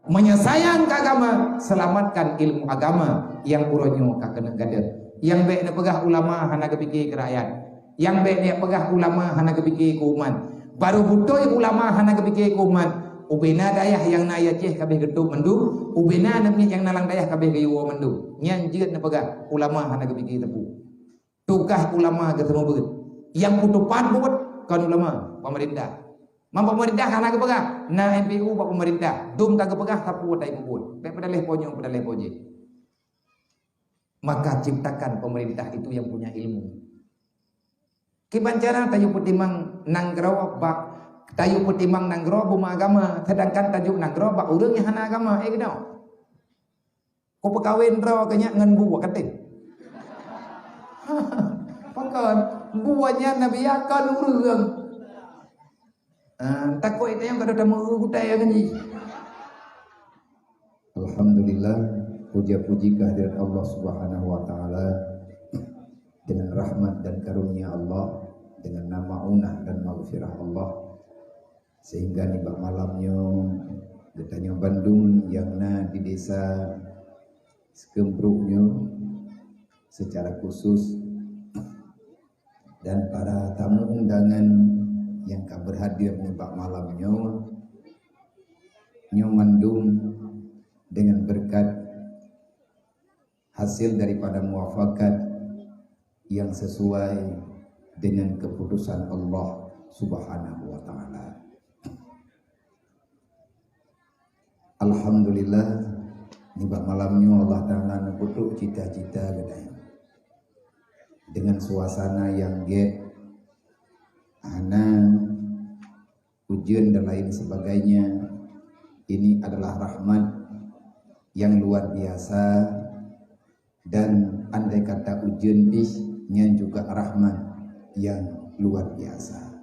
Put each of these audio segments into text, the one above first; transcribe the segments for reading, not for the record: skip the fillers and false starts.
menyayang agama, selamatkan ilmu agama yang uronyo kakena gadet. Yang baik nak pegah ulama hana kepikir ke rakyat. Yang baik nak pegah ulama hana kepikir ke umat. Baru butuh ulama hana kepikir ke umat. Ubena dayah yang na yaceh kabeh getuk mendu, ubena namnya yang nalang dayah kabeh gayuwa mendu. Nyan jeut nak pegah ulama hana kepikir tepu. Tukah ulama ketemu beut. Yang butuh pan buat kan ulama pemerintah. Mampu pemerintah hana kepegah. Na MPU pak pemerintah. Dum tak kepegah tapu tai kumpul. Pek pedaleh ponyo pedaleh poje. Maka ciptakan pemerintah itu yang punya ilmu. Kibancara tayu putimang nanggro bak tayu putimang nanggro buma agama, sedangkan tajuk nanggro bak urang yang hana agama kenao. Ko pekawin ro kenya ngan buwa katin. Pangkon buanya nabi akan urang. Takut itu yang kada tamu kutai kan ni. Alhamdulillah, puja-puji kehadirat Allah Subhanahu wa taala, dengan rahmat dan karunia Allah, dengan nama unah dan maghfirah Allah, sehingga ni bak malamnya getanya Bandung yang na di desa Sekembruknya secara khusus, dan para tamu undangan yang berhadir ni bak malamnya Mandung dengan berkat hasil daripada muafakat yang sesuai dengan keputusan Allah Subhanahu wa taala. Alhamdulillah, nibak malamnya Allah taala neputuk cita-cita gedanya. Dengan suasana yang ana ujian dan lain sebagainya, ini adalah rahmat yang luar biasa, dan andai kata ujian bisnya juga rahmat yang luar biasa.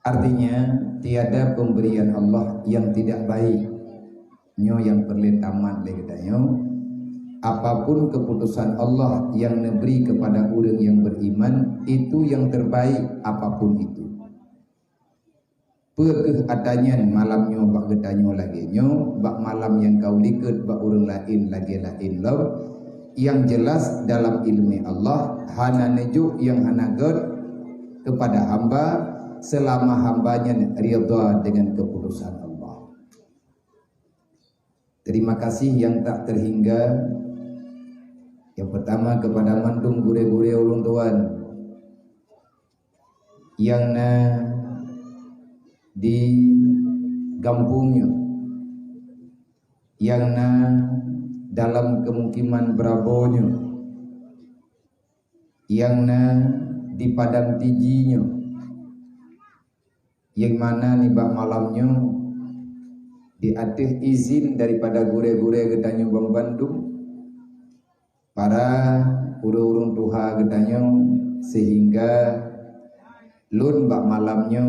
Artinya tiada pemberian Allah yang tidak baik. Nyo yang perletaman legedanyo, apapun keputusan Allah yang memberi kepada orang yang beriman itu yang terbaik apapun itu. Pekeh adanya malamnya bak gedanyo lagi nyo, bak malam yang kau liket bak orang lain lagi lain law. Yang jelas dalam ilmu Allah hana nejuk yang hana god kepada hamba selama hambanya ridha dengan keputusan Allah. Terima kasih yang tak terhingga. Yang pertama kepada Mandung gure-gure ulun tuan yang di kampungnya, yang dalam kemukiman Brabonya, yang di Padang Tijinya, yang mana nibak malamnya diatih izin daripada gure-gure gedanyo Bang Bandung, para urung-urung tuha gedanyo, sehingga lun bak malamnya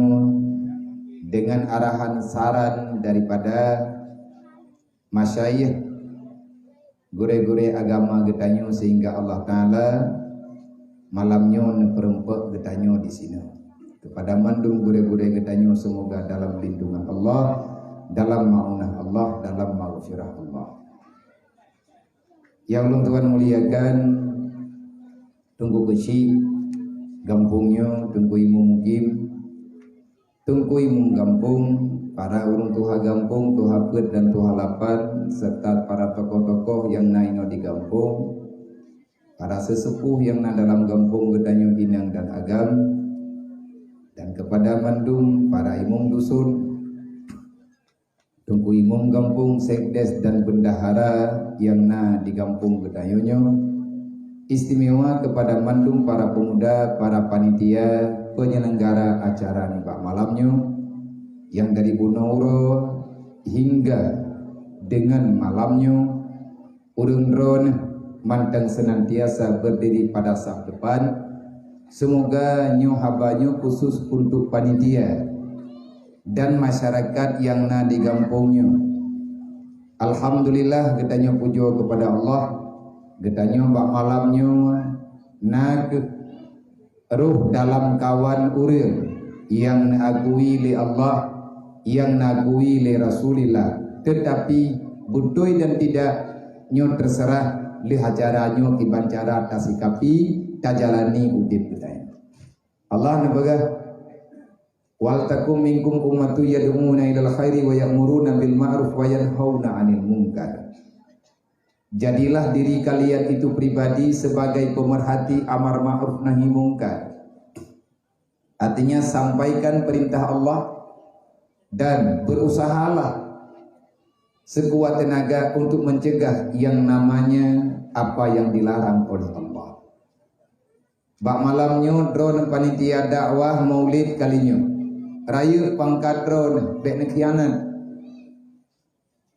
dengan arahan saran daripada masyayikh gure-gure agama gedanyo, sehingga Allah Ta'ala malamnya neperempek gedanyo di sini. Kepada Mandung gure-gure gedanyo, semoga dalam lindungan Allah, dalam ma'unah Allah, dalam maghfirah Allah. Yang ulun tuan muliakan, tunggu kesi gampungnya, tunggu imu mukim, tunggu imu gampung, para urung tuha gampung, tuha pet dan tuha lapan, serta para tokoh-tokoh yang naino di gampung, para sesepuh yang na dalam gampung gedanyo Inang dan Agam, dan kepada Mandung para imum dusun, tunggu imum gampung, sekdes dan bendahara yang na di gampung gedayonyo, istimewa kepada Mandung para pemuda, para panitia penyelenggara acara nibak malamnya, yang dari Bunauro hingga dengan malamnya, urun-urun mantang senantiasa berdiri pada saf depan. Semoga nyo habanyo khusus untuk panitia dan masyarakat yang na di kampungnya. Alhamdulillah gedanyo pujo kepada Allah, gedanyo bak malamnya na ruh dalam kawan uril yang naagui li Allah, yang naagui li Rasulillah, tetapi butoi dan tidak nyo terserah lihat caranya kiban cara tasikapi tajalani udip kita. Allah nabaga wal takum minkum ummatu yad'una ilal khairi wa ya'muruna bil ma'ruf wa yanhauna 'anil munkar. Jadilah diri kalian itu pribadi sebagai pemerhati amar ma'ruf nahi mungkar. Artinya sampaikan perintah Allah dan berusahalah sekuat tenaga untuk mencegah yang namanya apa yang dilarang oleh Allah. Bak malamnya drone panitia dakwah maulid kalinya raya pangkat drone bek nekhianat.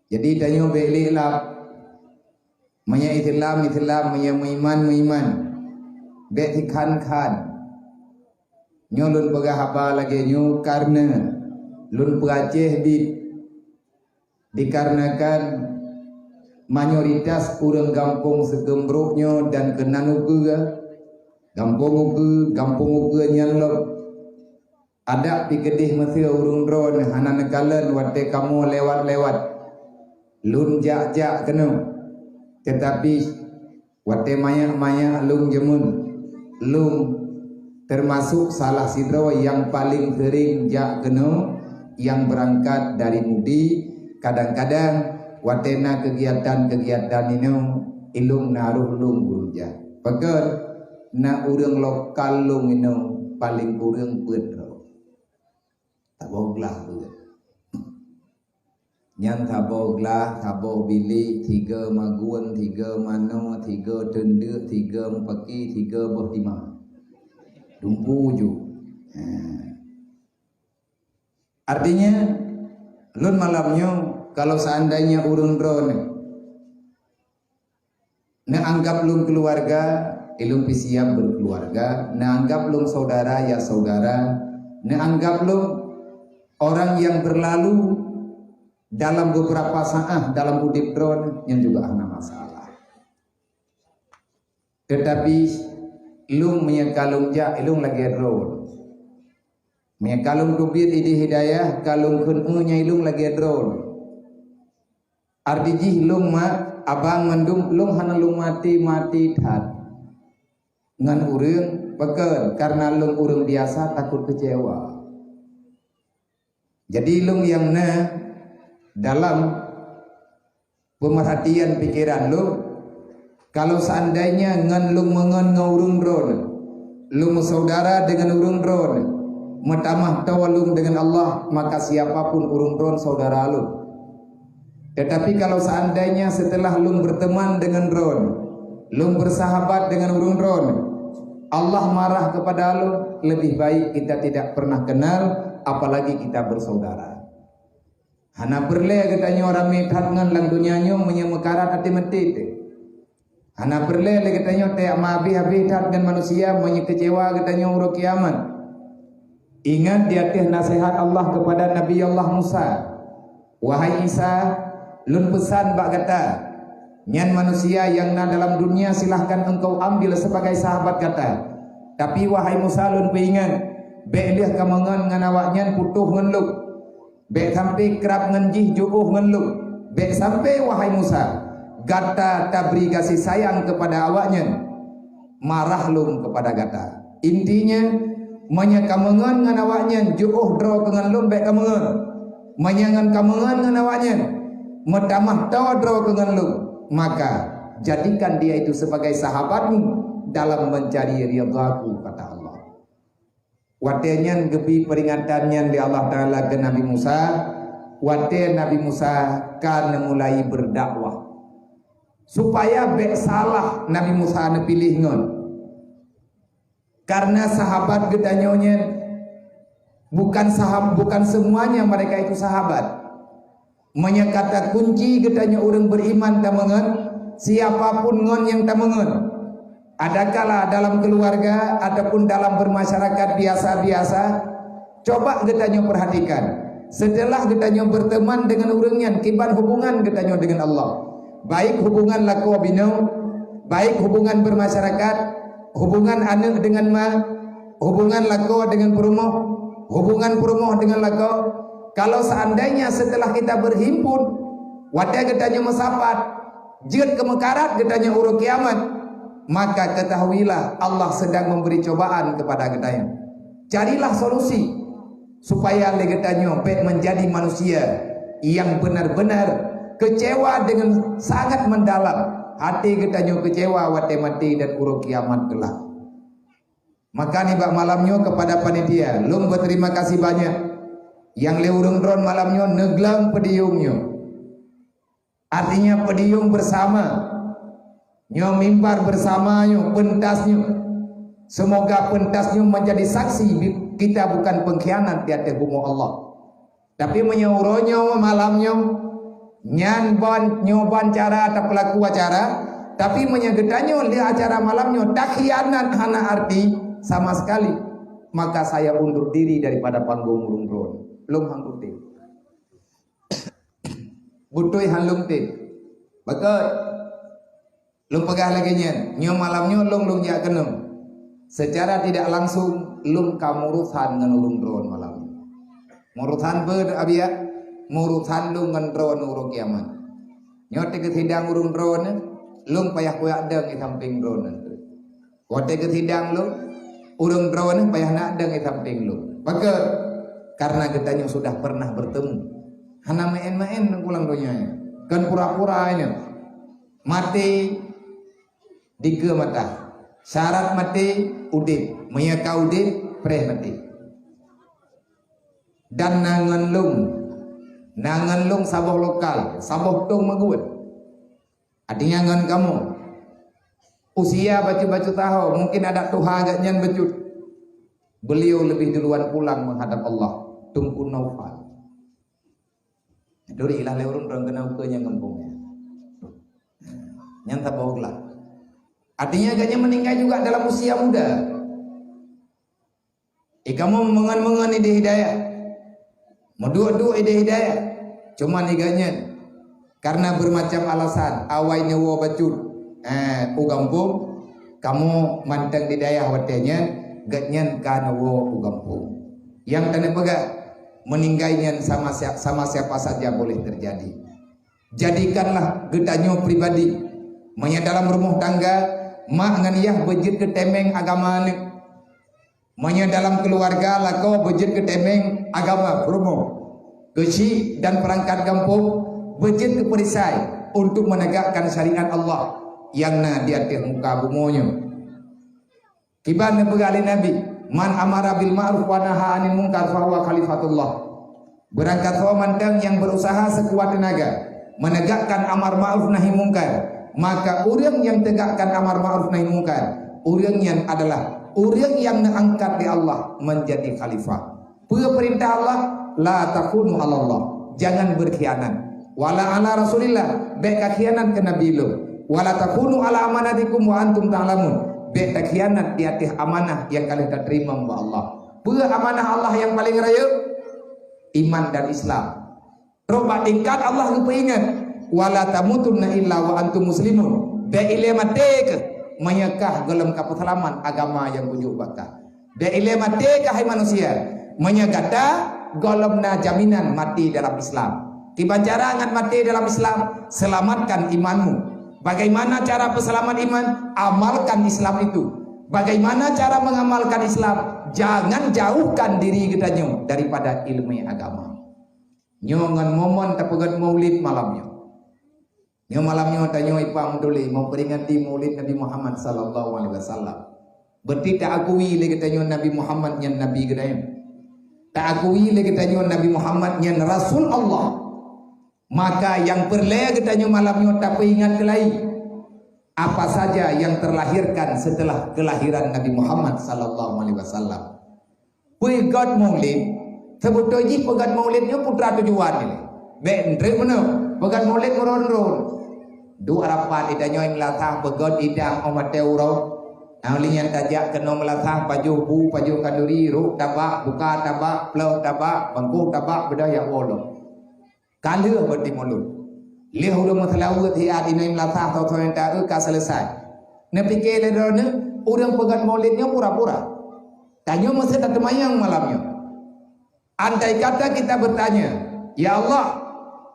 Jadi danyo bek lilap manya Islam manya muiman bek tikhan nyo lun pegah apa lagi nyo karena lun peraceh dikarenakan mayoritas urang kampung segembruknya dan kenanuga kampung uga nyanlok ada pikedih mesti urung drone hana nekalan wate kamu lewat lun jak kena tetapi wate maya lung jemun lung termasuk salah sidro yang paling sering jak kena yang berangkat dari Mudi. Kadang-kadang watena kegiatan ini ilung naruh lung guruja peker na urang lokal lung ini paling urang pedro taboglah nyan taboglah tabo bili 3 maguan 3 mano 3 tende 3 mepaki 3 boh 5 dumpu ju. Artinya lun malamnya kalau seandainya urun drone na anggap lun keluarga ilung pisiam berkeluarga na anggap lun saudara ya saudara na anggap lun orang yang berlalu dalam beberapa saat dalam udip drone yang juga ada masalah. Tetapi ilung menyekalung ja ilung lagi drone menyekalung dubit idi hidayah kalung kununya ilung lagi drone ardiji lung ma abang mendung lung hana lung mati tat ngan urang peken karena lung urang biasa takut kecewa. Jadi lung yang dalam pemerhatian pikiran lung kalau seandainya ngan lung mengen ngaurung drone lung saudara dengan urung drone metamah tawalung dengan Allah maka siapapun urung drone saudara lung. Tetapi kalau seandainya setelah lung berteman dengan drone lung bersahabat dengan urung drone Allah marah kepada lung, lebih baik kita tidak pernah kenal apalagi kita bersaudara. Hana perle katanya orang metat ngan lang dunianya menyemekarat hati metit. Hana perle katanya te mabi habitat dan manusia menyekecewa katanya urang kiamat. Ingat di atas nasihat Allah kepada Nabi Allah Musa. Wahai Isa, lun pesan bak kata, nyan manusia yang dalam dunia silahkan engkau ambil sebagai sahabat kata. Tapi wahai Musa lun peingat, be'lih kamangan ngan awaknya putuh ngan luk. Bek sampai kerap ngenjih juuh ngenluk. Bek sampai wahai Musa gata tabri kasih sayang kepada awaknya marah lum kepada gata. Intinya menyakamangan ngan awaknya juuh dro kengan lum bek kamangan menyangan kamangan ngan awaknya metamah tawa dro kengan lum maka jadikan dia itu sebagai sahabatmu dalam mencari ridhaku kata Allah. Watenya gebi peringatannya di Allah Ta'ala ke Nabi Musa. Wate Nabi Musa kan mulai berdakwah supaya bek salah Nabi Musa pilih ngon. Karena sahabat gedanyonya bukan semuanya mereka itu sahabat. Menyekata kunci gedanyo orang beriman tamangan siapapun ngon yang tamangan. Adakala dalam keluarga ataupun dalam bermasyarakat biasa-biasa, coba getanyo perhatikan. Setelah getanyo berteman dengan orangnya, kiban hubungan getanyo dengan Allah. Baik hubungan laku abinau, baik hubungan bermasyarakat, hubungan anak dengan hubungan laku dengan hubungan perumoh dengan laku. Kalau seandainya setelah kita berhimpun, Wadah katanya masapat, jid kemekarat katanya urut kiamat, maka ketahuilah Allah sedang memberi cobaan kepada katanya. Carilah solusi supaya katanya menjadi manusia yang benar-benar kecewa dengan sangat mendalam. Hati katanya kecewa wate mati dan urut kiamat kelak. Maka nih bak malamnya kepada panitia, lung berterima kasih banyak. Yang leurung drone malamnya neglang pediungnya. Artinya pediung bersama, nyo mimbar bersama nyo, pentasnya. Semoga pentasnya menjadi saksi kita bukan pengkhianat di hati Allah. Tapi menyuruhnya malamnya nyan bon nyoban cara atau pelaku acara, tapi menyegetannya di acara malamnya tak khianat hana arti sama sekali. Maka saya undur diri daripada panggung urung drone. Lung hangkut deh. Butoi halung teh, bakal lung pegah lagi nyo malamnya lung jak kenum. Secara tidak langsung lung kamurutan dengan urung drone malamnya. Murutan ber abia, murutan lung dengan drone urung kiamat. Nyo teh hidang urung drone, lung payah kuyak deng di samping drone. Wate hidang lung urung drone payah nak deng di samping lung. Bakal karena katanya sudah pernah bertemu. Hana main-main pulang dunia kan pura-pura ini mati diga mata syarat mati udip menyaka udip preh mati dan nangan lung saboh lokal saboh tung magut artinya ngan kamu usia baju-baju tahu mungkin ada tuha agak nyan becut beliau lebih duluan pulang menghadap Allah tungku naufal. Duri ilah leurun orang kenal ke yang ngempungnya. Nyanta bohonglah. Artinya agaknya meninggal juga dalam usia muda. Kamu mengan-mengan ide hidayah. Medua-dua ide hidayah. Cuman iganya karena bermacam alasan. Awai nyewa bacut. Ugampung. Kamu manteng di daya watenya. Gatnyan ka nyewa ugampung. Yang tanda pegak. Meninggalnya sama siapa saja boleh terjadi. Jadikanlah gedanyo pribadi manya dalam rumah tangga mak nganiyah bejit ke temeng agama ni. Manya dalam keluarga lako bejit ke temeng agama rumah. Keci dan perangkat kampung bejit ke perisai untuk menegakkan syariat Allah yang na di atas muka bumonya. Kiban begali Nabi man amara bil ma'ruf wa naha 'anil munkar fa huwa khalifatullah. Berangkat mandang yang berusaha sekuat tenaga menegakkan amar ma'ruf nahi munkar, maka urang yang tegakkan amar ma'ruf nahi munkar, urang yang adalah urang yang diangkat di Allah menjadi khalifah. Perintah Allah la takunu 'ala Allah, jangan berkhianat. Wala 'ala Rasulillah, baik khianat ke nabi lu. Wala takunu 'ala amanatikum wa antum ta'lamun. Beta khianat di atas amanah yang kalian terima oleh Allah. Pura amanah Allah yang paling raya iman dan Islam. Roba tingkat Allah kepingat wala tamutunna illa wa antum muslimun. Be ile mate menyekah gelem kapeselaman agama yang kunjuk baka. Be ile mate hai manusia menyegata golemna jaminan mati dalam Islam. Kibancara ngan mati dalam Islam, selamatkan imanmu. Bagaimana cara peselamat iman? Amalkan Islam itu. Bagaimana cara mengamalkan Islam? Jangan jauhkan diri kita daripada ilmu agama. Nyongan momon tapegat maulid malamnya. Nyo malamnya tanyo ipang duli mau peringati maulid Nabi Muhammad sallallahu alaihi wasallam. Berarti tak akui lagi tanyo Nabi Muhammad yang Nabi gedayam. Tak akui lagi tanyo Nabi Muhammad yang Rasul Allah. Maka yang perle katanya malamnya tapi ingat kelai apa saja yang terlahirkan setelah kelahiran Nabi Muhammad sallallahu alaihi wasallam. Pegat maulid sebetulnya pegat maulidnya putra tujuan ini. Bendre mana? Pegat maulid meron-ron. Dua rapat idanya yang melatah pegat idang omat teuro. Aulinya tajak kena melatah paju bu paju kanduri ruk tabak buka tabak plau tabak bangku tabak bedaya wolo. Kalau berarti mulut, lihat udah masalah hiat ini melatah atau ternyata ka selesai. Nepikir ledornya, orang pegat maulidnya pura-pura. Tanya mesti tak temayang malamnya. Andai kata kita bertanya, ya Allah,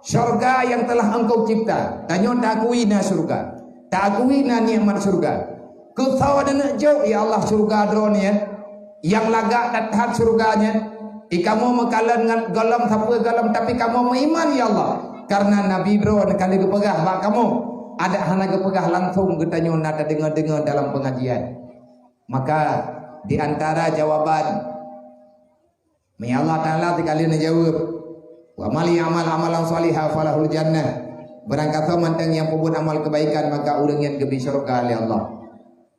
Syurga yang telah engkau cipta. Tanya tak akui na syurga. Tak akui na nikmat syurga. Kau tahu ada nak jauh ya Allah syurga drone ya. Yang lagak datang syurganya. Kamu mekalan galam siapa galam tapi kamu beriman ya Allah. Karena Nabi drone kali kepegah bak kamu. Ada hana kepegah langsung kita nyon ada dengar-dengar dalam pengajian. Maka di antara jawaban Allah Ta'ala sekali nak jawab. Wa mali amal amalan salihah falahul jannah. Barang kata mantang yang pembuat amal kebaikan maka orang yang gebi syurga oleh Allah.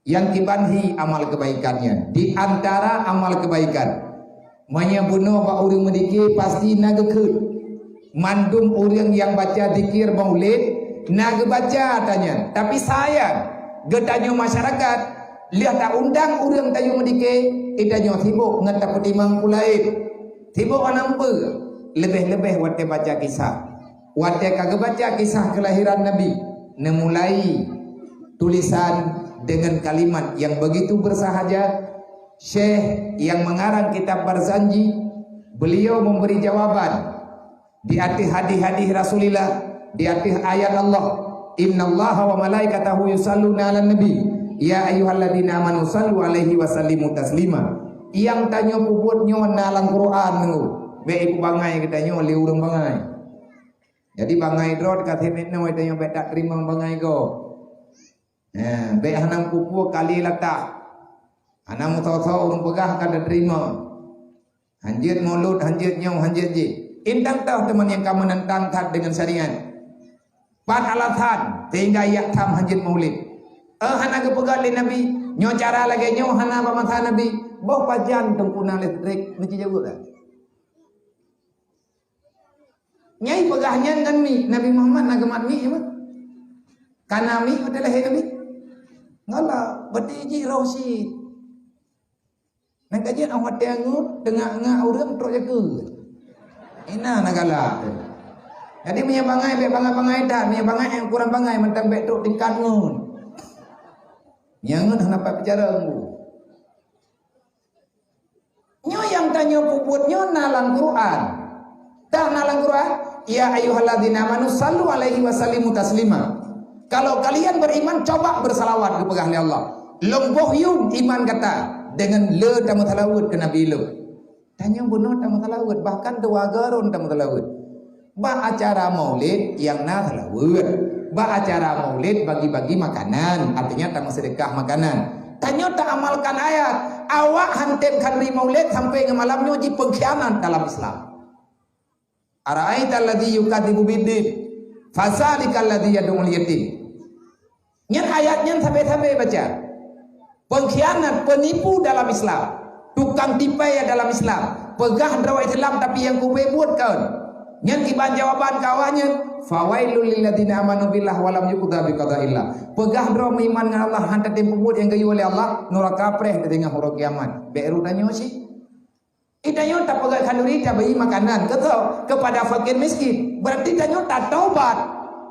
Yang kibanhi amal kebaikannya. Di antara amal kebaikan menyebunuh pak orang mendikir pasti nagekut. Mandum orang yang baca dikir maulid nage baca tanya. Tapi sayang getanya masyarakat lihat tak undang orang tayu mendikir itanya sibuk ngetap petimang pulain. Sibuk nampak lebih-lebih wate baca kisah. Wate kagak baca kisah kelahiran Nabi. Nemulai tulisan dengan kalimat yang begitu bersahaja. Syekh yang mengarang kitab Barzanji, beliau memberi jawaban di akhir hadis-hadis Rasulullah, di akhir ayat Allah, innallaha wa malaikatahu yusalluna 'alan nabi ya ayyuhalladzina amanu sallu alaihi wa sallimu taslima. Yang tanya puputnya nalang Quran mengu. Be ibu bangai kita nyo li urang bangai. Jadi bangai drot kata metno itu yang be tak terima bangai go. Be hanang pupu kali letak. Hanang mutau-tau urang pegah kada terima. Hanjit mulut, hanjit nyau, hanjit ji. Intang tahu teman yang kamu nentang tat dengan syariat. Pan alatan sehingga ia tam hanjit maulid. Hanang kepegat li Nabi. Nyo cara lagi nyo hana pamasa Nabi. Boh pajan tengkuna listrik mesti jauh dah. Nyai pegahnya dengan mi Nabi Muhammad nagamat mi apa? Karena mi adalah Nabi. Ngala berdiji rosi. Nak kajian awak tengut tengah orang teruk jaga. Ina nagala. Jadi punya bangai be bangai dah, punya bangai yang kurang bangai mentang be tok tingkat ngun. Yang ngun hendak bicara ngu. Nyo yang tanya puputnya nalang Quran. Dah nalang Quran, ya ayyuhalladzina amanu sallu alaihi wa sallimu taslima. Kalau kalian beriman coba bersalawat kepada Allah. Lomboh yum iman kata dengan le tamu talawud ke Nabi le. Tanya bunuh tamu talawud bahkan dua garun tamu talawud. Ba acara maulid yang na talawud. Ba acara maulid bagi-bagi makanan, artinya tamu sedekah makanan. Tanya tak amalkan ayat. Awak hantin hari maulid sampai ke malamnya ji pengkhianat dalam Islam. Ara'aita alladhi yukadzibu biddin fazalikal ladzi yad'ul yatim. Nyen ayatnya sampai baca. Pengkhianat, penipu dalam Islam, tukang tipai dalam Islam, pegah drawa Islam tapi yang kau buat kau. Nyen tiba jawaban kawannya, fawailul lil ladzina amanu billah wa lam yuqda bi qada'illah. Pegah drawa iman dengan Allah hantar tempo buat yang gayu oleh Allah, neraka preh dengan huruf kiamat. Beru tanya sih. Itanya tak pegang kalori tak bagi makanan kepada fakir miskin. Berarti itanya tak taubat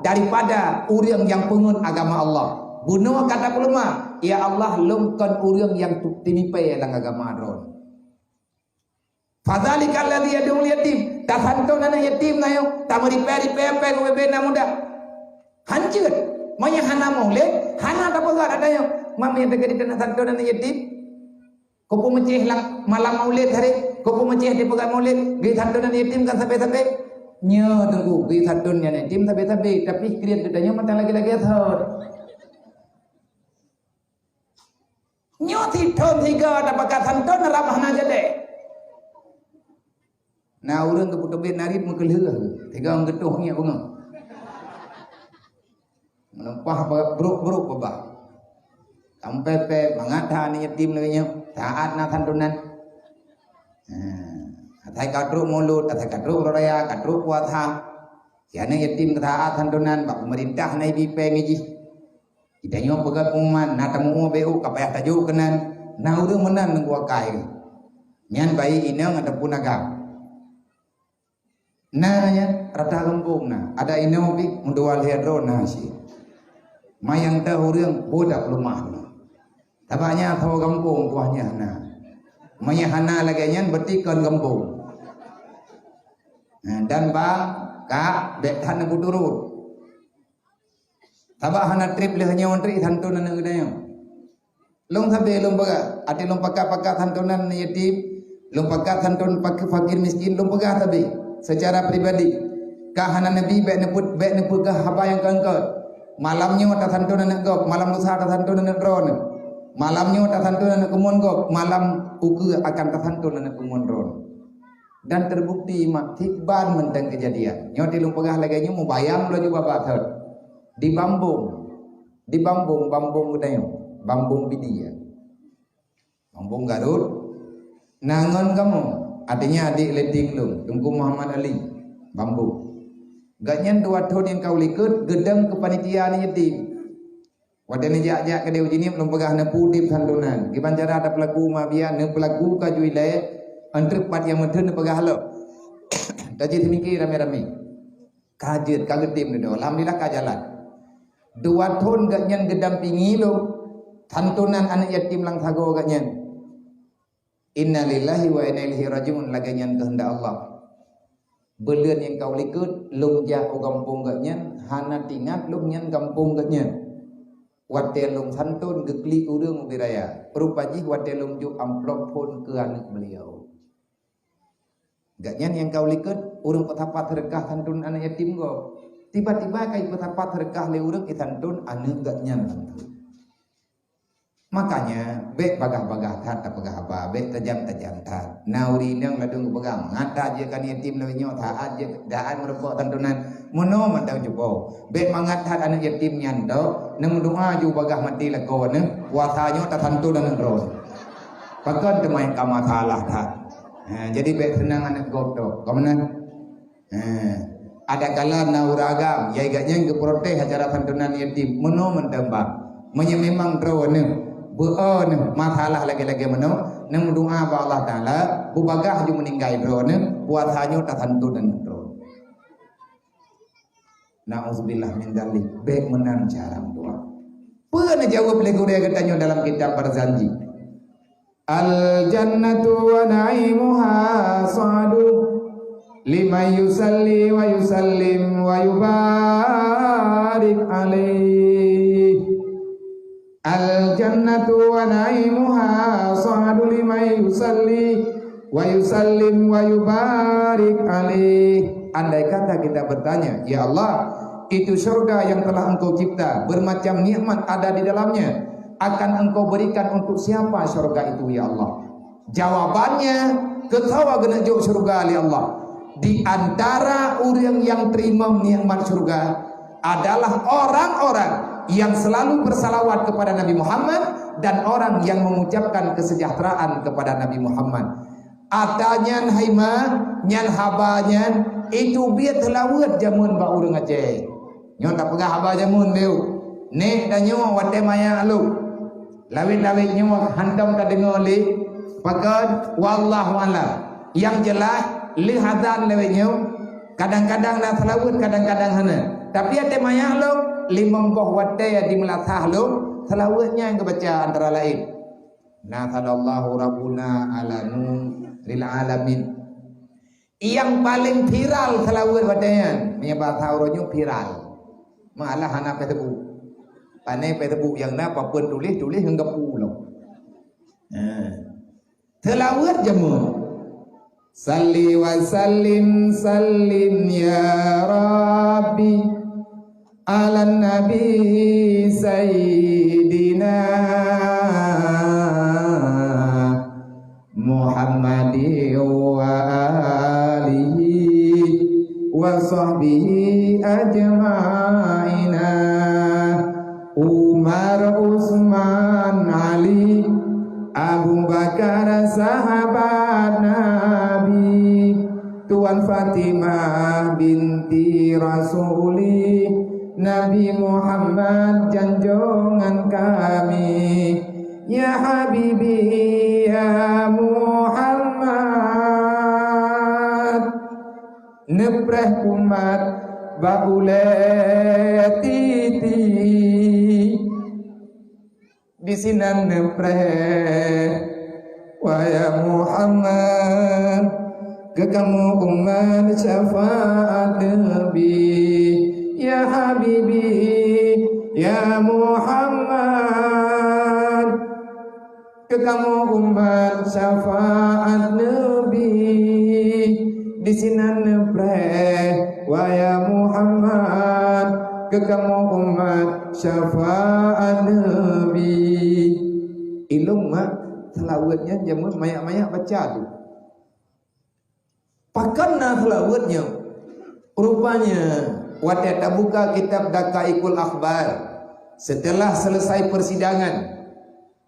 daripada orang yang pengun agama Allah. Bunuh kata ulama, ya Allah lumkan orang yang timipai dalam agama adron. Fadzalikal ladzi yad'ul yatim. Tak hantu anak yatim nayo, tak meriperi-peri bebena muda. Hancur. Manya hana maulid, hana tak pegang adanya. Mami yang dekat dengan hantu anak yatim. Kopo mencih lang malam maulid hari, kopo mencih di pegang maulid, gay hadun dan yatim kan sampai nyo tunggu gay hadun dan yatim sampai tapi kriat gedanya mata lagi thor. Nyo tiga dapat hadun ramah naja deh. Nah orang kebut-kebut narit mengkelih, tiga orang getuhnya bunga. Menempah beruk babak. Sampai pe mengata ni yatim lagi taat na santunan. Atai kadru mulut, atai kadru raya, kadru puasa. Kiana yatim taat santunan, bak pemerintah na ibi pe ngiji. Idanyo pegat pengumuman, na tamu beu kapayah tajuk kenan. Na urang menan nang wakai. Nyan bayi inang ataupun agam. Na nya rata lembung na, ada inang bi mundual hedro na si. Mayang tahu urang budak lumah. Tabaknya tahu kampung kuahnya nah. Maya hana lagi nyan berarti kan kampung. Nah, dan bang Kak, bek tan ku turut. Tabah hana trip le hanya ontri tantunan ngedayo. Long sabe long baga, ati long pakak tantunan yatim, long pakak tantun pakak fakir miskin long paga sabe secara pribadi. Ka hana nabi bek neput ka haba yang kangkot. Malamnya ta tantunan ngok, malam lusa ta tantunan ngron. Malamnya ta tantunan kumon gok, malam uku akan ta tantunan kumon ron. Dan terbukti mak tikban mentang kejadian. Nyo di lumpagah lagi nyo mau bayam lo juga batal. Di bambung udayo. Bambung bidia. Bambung Garut. Nangon kamu. Artinya adik leting lu. Tunggu Muhammad Ali. Bambung. Ganyan 2 tahun yang kau likut. Gedang kepanitiaan yatim. Wadani jak-jak ke dia ujini. Lumpagah na putip santunan. Gimana cara ada pelaku mabia. Na pelaku kaju ilai. Antri pat yang meden na pagahalo. Taji temiki rame-rame. Kajet kagetim ni do. Alhamdulillah kajalan. 2 tahun ganyan gedampingi lo. Tantunan anak yatim lang sago ganyan. Innalillahi wa inna ilaihi rajiun laganyan kehendak Allah. Belian yang kau likut lung jah o kampung ganyan, hana tingat lung nyan kampung ganyan. Wate lung santun gekli urang biraya. Perupaji wate lung ju amplop pun ke anak beliau. Ganyan yang kau likut urang petapat rekah tantun anak yatim go. Tiba-tiba kai petapat rekah le urang itantun anak ganyan tantun. Makanya bek bagah-bagah tat bagah apa bek tajam-tajam tat nauri nang ladung pegang ngata je kan yatim na nyo taat je daan merepok tantunan mono mandang jupo bek mangat tat anak yatim nyanto nang doa ju bagah mati leko ne puasanyo ta tantunan ro pakon temai kama salah tat jadi bek senang anak goto kemana ada kala nauragam yai ganya ke protes acara tantunan yatim mono mendamba memang ro ne buon masalah lagi-lagi mano nang doa ba Allah taala bubagah ju meninggai drone buat hanyo ta tentu dan drone nauzubillah min dzalik baik menan jarang doa pernah jawab lagi dia katanya dalam kitab Barzanji al jannatu wa na'imuha sadu liman yusalli wa yusallim wa yubarik alaihi. Al jannatu wa na'imuha sa'adu liman yusalli wa yusallim wa yubarik alaih. Andai kata kita bertanya, ya Allah, itu surga yang telah engkau cipta, bermacam nikmat ada di dalamnya, akan engkau berikan untuk siapa surga itu ya Allah? Jawabannya, ketawa genajuk surga ya Allah. Di antara orang yang terima nikmat surga adalah orang-orang yang selalu bersalawat kepada Nabi Muhammad dan orang yang mengucapkan kesejahteraan kepada Nabi Muhammad. Atanya haima nyan habanya itu biar telawat jamun ba urang Aceh. Nyo tak pegah haba jamun deu. Ne da nyo wate maya lu. Lawit-lawit nyo hantam ka dengar li. Pakad wallahu alam. Yang jelas li hadzan lewat nyo kadang-kadang na telawat kadang-kadang hana. Tapi ate maya lu limang boh wadai di melatah lo selawatnya yang kebaca antara lain nasallallahu rabbuna ala nuril alamin yang paling viral selawat wadaian punya bahasa Uronyo viral malah hana petebu pane petebu yang na papun tulis hingga pulau selawat jamu salli wa sallim ya rabbi ala nabi sayyidina Muhammadi wa alihi wa sahbihi ajma'ina Umar Usman Ali Abu Bakar sahabat Nabi Tuan Fatimah binti Rasuli Nabi Muhammad janjongan kami ya Habibi ya Muhammad nepreh kumat baule titi di sinan nepreh wa ya Muhammad ke kamu umat syafaat Nabi, ya Habibi, ya Muhammad, ke kamu umat syafaat Nabi, di sinan nebreh wa ya Muhammad, ke kamu umat syafaat Nabi. Ilmu mak selawatnya jamun mayak-mayak baca tu. Pakanna selawatnya rupanya waktu buka kitab Daqaiqul Akhbar setelah selesai persidangan,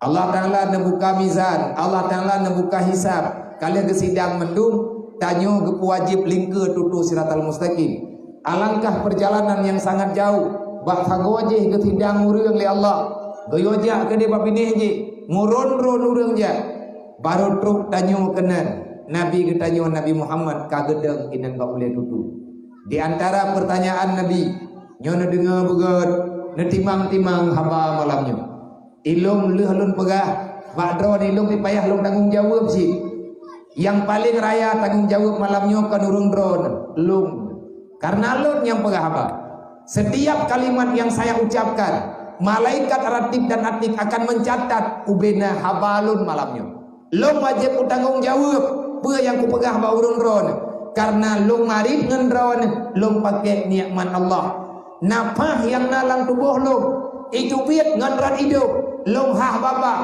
Allah Ta'ala membuka mizan, Allah Ta'ala membuka hisab. Kalian ke sidang mendung tanya ke wajib lingka tutu siratal mustaqim. Alangkah perjalanan yang sangat jauh. Bak wajib ke sidang urang li Allah. Goyojak ke dia babinih je. Nguron-ron urang je. Baru truk tanya kenan. Nabi ketanya Nabi Muhammad kagedeng inan bak boleh tutu. Di antara pertanyaan Nabi, nyono dengar begot, netimang-timang hamba malamnya. Ilum leuh lun pegah, bakdron ilum dipayah lung tanggung jawab sih. Yang paling raya tanggung jawab malamnya kan urung dron, lung. Karena lun yang pegah hamba. Setiap kalimat yang saya ucapkan, malaikat ratib dan atik akan mencatat ubena habalun malamnya. Lung wajib tanggung jawab. Apa yang ku pegah ba urung dron, karena lung marit ngan dron lung pakai nikmat Allah. Napah yang nalang tubuh lung itu biat ngan ran hidup lung hah baba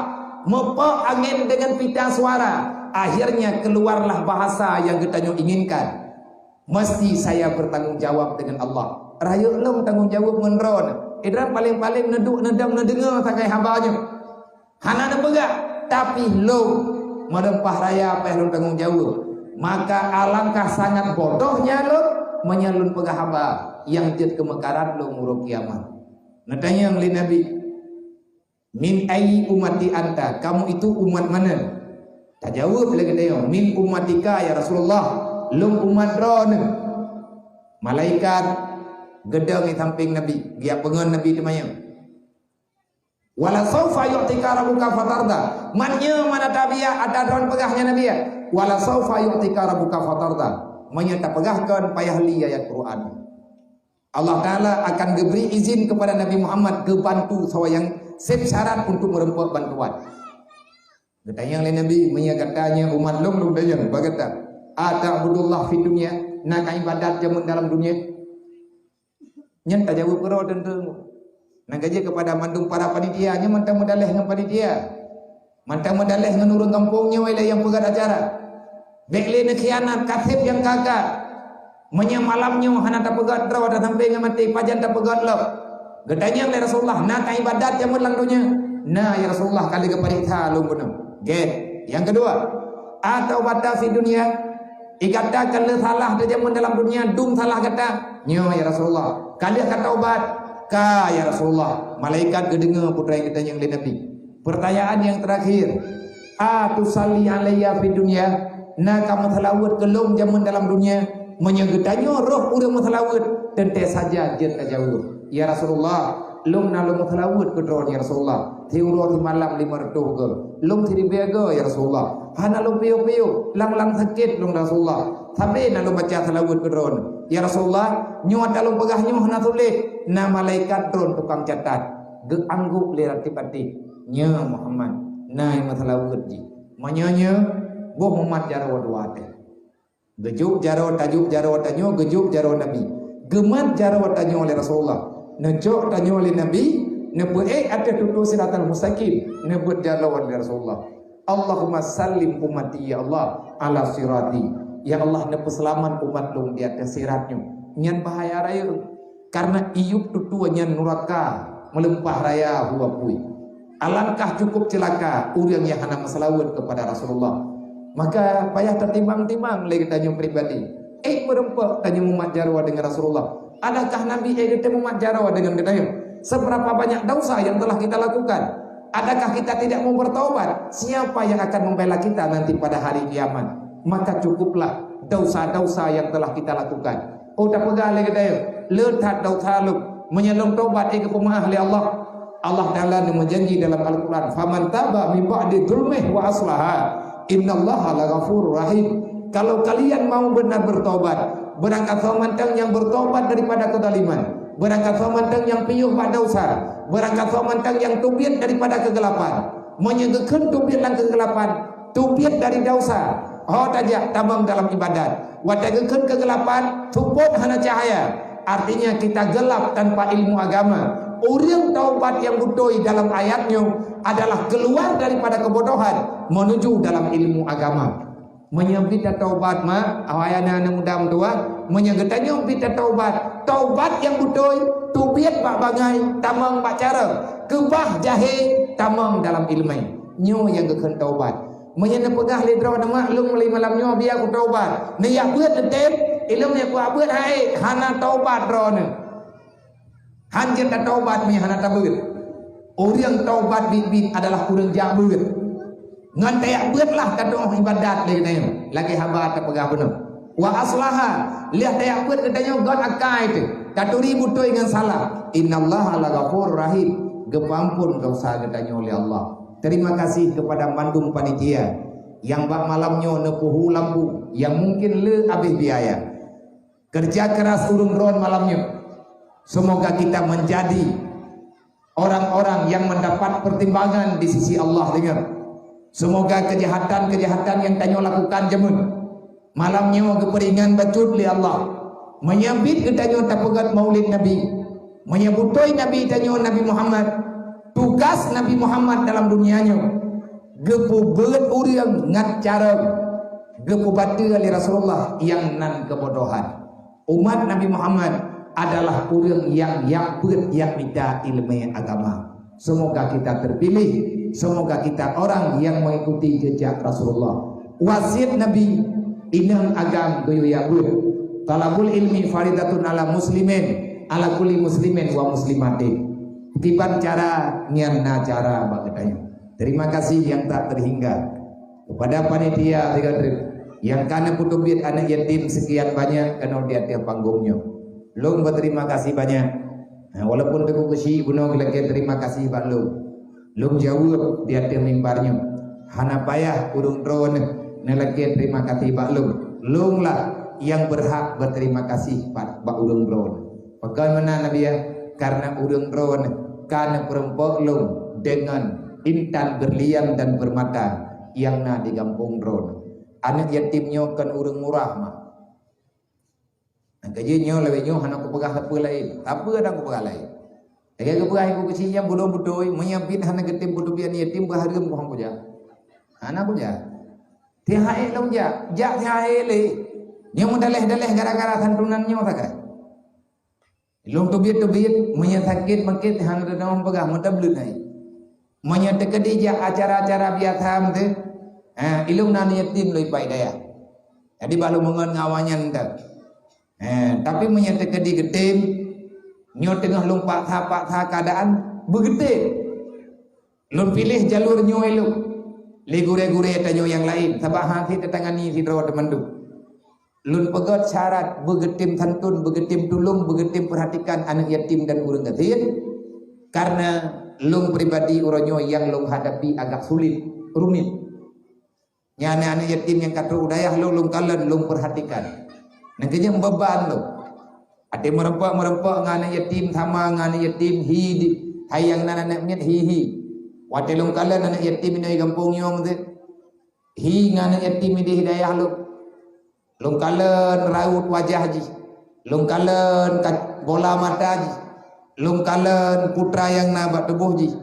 mepok angin dengan pita suara, akhirnya keluarlah bahasa yang kita inginkan. Mesti saya bertanggung jawab dengan Allah. Raya lung tanggung jawab ngan dron. Idran paling-paling neduk nedam nedengar sakai hambanya. Hana pegah tapi lung merempah raya apa yang tanggung jawab. Maka alangkah sangat bodohnya lo menyalun pegah hamba yang jid kemekaran lo muruk kiamat. Natanya yang li Nabi, min ayyi umati anta, kamu itu umat mana? Tak jawab lagi dia, min umatika ya Rasulullah, lum umat ron. Malaikat gedang di samping Nabi, dia pengen Nabi temayang. Wala saufa yu'tika rabbuka fatarda. Mannya mana tabia ada daun pegahnya Nabi ya. Wala saufa yu'tika rabbuka fatarda. Mannya tak pegahkan payah li ayat Quran. Allah Ta'ala akan beri izin kepada Nabi Muhammad ke bantu yang sip syarat untuk merempuk bantuan. Katanya oleh Nabi, manya katanya umat lum dayang bagata. Ata'budullah fi dunya, nak ibadat jamun dalam dunia. Nyen tak jawab kero tentang nak gaji kepada mandung para panitia nya mantang medalih dengan panitia. Mantang medalih dengan urang kampungnya wala yang pegat acara. Bekle ne khianat kasib yang kagak. Menya malamnya hana tak pegat draw ada sampai ngamati pajan tak pegat lo. Gedanya oleh Rasulullah nak ibadat jamun lang dunia. Nah ya Rasulullah kali ke parita lu benem. Get. Yang kedua, atau bata fi dunia ikata kalau salah dia jamun dalam dunia dum salah kata. Nyo ya Rasulullah. Kali kata obat ka ya Rasulullah. Malaikat kedengar putra yang ditanya oleh Nabi. Pertanyaan yang terakhir, atusalli alayya fi dunya, na kamu selawat kelong jamun dalam dunia. Menyegetanya roh urang selawat dan teh saja jen jauh. Ya Rasulullah, lung na lung selawat ke drone ya Rasulullah. Tiuro di malam 500 ke. Lung ti bega ya Rasulullah. Hana lung piu-piu, lang-lang sakit lung Rasulullah. Sampai na lung baca selawat ke drone. Ya Rasulullah, nyuat dalam pegah nyuh na tulis. Na malaikat drone tukang catat. Ge angguk le ratip-ratip. Nya Muhammad, na yang selawat ji. Manyanya boh Muhammad jarwa dua teh. Gejuk jarwa tajuk jarwa tanyo, gejuk jarwa Nabi. Gemat jarwa tanyo oleh Rasulullah. Nejok tanyo oleh Nabi, nebut ada tutu siratal mustaqim, nebut jarwa oleh Rasulullah. Allahumma sallim ummati ya Allah ala sirati. Ya Allah nepu selamat umat lung di atas siratnya. Nyan bahaya raya karena iup tutu nyan nuraka melempah raya huwa pui. Alangkah cukup celaka urang yang hana masalawat kepada Rasulullah. Maka payah tertimbang-timbang lagi tanya pribadi. Merempok tanya umat jarwa dengan Rasulullah. Adakah Nabi kita umat jarwa dengan kita? Seberapa banyak dosa yang telah kita lakukan? Adakah kita tidak mau bertaubat? Siapa yang akan membela kita nanti pada hari kiamat? Maka cukuplah dosa-dosa yang telah kita lakukan. Oh tak pegang lagi kita. Letak dosa lu menyelong taubat ke pemaaf oleh Allah. Allah Ta'ala menjanji dalam Al-Quran, faman taba min ba'di dzulmihi wa aslaha innallaha laghafurur rahim. kalau kalian mau benar bertobat, berangkat somantang yang bertobat daripada kezaliman, berangkat somantang yang piyuh pada dosa, berangkat somantang yang tubiat daripada kegelapan, menyegekan tubiat dan kegelapan, tubiat dari dosa, oh tajak tabang dalam ibadat, wadagekan kegelapan, tuput hana cahaya. Artinya kita gelap tanpa ilmu agama. Orang taubat yang betul dalam ayatnya adalah keluar daripada kebodohan menuju dalam ilmu agama. Menyebita taubat mah awayana mudam tua, menyegetanya bita taubat. Taubat yang betul, tubiat pak bangai, tamang pak cara, kebah jahe, tamang dalam ilmu. Nyo yang geken taubat. Menyana pegah lidro nama lung mulai malamnya biar aku taubat. Niat buat letem, ilmu yang aku buat hai, hana taubat drone. Hanjir dan taubat punya hana tabut. Orang taubat bit adalah orang jabut. Ngan tayak buatlah kata ibadat lagi hamba terpegah benar. Wa aslaha lihat tayak buat katanya God akai itu. Katuri butoi dengan salah. Innallaha laghafurur rahim. Gepampun dosa katanya oleh Allah. Terima kasih kepada mandum panitia yang bak malamnya nepuhu lampu yang mungkin le habis biaya. Kerja keras urung ron malamnya. Semoga kita menjadi orang-orang yang mendapat pertimbangan di sisi Allah. Dengar. Semoga kejahatan-kejahatan yang tanyo lakukan jemun malamnya keperingan bacut li Allah. Menyambit ke tanyo tapegat maulid Nabi. Menyebutoi Nabi tanyo Nabi Muhammad. Tugas Nabi Muhammad dalam dunianya. Gepu beut urang ngat cara gepu batu ali Rasulullah yang nan kebodohan. Umat Nabi Muhammad adalah orang yang yakut yang minta ilmu agama. Semoga kita terpilih, semoga kita orang yang mengikuti jejak Rasulullah. Wasiat Nabi inam agam goyo yakut. Talabul ilmi faridatun ala muslimin, ala kulli muslimin wa muslimatin. Tiban cara nianna cara bakatanya. Terima kasih yang tak terhingga kepada panitia yang karena kutubit anak yatim sekian banyak karena di atas panggungnya. Long berterima kasih banyak. Nah, walaupun teguh kesi gunung lagi terima kasih Pak Long. Long jawab di atas mimbarnya. Hana payah urung drone nelaki terima kasih Pak Long. Long lah yang berhak berterima kasih Pak urung drone. Bagaimana Nabi ya? Karena urung drone karena perempuan Long dengan intan berlian dan bermata yang na di kampung drone. Anak yatimnya kan urung murah mah. Gajinya lebih nyoh anak aku pegah apa lain. Apa ada aku pegah lain. Lagi aku pegah aku kecilnya bodoh-bodoh menyambit anak yatim bodoh bian yatim berharga muhang puja. Anak puja. Tihae long ja, tihae le. Nyo mendaleh-daleh gara-gara santunannya tak. Long tubit menyakit mengkit hang dalam pegah mendablu nai. Menyetekadija acara-acara biasa mte. Ilung nani yatim loi pai daya. Jadi balu mengon ngawanyan dak. Tapi menyatakan di getim nyo tengah lumpak tha keadaan begetim lum pilih jalur nyo elu legure-gure tanyo yang lain sabah hati tetangani sidro temandu lun pegot syarat begetim santun begetim tulung begetim perhatikan anak yatim dan urang gatin karena lung pribadi uronyo yang lung hadapi agak sulit rumit nyana anak yatim yang kata udayah lung kalen lung perhatikan. Nantinya beban lo. Ada merempak ngana yatim sama ngana yatim hi hayang nana naknya hi. Wate long kala nana yatim ini kampung nyong tu. Hi ngana yatim ini hidayah lo. Long kala raut wajah ji. Long kala bola mata ji. Long kala putra yang nabat tubuh ji.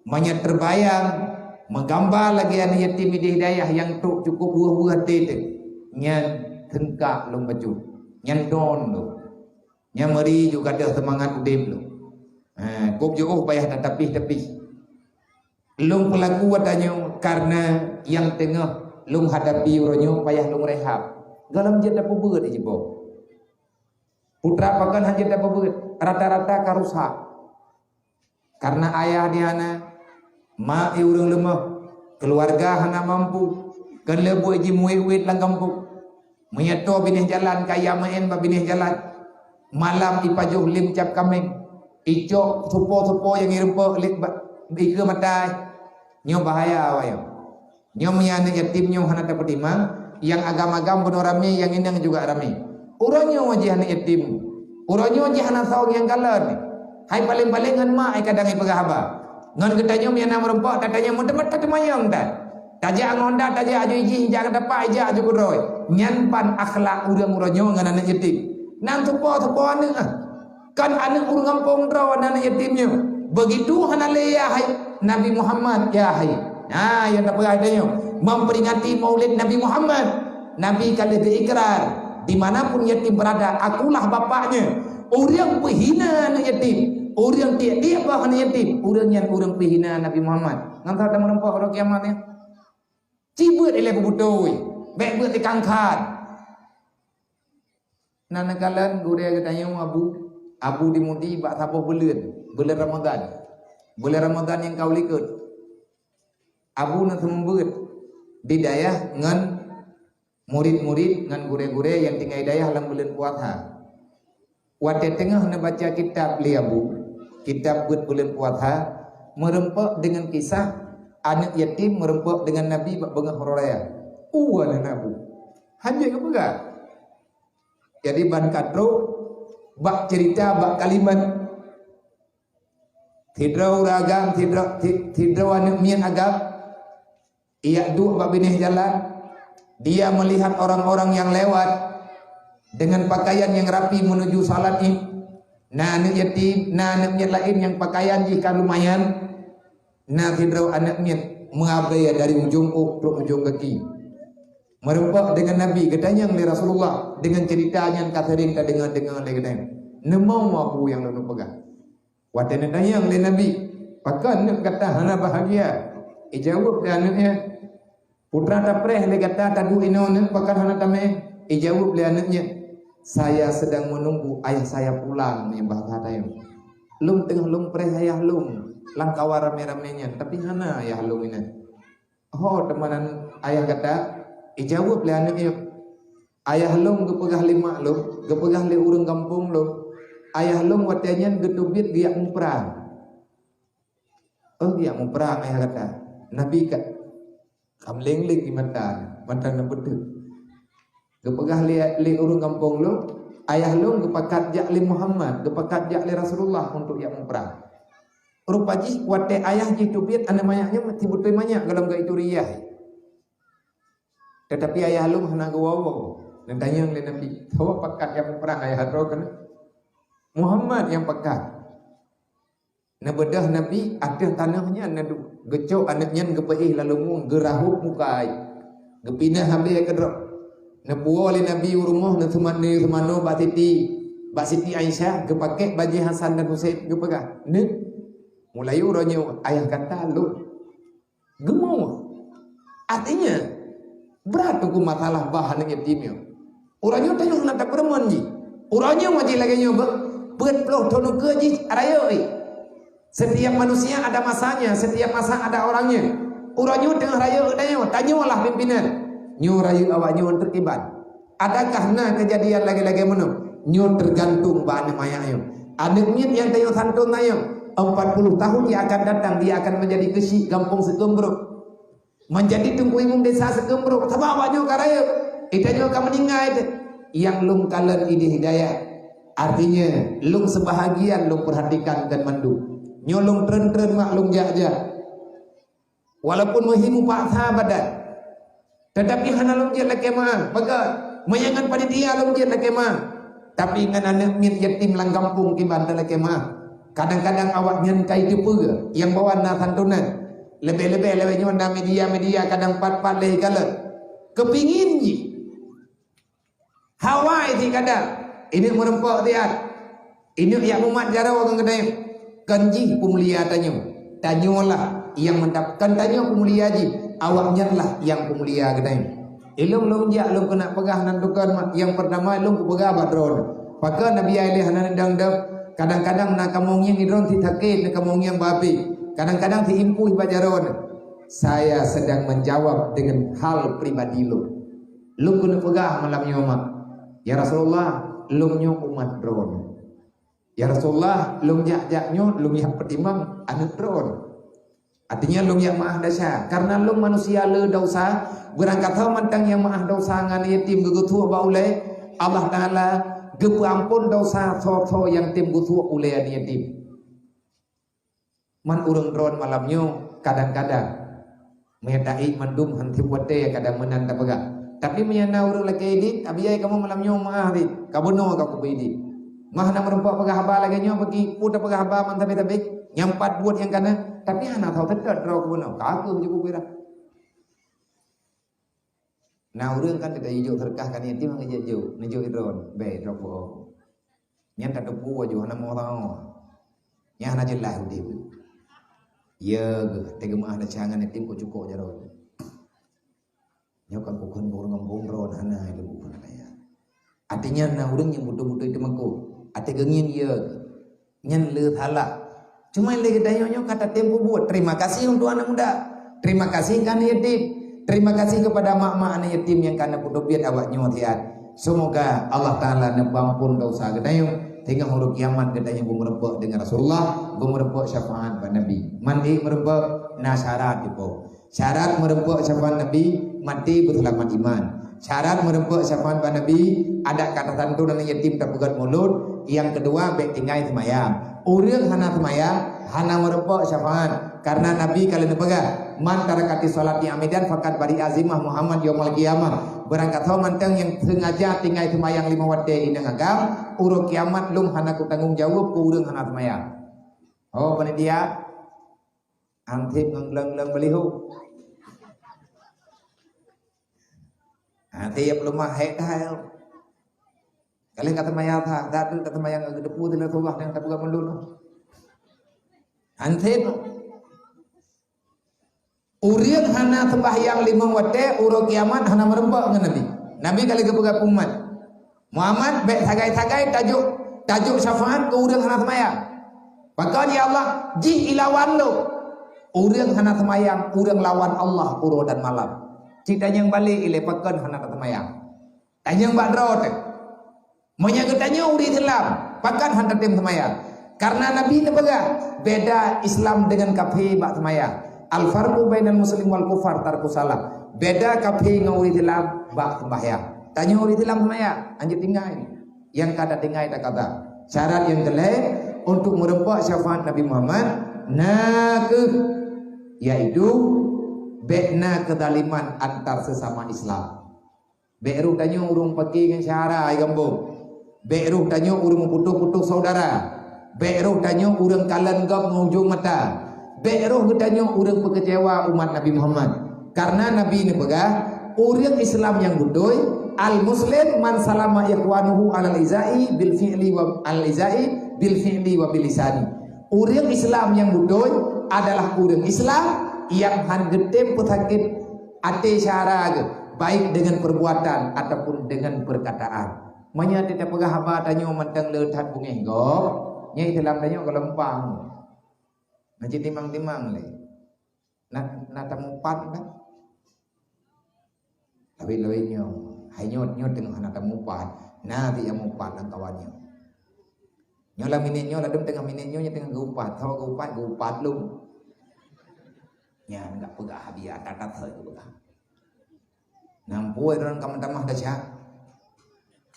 Banyak terbayang menggambar lagi anak yatim ini hidayah yang tu cukup buah-buah tete. Nyan tengkak long baju nyandon lo nyamari juga ada semangat udip lo kop jauh payah tetapi long pelaku adanya karena yang tengah long hadapi uronyo payah long rehab galam jeda pebut aja bo putra pakan hanya dapat pebut rata-rata karusak karena ayah dia na mak urang lemah keluarga hana mampu kan lebu aji muit lang kampung menyeto binih jalan kaya main binih jalan malam ipajuh lim cap kameng icok supo yang irempo lik bike matai nyo bahaya awayo nyo menyana yatim nyo hana dapat imang yang agam-agam benar rame, yang ini juga rame. Urangnya wajah anak yatim, urangnya wajah anak saung yang kalah. Hai paling-paling ngan mak ai kadang ai pegah haba. Ngan ketanya miana merempak tatanya mentemet tatemayang dah. Taja ngonda taja aju iji jangan dapat aja aju kuroi. Nyan pan akhlak urang-urangnya ngan anak yatim. Nang tepo anu kan anak urang kampung draw anak yatimnya. Begitu hanale ya hai Nabi Muhammad ya hai. Nah yang tak pegah tanya memperingati Maulid Nabi Muhammad. Nabi kali berikrar dimanapun yatim berada, akulah bapaknya. Orang penghina anak yatim, orang dia bah anak yatim, orang yang orang penghina Nabi Muhammad. Ngantar dah merempak orang kiamatnya. Cibut ele bubutoi, baik buat dikangkat. Nana kalan gure katanya abu dimudi bak sapoh bulan Ramadan. Bulan Ramadan yang kau likut. Abu nak membut di dayah ngan murid-murid ngan gure-gure yang tinggal dayah dalam bulan puasa. Wate tengah nak baca kitab liabu, kitab bulan puasa merempak dengan kisah anak yatim merempak dengan Nabi bak bengah horaya. Uwan nabu. Hanya ke pegah. Jadi ban katro bak cerita bak kalimat tidrau ragam tidrau anak mian agam. Ia duk bak binih jalan. Dia melihat orang-orang yang lewat dengan pakaian yang rapi menuju salat Id. Nah anak yatim, nah anak mian lain yang pakaian jika lumayan. Nah tidrau anak mian mengabai dari ujung ke ujung kaki. Merempak dengan Nabi, katanya oleh Rasulullah dengan ceritanya yang katering tak dengar-dengar lagi katanya. Nemau abu yang lalu pegang. Watena tanya oleh Nabi, pakan nak kata hana bahagia. Ijawab dia anaknya. Putra tapreh le kata tadu inon pakan hana tame. Ijawab dia anaknya. Saya sedang menunggu ayah saya pulang ni bahasa tayo. Lum tengah lum preh ayah lum. Langkawa rame-ramenya, tapi hana ayah lum ini. Oh temanan ayah kata ijawab le anaknya. Ayah lum gepegah lima lum, gepegah le urang kampung lum. Ayah lum watanya getubit dia umprah. Oh dia umprah ayah kata. Nabi kat kamleng-leng di mata nak betul. Gepegah le urang kampung lum, ayah lum gepakat jak le Muhammad, gepakat jak le Rasulullah untuk yang umprah. Rupaji wate ayah ji tubit ane mayaknya mati betul banyak dalam ga itu riyah. Tetapi ayah lum hana gawawo. Dan tanya oleh Nabi, tahu pakat yang umprah ayah hadro kan? Muhammad yang pakat. Nabedah Nabi ada tanahnya nadu gecok anaknya gepeih lalu mung gerahuk mukai. Gepinah habis kedrok. Nabuo oleh Nabi rumah na semano Mbak Siti Aisyah gepake baju Hasan dan Husain gepegah. Ne mulai urangnya ayah kata lu gemau. Artinya berat tu masalah bahan yatimnya. Urangnya tanya nak tak perempuan ji. Urangnya wajib lagi nyoba berpuluh tahun ke ji araya. Setiap manusia ada masanya, setiap masa ada orangnya. Urangnya tengah raya tanyalah pimpinan. Nyu rayu awak nyu terkibat. Adakah na kejadian lagi-lagi mana? Nyu tergantung bahan mayaknya. Anaknya yang tayo santun tayo 40 tahun yang akan datang dia akan menjadi kesik kampung Sekembruk. Menjadi tunggu imum desa Sekembruk. Sebab awak nyu karaya. Itanya akan meninggal itu. Yang lum kalan ide hidayah. Artinya lum sebahagian lum perhatikan dan mandu. Nyu lum tren-tren maklum jak-jak. Walaupun muhimu paksa badan. Tetapi hana lum jet lakemah. Maka mayangan panitia lum jet lakemah. Tapi ngan anak min yatim lang kampung kiban lakemah. Kadang-kadang awak nyantai jumpa yang bawa na santunan. Lebih-lebih lewatnya na media-media kadang pat-pat leh kala. Kepingin je. Hawaii si kadang. Ini merempak dia. Ini yang umat jara orang kedai. Kanji pemulia tanya. Tanyalah yang mendapatkan tanya pemulia je. Awaknya lah yang pemulia kedai. Ilum lum jak lum kena pegah nandukan yang pertama lum pegah badron. Maka Nabi Ali hanan dang-dang kadang-kadang nak kamongnya ngidron titakin nak kamongnya babi. Kadang-kadang diimpuh bajaron. Saya sedang menjawab dengan hal pribadi lu. Lu kena pegah malam nyomak. Ya Rasulullah, lu nyo umat dron. Ya Rasulullah, lu jak-jaknyo lu yang pertimbang anak dron. Artinya lum yang maah dasar. Karena lum manusia le dosa, berangkat tahu mantang yang maah dosa ngan yatim gegutu ba ulai Allah Taala gepu ampun dosa so yang tim gutu ulai yatim. Man urang dron malamnya kadang-kadang menyadai mandum hanti wate kadang menanda pegak. Tapi menyana urang lagi edit, abiyai kamu malamnya maah di. Kabono ka ku edit. Mah na merempak pegah haba lagi nyo bagi puda pegah haba man tapi nyampat buat yang kana. Tapi anak tahu tidak draw kuno, kaku cukup kira. Nah urang kan tidak hijau terkah kan yang timang hijau, hijau idron, be draw po. Nyanta depu waju anak mau tahu, yang anak jelas dia. Ya, tega mah ada cangan yang tim ko cukup jaron. Nyokan bukan ngomong ron anak itu bukan ya. Artinya nah urang yang butuh-butuh itu mangko, ate gengin ya, nyen le thala. Cuma lagi danyonya kata tempo buat. Terima kasih untuk anak muda. Terima kasih kan yatim. Terima kasih kepada mak-mak anak yatim yang karena pudobiat awak nyotian. Semoga Allah Taala nebampun dosa gedayo. Tinggal huruf kiamat gedayo merebak dengan Rasulullah, merebak syafaat pada Nabi. Mandi merebak nasyarat itu. Syarat merebak syafaat Nabi mati berselamat iman. Syarat merebak syafaat pada Nabi ada kata tentu dan yatim tak pegat mulut. Yang kedua baik tinggal semayang. Urang hana semayang, hana merebak syafaat. Karena Nabi kalau dipegang, man tarakati salat yang amidan fakat bari azimah Muhammad yaumul qiyamah. Berangkat tahu mantang yang sengaja tinggal semayang 5 waktu di agam, urang kiamat lum hana ku tanggung jawab ku urang hana semayang. Oh panitia, antip ngeleng-leng beliau. Nanti ya belum mah dah. Kalian kata maya tha, datu kata maya ngag depu di Rasulullah yang tabuga melulu. Antep. Urian hana sembahyang 5 waktu, uro kiamat hana merembak dengan Nabi. Nabi kali kebuka umat. Muhammad baik tagai-tagai tajuk syafaat ke urian hana sembahyang. Maka ya Allah, ji ilawan lo. Urian hana sembahyang, urian lawan Allah uro dan malam. Cita yang balik ilepakan hana sembahyang. Tanya badrot. Menyagetanya uri Islam, pakan hantar tim semayang. Karena Nabi ini beda Islam dengan kafir bak semayang. Al farqu bainal muslim wal kufar tarku salah. Beda kafir dengan uri Islam bak sembahyang. Tanya uri Islam semayang, anjir tinggal ini. Yang kada tinggal tak kata. Syarat yang jelek untuk merebak syafaat Nabi Muhammad yaitu bekna kedaliman antar sesama Islam. Beru tanya urung pergi dengan syara ai gambung. Beru tanya urung putuk-putuk saudara. Beru tanya urung kalan gap ngujung mata. Beru tanya urung pekecewa umat Nabi Muhammad. Karena Nabi ini pegah urang Islam yang budoy al muslim man salama ikhwanuhu alal izai bil fi'li wa al izai bil fi'li wa bil lisani. Urang Islam yang budoy adalah urang Islam yang hangetem petakit ate syara baik dengan perbuatan ataupun dengan perkataan. Manya tidak pegah haba tanya mantang leuthat bungeh go. Nyai dalam tanya ko lempang. Nanti timang-timang le. Na tamupat dah. Tapi leuinyo, haynyot-nyot dengan anak tamupat. Nah dia mupat lang kawannya. Nyola minitnyo ladum tengah minitnyo nya tengah gupat. Tahu gupat lum. Nya enggak pegah habia tatat heuh pegah. Nampu orang kamu tamah dasya.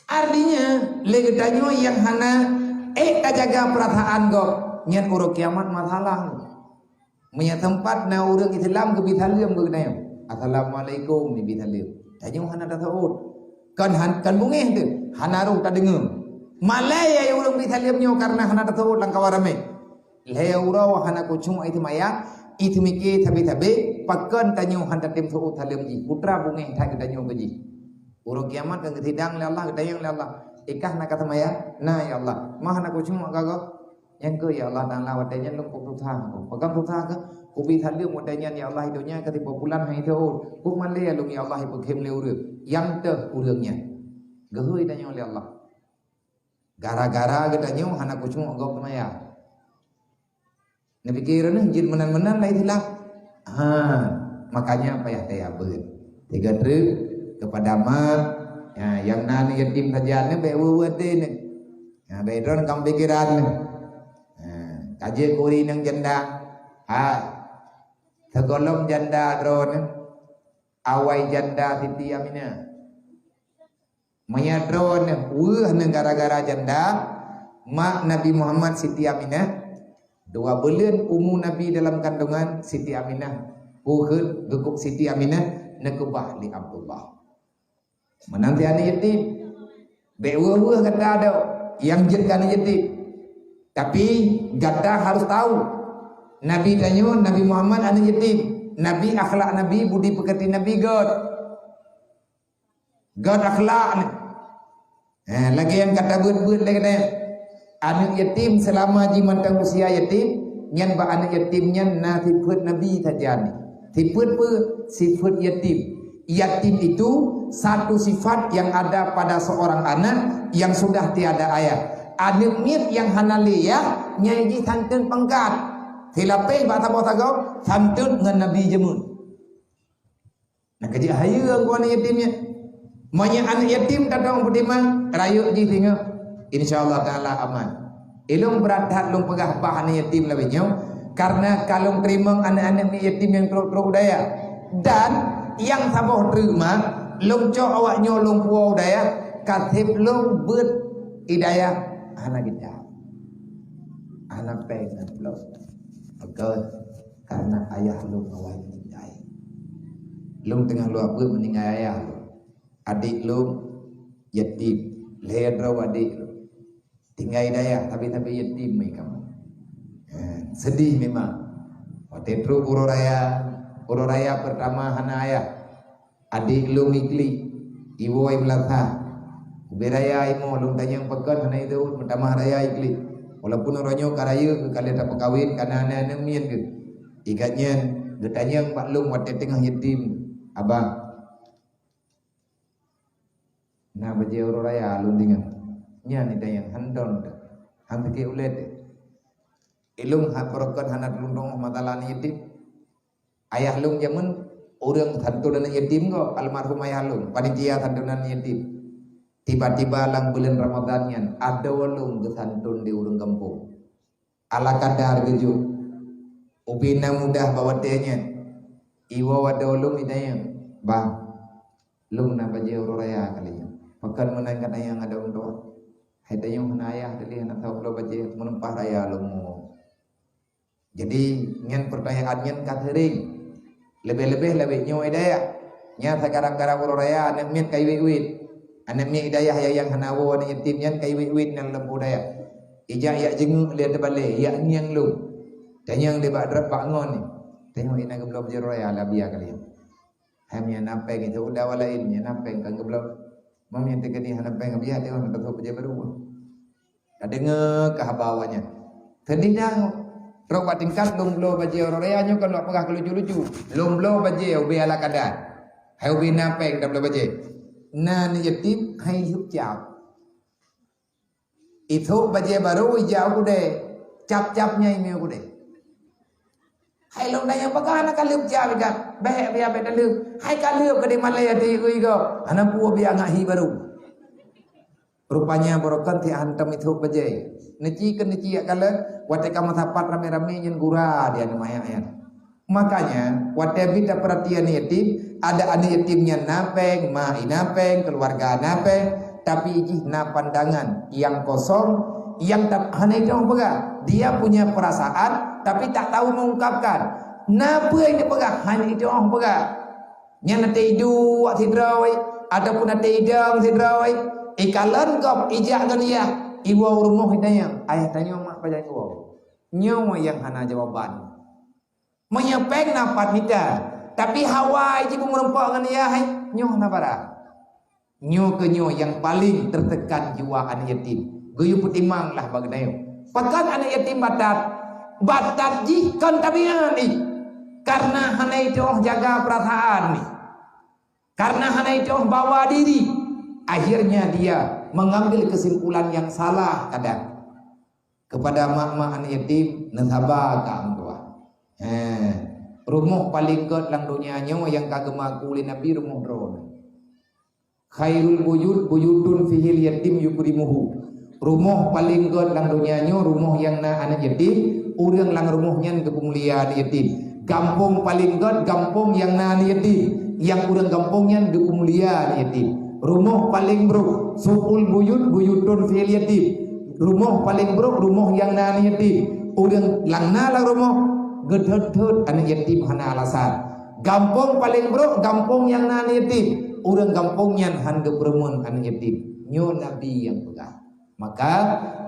Artinya legedanyo yang hana jaga perasaan go nyat uruk kiamat masalah. Menya tempat na urang Islam ke bithalim ke gnayo. Assalamualaikum ni bithalim. Tanyo hana tasaud. Kan bungeh tu. Hana ru ta dengeum. Malaya yang urang bithalimnyo karena hana tasaud lang kawarame. Le urau hana kucung itu maya itu mikir tabe pakan tanyo hana tim saud thalim ji. Putra bungeh ta gedanyo beji. Urang kiamat kan ketidang le Allah gedayang le Allah. Ikah nak kata maya, nah ya Allah, mah nak kucing mak gagal. Yang ke ya Allah Taala wadanya lumpuk tutah, pegang tutah ke, kubi thalim wadanya ya Allah hidupnya ketika bulan hai tu, kuk malai alung ya Allah ibu kem le urang, yang teh urangnya, gahui danya oleh Allah. Gara-gara gedanya anak kucing mak gagal maya. Nabi kira nih jin menan-menan lah itulah. Makanya apa ya teh abet. Tiga truk kepada mak. Ya, yang nani yatim saja ni bewuwete ni. Ya, bedron kam pikiran ni. Kaje kuri nang janda. Tegolong janda drone awai janda Siti Aminah. Maya drone negara-gara janda mak Nabi Muhammad Siti Aminah. 2 bulan umur Nabi dalam kandungan Siti Aminah. Uhud guguk Siti Aminah nekubah li Abdullah. Menanti anak yatim. Bewa-bewa kata ada yang jet anak yatim. Tapi gata harus tahu. Nabi tanya Nabi Muhammad anak yatim. Nabi akhlak Nabi budi pekerti Nabi God. God akhlak ni. Lagi yang kata buat-buat lagi kata anak yatim selama jimantang usia yatim nyan ba anak yatimnya na sifat Nabi terjadi. Sifat apa? Sifat yatim. Yatim itu satu sifat yang ada pada seorang anak yang sudah tiada ayah. Anak mit yang hanaliyah nyaji santun pangkat. Silapeh bahasa tagaw santun dengan Nabi jemun. Nah kerja haya aku anak yatimnya. Banyak anak yatim datang berdima rayuk ji tengok. InsyaAllah ta'ala aman. Ilung berat lung pegah bahan yatim lebihnya. Karena kalau terima anak-anak yatim yang teruk-teruk daya. Dan yang saboh terima lung cok awaknya lung puau daya. Katib lung ber hidayah anak kita. Anak pengen lung. Agar karena ayah lung awal meninggal. Lung tengah lu apa meninggal ayah lung. Adik lung yatim. Leher raw adik lung. Tinggal hidayah tapi yatim mai kamu. Sedih memang. Waktu itu uro raya pertama hana ayah. Adik lu mikli. Ibu ay melatah. Beraya imo lu tanya pekan hana itu pertama raya ikli. Walaupun orangnya karaya ke kalian tak perkawin karena anak-anak mian ke. Ikatnya getanya pak lu waktu tengah yatim. Abang. Nah baje uro raya lu dengan. Nya ni dayang handon. Hampir ke ulet. Ilung haprokan hanat lundong matalani yatim. Ayah lung zaman orang santunan yatim kok almarhum ayah lung panitia santunan yatim. Tiba-tiba lang bulan Ramadannya ada walung gesantun di urung kampung. Ala kadar geju. Ubina mudah bawa tehnya. Iwa wada walung idayang. Bang. Lung na baje uraya kalinya. Pakan menangkan ayang ada untuk. Haidayang hanayah dari anak tahu lo baje menempah raya lung. Jadi ngan pertanyaan ngan katering lebih-lebih nyo hidayah nya sekarang-karang uraya anak mian kai wit anak mian hidayah yang hanawo anak yatim nyan kai wit nang lembu daya ija ya jenguk lihat balik ya nyang lu dan yang di bak drap bangun ni tengok ina geblok jeraya labia kalian hamnya napeng itu udah walain nya napeng kan geblok mamnya tekeni hanapeng biar dia nak betul je baru ada dengar kahabawanya tendidang Rok tingkat lomblo baje oraya nyo kan nak pegah lucu-lucu. Lomblo baje ubi ala kadar. Hai ubi napeng dah baje. Na ni yatim hai hidup jauh. Itu baje baru jauh kude. Cap-capnya ini kude. Hai long daya pegah nak kalup jauh dah. Beh biar beh dalup. Hai kalup ke di Malaya ti ku iko. Anak puo biar ngahi baru. Rupanya borokan ti hantam itu baje. Neci ke neci ya kala wate kama tapat rame-rame nyen gura dia namanya ayat. Makanya wate bida perhatian yatim ada anak yatimnya napeng, ma inapeng, keluarga napeng, tapi ijih na pandangan yang kosong yang tak hanya itu pegang. Dia punya perasaan tapi tak tahu mengungkapkan. Napa yang dia pegang hanya itu orang pegang. Nya nate idu wak sidrawai ataupun nate idang sidrawai ikalan kop ijak gania. Ibu rumah hidayah, ayah tanya mak pada ibu. Nyawa yang hana jawaban. Menyepeng napat kita, tapi hawa ibu merempak dengan ia, nyawa napara. Nyawa ke nyawa yang paling tertekan jiwa anak yatim. Guyu putimang lah bagdayo. Pakan anak yatim batat jikon tabian ni. Karena hana itu jaga perasaan ni. Karena hana itu bawa diri. Akhirnya dia mengambil kesimpulan yang salah kadang kepada mak-mak anak yatim nasabah kang tua. Rumah paling kot lang dunia nyawa yang kagema kuli nabi rumah drone. Khairul buyutun fihil yatim yukrimuhu. Rumah paling kot lang dunia nyawa rumah yang na anak yatim urang lang rumahnya kepemuliaan yatim. Gampung paling god gampung yang nan yatim, yang urang gampungnya di umulia yatim. Rumah paling buruk supul buyutun fil yatim. Rumah paling buruk rumah yang nan yatim. Urang langna lah rumah gedhedhut anak yatim hana alasan. Gampung paling buruk gampung yang nan yatim. Urang gampungnya hande beremun anak yatim. Nyo nabi yang pegang. Maka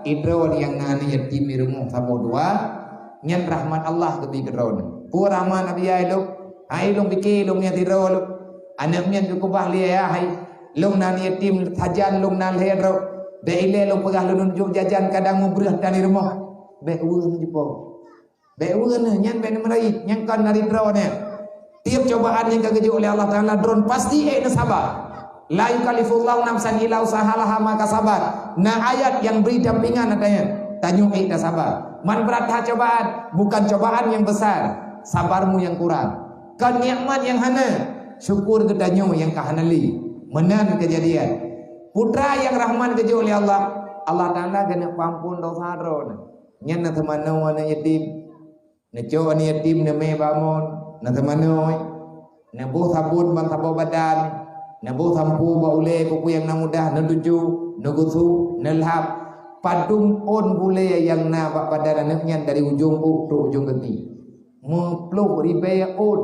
idron yang nan yatim di rumah sabo dua nyan rahmat Allah kebi gedron. Pu rahmat nabi ai long pikir long nya tiro lo. Anak nyan ku bahli ya hai. Long nan yatim tajan long nan ledro. Be ile long pegah lu nunjuk jajan kadang mau berah dari rumah. Be ueun jepo. Be ueun nyan be merai nyan kan dari drone. Tiap cobaan yang kegeju oleh Allah Taala drone pasti sabar. La yukallifullahu nafsan illa usahaha maka sabar. Nah ayat yang beri dampingan adanya. Tanyo ida sabar. Man berat cobaan, bukan cobaan yang besar. Sabarmu yang kurang. Kan nikmat yang hana, syukur kedanyo yang kahanali. Menan kejadian. Putra yang rahman keju oleh Allah. Allah Taala kena pampun dosa drone. Nyan na temano ana yatim. Na jo ana yatim na me bamon, na temano. Na bo sabun ban sabo badan. Nabu sampu baule kuku yang namudah naduju nagusu nalhab padum on bule yang na bak pada anaknya dari ujung u ke ujung kaki mupluh ribe on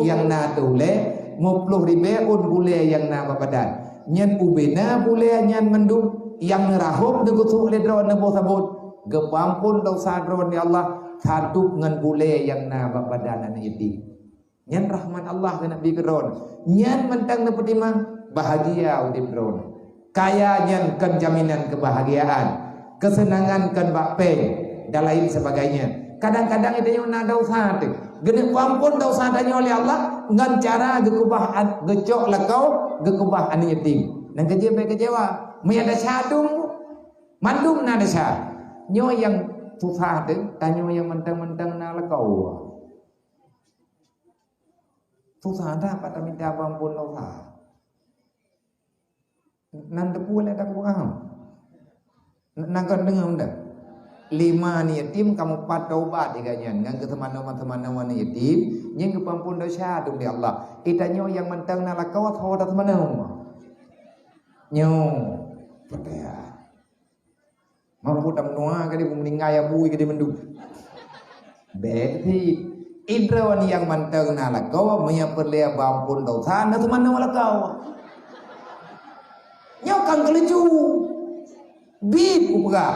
yang na tule mupluh ribe on bule yang na bak badan nyan ubena bule nyan mendung yang nerahup nagusu le dron nabu sabun gepampun dosa dron ya Allah haduk ngan bule yang na bak badan anak itu. Nyan rahmat Allah ke Nabi Gedron. Nyan mentang dapat imang bahagia udip Gedron. Kaya nyan kan jaminan kebahagiaan, kesenangan kan bakpe dan lain sebagainya. Kadang-kadang itu yang nak dosa tu. Gede ampun dosa tanya oleh Allah ngan cara gekubah gecok lekau gekubah ani yatim. Dan kecewa. Maya ada syadung mandum na ada syad. Nyo yang susah tu tanya yang mentang-mentang na lekau. Susah dah pada minta ampun dosa. Nan depu le dak buang. Nang kan dengar unda. 5 ni yatim kamu pat taubat diganyan ngan ke teman-teman ni yatim yang ke ampun dosa tu di Allah. Itanyo yang mentang na lakau tho dak teman nyo. Percaya. Mampu tam noa ke di meninggal ya bui ke di mendung. Beti Idrawan yang manteng na lakau menyaperlia bampun dosa na teman na lakau. Nyokang keleju. Bit upga.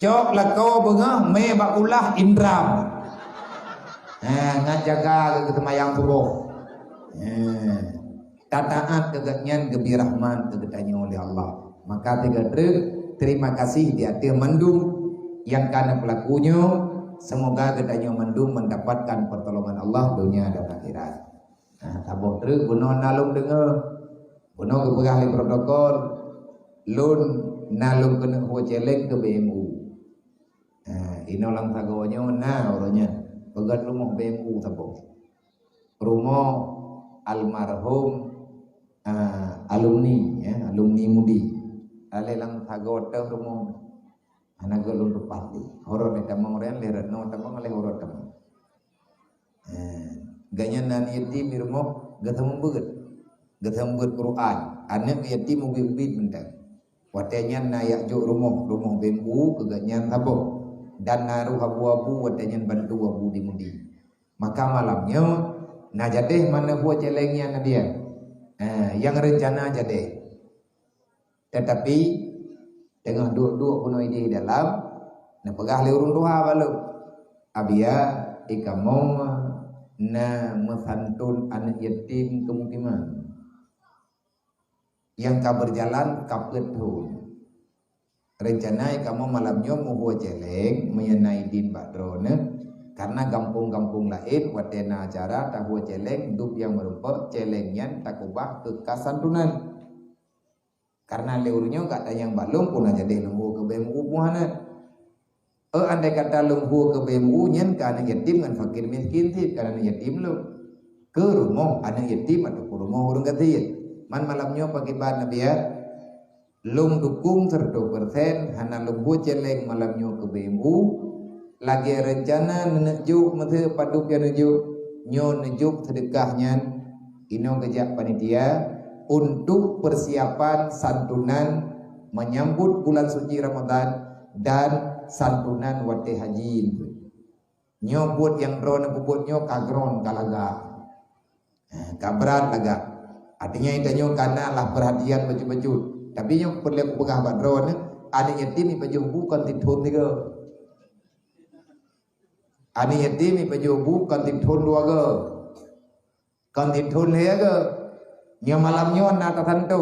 Cok lakau bengah me bakulah indram. Ngan jaga ke temayang tubuh. Tataat kegatnyan gebi rahman kegatanya oleh Allah. Maka terima kasih di hati mendung yang karena pelakunya. Semoga kedanyo mendung mendapatkan pertolongan Allah dunia dan akhirat. Nah, tabuh terus buno nalung dengar. Buno kepegah li protokol lun nalung kena ho celeng ke BMU. Nah, inolang tagonya na orangnya. Pegat rumah BMU tabuh. Rumah almarhum alumni ya, alumni mudi. Alelang tagota rumah anak galun rupati horor eta mangren leret no tamang ale horor tamang ganyan nan yatim mirmo gatam beut Quran anak yatim ubit mentang watenya na yak jo rumah BMU keganyan tabo dan naruh abu-abu watenya bantu abu di mudi maka malamnya na jadeh mana buat celengnya na dia yang rencana jadeh tetapi dengan dua kuno ide dalam na pegah le urun doa balu abia ikamom na mesantun anak yatim kemukiman yang ka berjalan kapetun rencana ikamu malamnya mau celeng menyenai din badrone karena kampung-kampung lain watena acara tahu celeng hidup yang merupakan celengnya takubah kekasantunan karena leurnya enggak ada yang balung pun aja deh lembu ke BMU puana. Andai kata lembu ke BMU nyen ke anak yatim kan fakir miskin sih karena anak yatim lo ke rumah anak yatim atau ke rumah orang ketiga. Man malamnya pagi ban nabi ya. Lung dukung 100% hana lembu celeng malamnya ke BMU lagi rencana nejuk mata padu pian nejuk nyo nejuk sedekahnya ino gejak panitia untuk persiapan santunan menyambut bulan suci Ramadan dan santunan wate haji. Nyo buat yang drone buat nyo kagron kalaga. Kabrat laga. Artinya itu nyo karena lah perhatian baju-baju. Tapi nyo perlu pegah bak drone ada yatim ni baju bukan titun tiga. Ada yatim ni baju bukan titun dua ke. Kan titun leh ke. Nyo malam nyo na tertentu.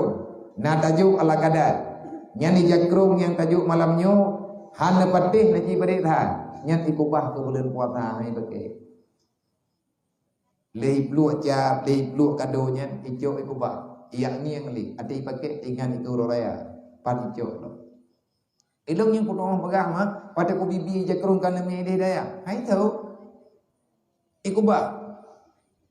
Na tajuk ala kadar. Yang ni jakrung yang tajuk malam nyo han patih na ci bade tha. Nyat ikubah ke bulan puasa hai pakai. Lei pluak ja, lei pluak kado nya ijo ikubah. Yang ni yang li. Ati pakai tinggal itu raya. Pat ijo lo. Ilung yang potong pegang mah pada ku bibi jakrung kana me dia daya. Hai tahu. Ikubah.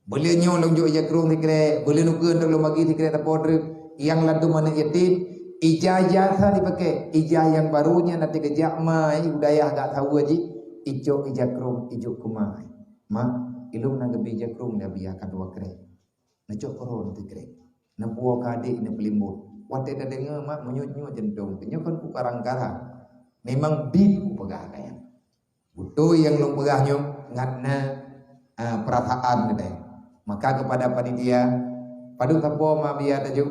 Boleh nyo long jo jakrung tikre, boleh nukeun long bagi tikre tapodre yang lantu mana yatim. Ijazah tha dipakai. Ijazah yang barunya nanti kejak mai budaya agak tahu aja. Ijo ijakrung ijo kumai. Ma ilung nang gebi jakrung dah biarkan dua kre. Najok koron tikre. Na puak adik na pelimbut. Wate dah dengar mak menyut-nyut jendong. Kenyo kan ku karang-karang. Memang bib ku pegah kaya. Butuh yang long pegah nyo ngatna perataan kedai. Maka kepada panitia padu tapo ma biar tajuk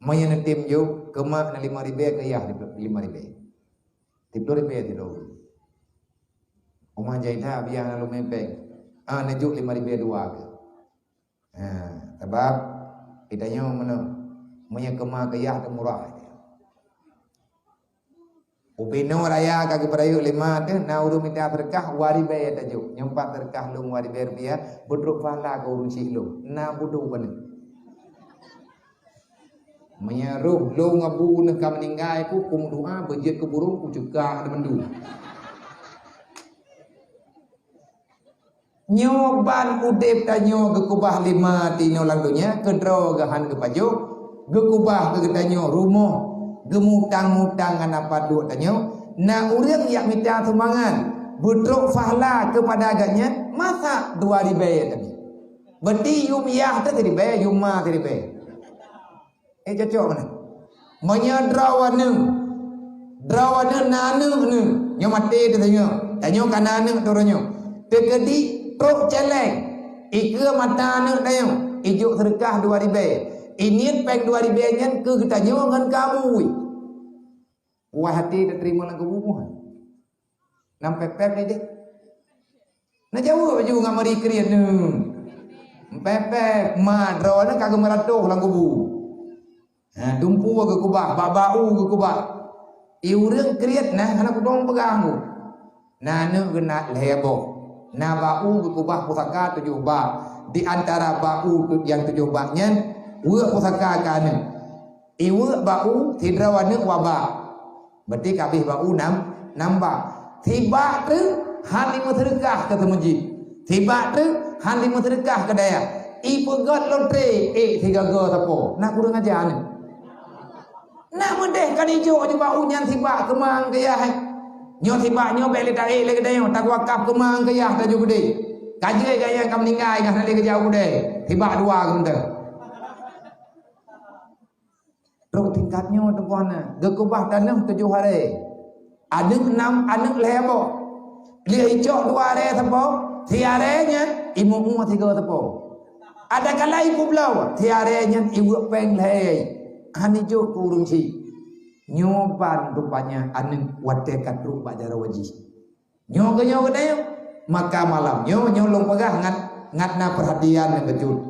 maya tim jo kemak na 5.000 ke yah 5.000. 10.000 tidak. Omah jaita biar na lu mepeng. Najuk 5.000 dua ke. Sebab kitanya mana maya kemak ke yah ke murah. Upino raya kaki perayu 5 tu na uru minta berkah wari bayar tajuk. Nyempat berkah lu wari bayar rupiah budruk pahala ke urun lu. Na budu bana. Menyaruh lu ngabu nak meninggal ku kum doa berjet ke burung ku juga ada mendu. Nyoban udep tanyo gekubah 5 tino langdunya kedro gahan ke pajuk gekubah ke tanyo rumah gemutang-mutang apa duit tanyo na urang yak minta semangan budruk fahla kepada agaknya masa 2.000 tadi berarti yumiyah tu tadi bayar yumma tadi bayar cocok mana menyadrawana nanu nu nyo mati tu tanyo kananu turanyo tekedi truk celeng ike mata nu tanyo ijuk sedekah 2.000 ini pek 2.000 nya ke tanyo ngan kamu buah hati dah terima lagu bubuhan. Nampak pep ni dek. Nak jauh baju ngak mari krian nu. Pep ma drone kagak meratuh lagu bu. Dumpu ke kubah, babau ke kubah. Iurang kriat nah anak kudong pegang bu. Nah nu kena lebo. Nah bau ke kubah pusaka 7 bak. Di antara bau yang 7 baknya, wa pusaka kan. Iwa bau tidrawana wabak. Berarti kabih bau 6 bak. Tiba tu han 5 sedekah kata masjid. Tiba tu han 5 sedekah ke daya. I pegat lotre 3 go tapo. Nak kurang ajar ni. Nak mendeh kan ijo je bau nyan tiba kemang ke yah. Nyo tiba nyo beli tarik le ke daya tak wakaf kemang ke yah taju gede. Kajai gaya kam ninggai ngah le ke jauh gede. Tiba 2 ke mentah. Terus tingkatnya tuan gekubah tanah 7 hari. Anak 6 anak lebo. Dia hijau 2 hari tapo. 3 harinya ibu 3 tapo. Ada kala ibu belau. 3 harinya ibu peng leh. Ani jo kurung si. Nyoban rupanya anak wate kadru pada rawaji. Nyoga dayo. Maka malam nyo long pegah ngatna perhatian yang betul.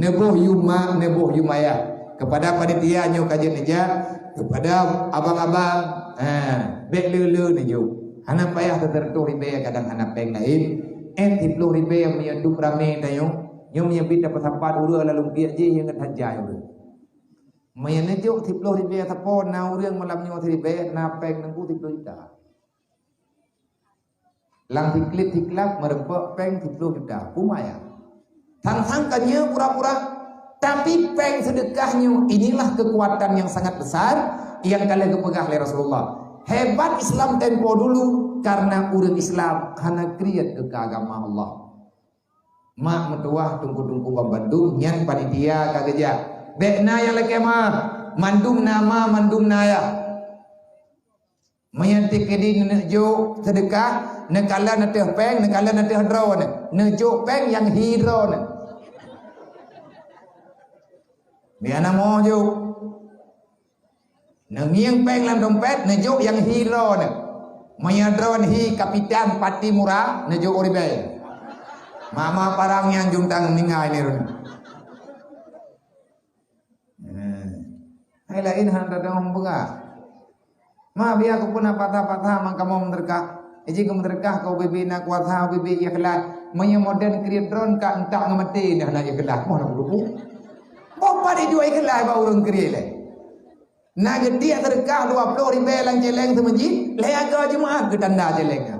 Nebuh yumaya. Kepada panitia nyo kajian aja kepada abang-abang bek lulu ni jo anak payah tertentu ribe kadang anak peng lain 10 ribe yang menyeduk rame tayo nyo menyebit dapat sampat ura lalu biak je yang ngajai ura menyejuk 10 ribe tapo na urang malam nyo ribe na peng nangku 10 juta lang tiklip merempek peng 10 juta kumaya sang-sangkanya pura-pura. Tapi peng sedekahnya inilah kekuatan yang sangat besar yang kalian kepegang oleh Rasulullah. Hebat Islam tempo dulu karena urang Islam hana kriat ke agama Allah. Mak metuah tunggu-tunggu Bandung nyan panitia kageja. Bekna yang leke mah mandum nama mandum naya. Mayanti kedi nejo sedekah nekala neteh peng nekala neteh draw nejo peng yang hero ne. Biana mo jo. Nengiang peng lam dompet nejo yang hero ne. Mayadron hi kapitan pati murah nejo oribe. Mama parang yang juntang ningai ni run. Hai lain handa dong bunga. Ma biar aku pun patah-patah mang kamu menderkah. Eji kamu menderkah kau bibi nak kuatha bibi ikhlas. Maya modern create drone ka entak ngamati dah nak ikhlas. Mau nak berupu. Bapa dia jual ikhlas ba urang create le. Nak gede terkah 20 ribu lang celeng tu masjid. Leha ke jemaah ke tanda celengnya.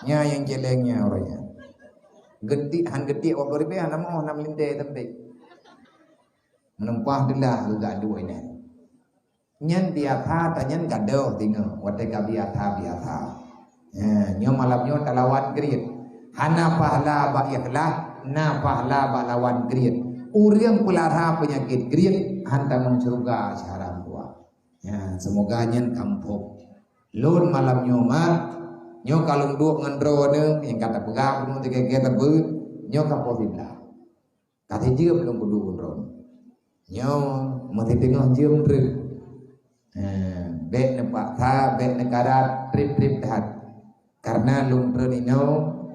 Nya yang celengnya orangnya. Gede han gede 20 ribu han mau nak linde tempe. Menempah delah juga dua ini. Nyen biatha ta nyen gado tingo wate ka biatha nyo malam nyo talawat grid hana pahala ba ikhlas na pahala ba lawan grid urang pelara penyakit grid hanta meng surga syaram tua ya semoga nyen kampung lun malam nyo ma nyo kalung duok ngendro ne yang kata pegah pun tiga kita ber nyo ka posibla kata dia belum kudu undron nyo mati tengah jam drek bek nepak tha bek negara trip dah karena lung tronino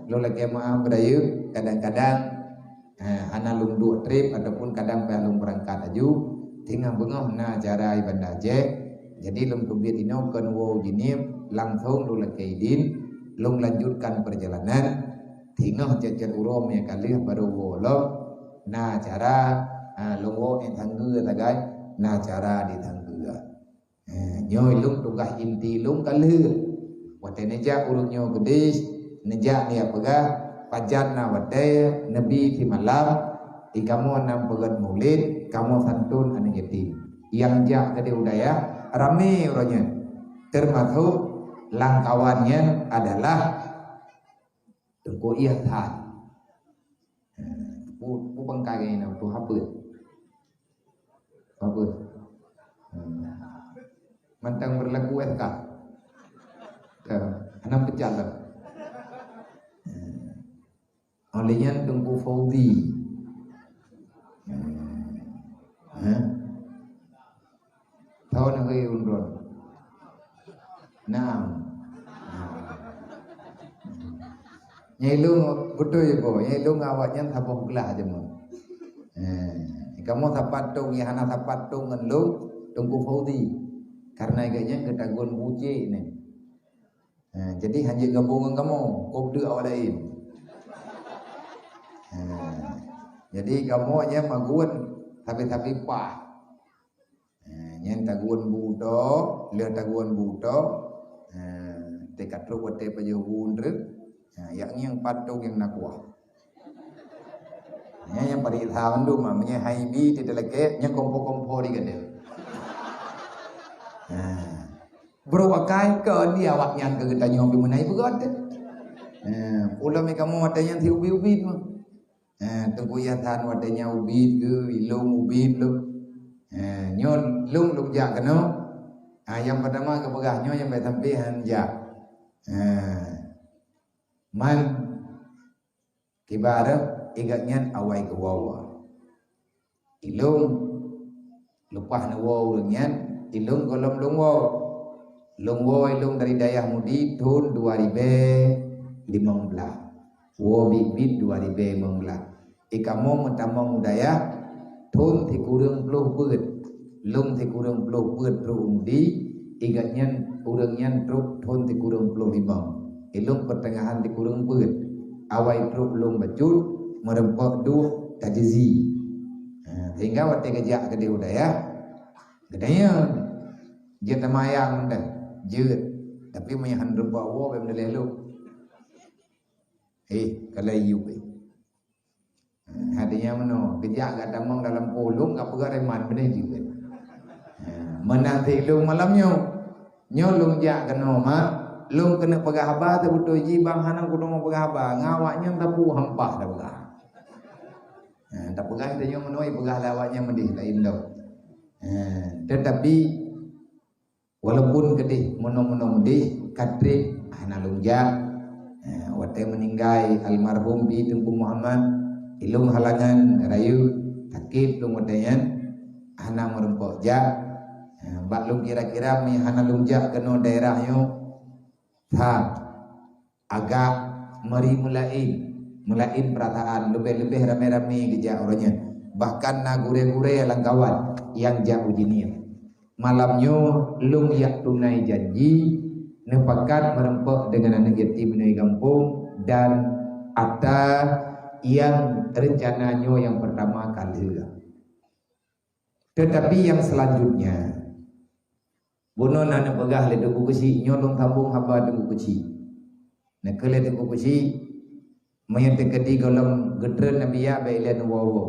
lo lagi maaf berayu kadang-kadang ana lung dua trip ataupun kadang lung berangkat aju tinggal bengah na cara ibadah je jadi lung kubiat ino kan wow jinim langsung lo lagi idin lung lanjutkan perjalanan tinggal jajan urom ya kali baru wolo na cara lung wo entanggu tagai na cara ditanggu nyoy lung tugas inti lung kalih wate neja urung nyo gedis neja nia pegah pajan na wate nabi ti malam ikamu nam pegat maulid kamu santun ane yatim yang jak gede udaya rame orangnya termasuk langkawannya adalah tengku ihsan pu bangkai na tu hapus mantang berlaku SK enam pejalan olehnya tunggu Fauzi tahun hari undron nyelung betul ya bo nyelung awaknya tapok belah aja mo kamu tapatung ya hana tapatung ngelung tunggu Fauzi karena agaknya ketaguan buce ini. Jadi hanya gabungan kamu, kau berdua awak lain. Jadi kamu hanya maguan tapi pah. Yang taguan budo, lihat taguan budo, tekat lu buat tepa jauh bundre, yang patung yang nakuah. Yang pada ilhaman tu, mamanya haibi tidak lagi, yang kompo di gede. Beruakai ke dia awaknya ke kita nyobi menai begot. Ulah mereka mau adanya ti ubi tu. Tunggu ya tan wadanya ubi tu, ilung ubi tu. Nyon lung jak keno. Yang pertama kepegahnya yang baik tampihan jak. Man kibarap igatnya awai ke wawa. Ilung lupa na wawa nyan. Ilung kolom lung wo ilung dari dayah mudi tahun 2015 wo bibit 2015 ikamu mentamong dayah tahun tikurang puluh beut lung tikurang puluh beut mudi igatnya urangnya truk tahun tikurang puluh lima ilung pertengahan tikurang beut awai truk lung bacut merempok duh tajzi sehingga waktu kejak gede udaya gedenya jeta mayang dah jeut tapi mayan rembak wo bem delelu kalau iu hadinya meno kejak gak damang dalam pulung gak pegar reman benih juga menanti lung malamnya nyolung jak keno mak Long kena pegah haba tu betul ji bang hanang kudu mau pegah haba ngawaknya tapu hampah dah pegah. Tak pegah tanya menoi pegah lawaknya mendih lain dah. Tetapi walaupun kedih mono-mono mendih katrik hanalungja wate meninggai almarhum bi Tengku Muhammad ilung halangan rayu takib lung watayan hanang merempok ja bak lung kira-kira mi hanalungja kena daerahnya agak meri mulain perataan lebih-lebih rame-rame gejak orangnya bahkan na gure-gure langkawan yang jauh jenis malamnya lung yak tunai janji nepakat merempok dengan anak yatim di kampung dan ada yang rencananya yang pertama kali. Tetapi yang selanjutnya buno nana pegah le duku kesi nyolong tambung haba duku kesi. Nak kele duku kesi mayat kedi golong gedren nabiya bailan wawo.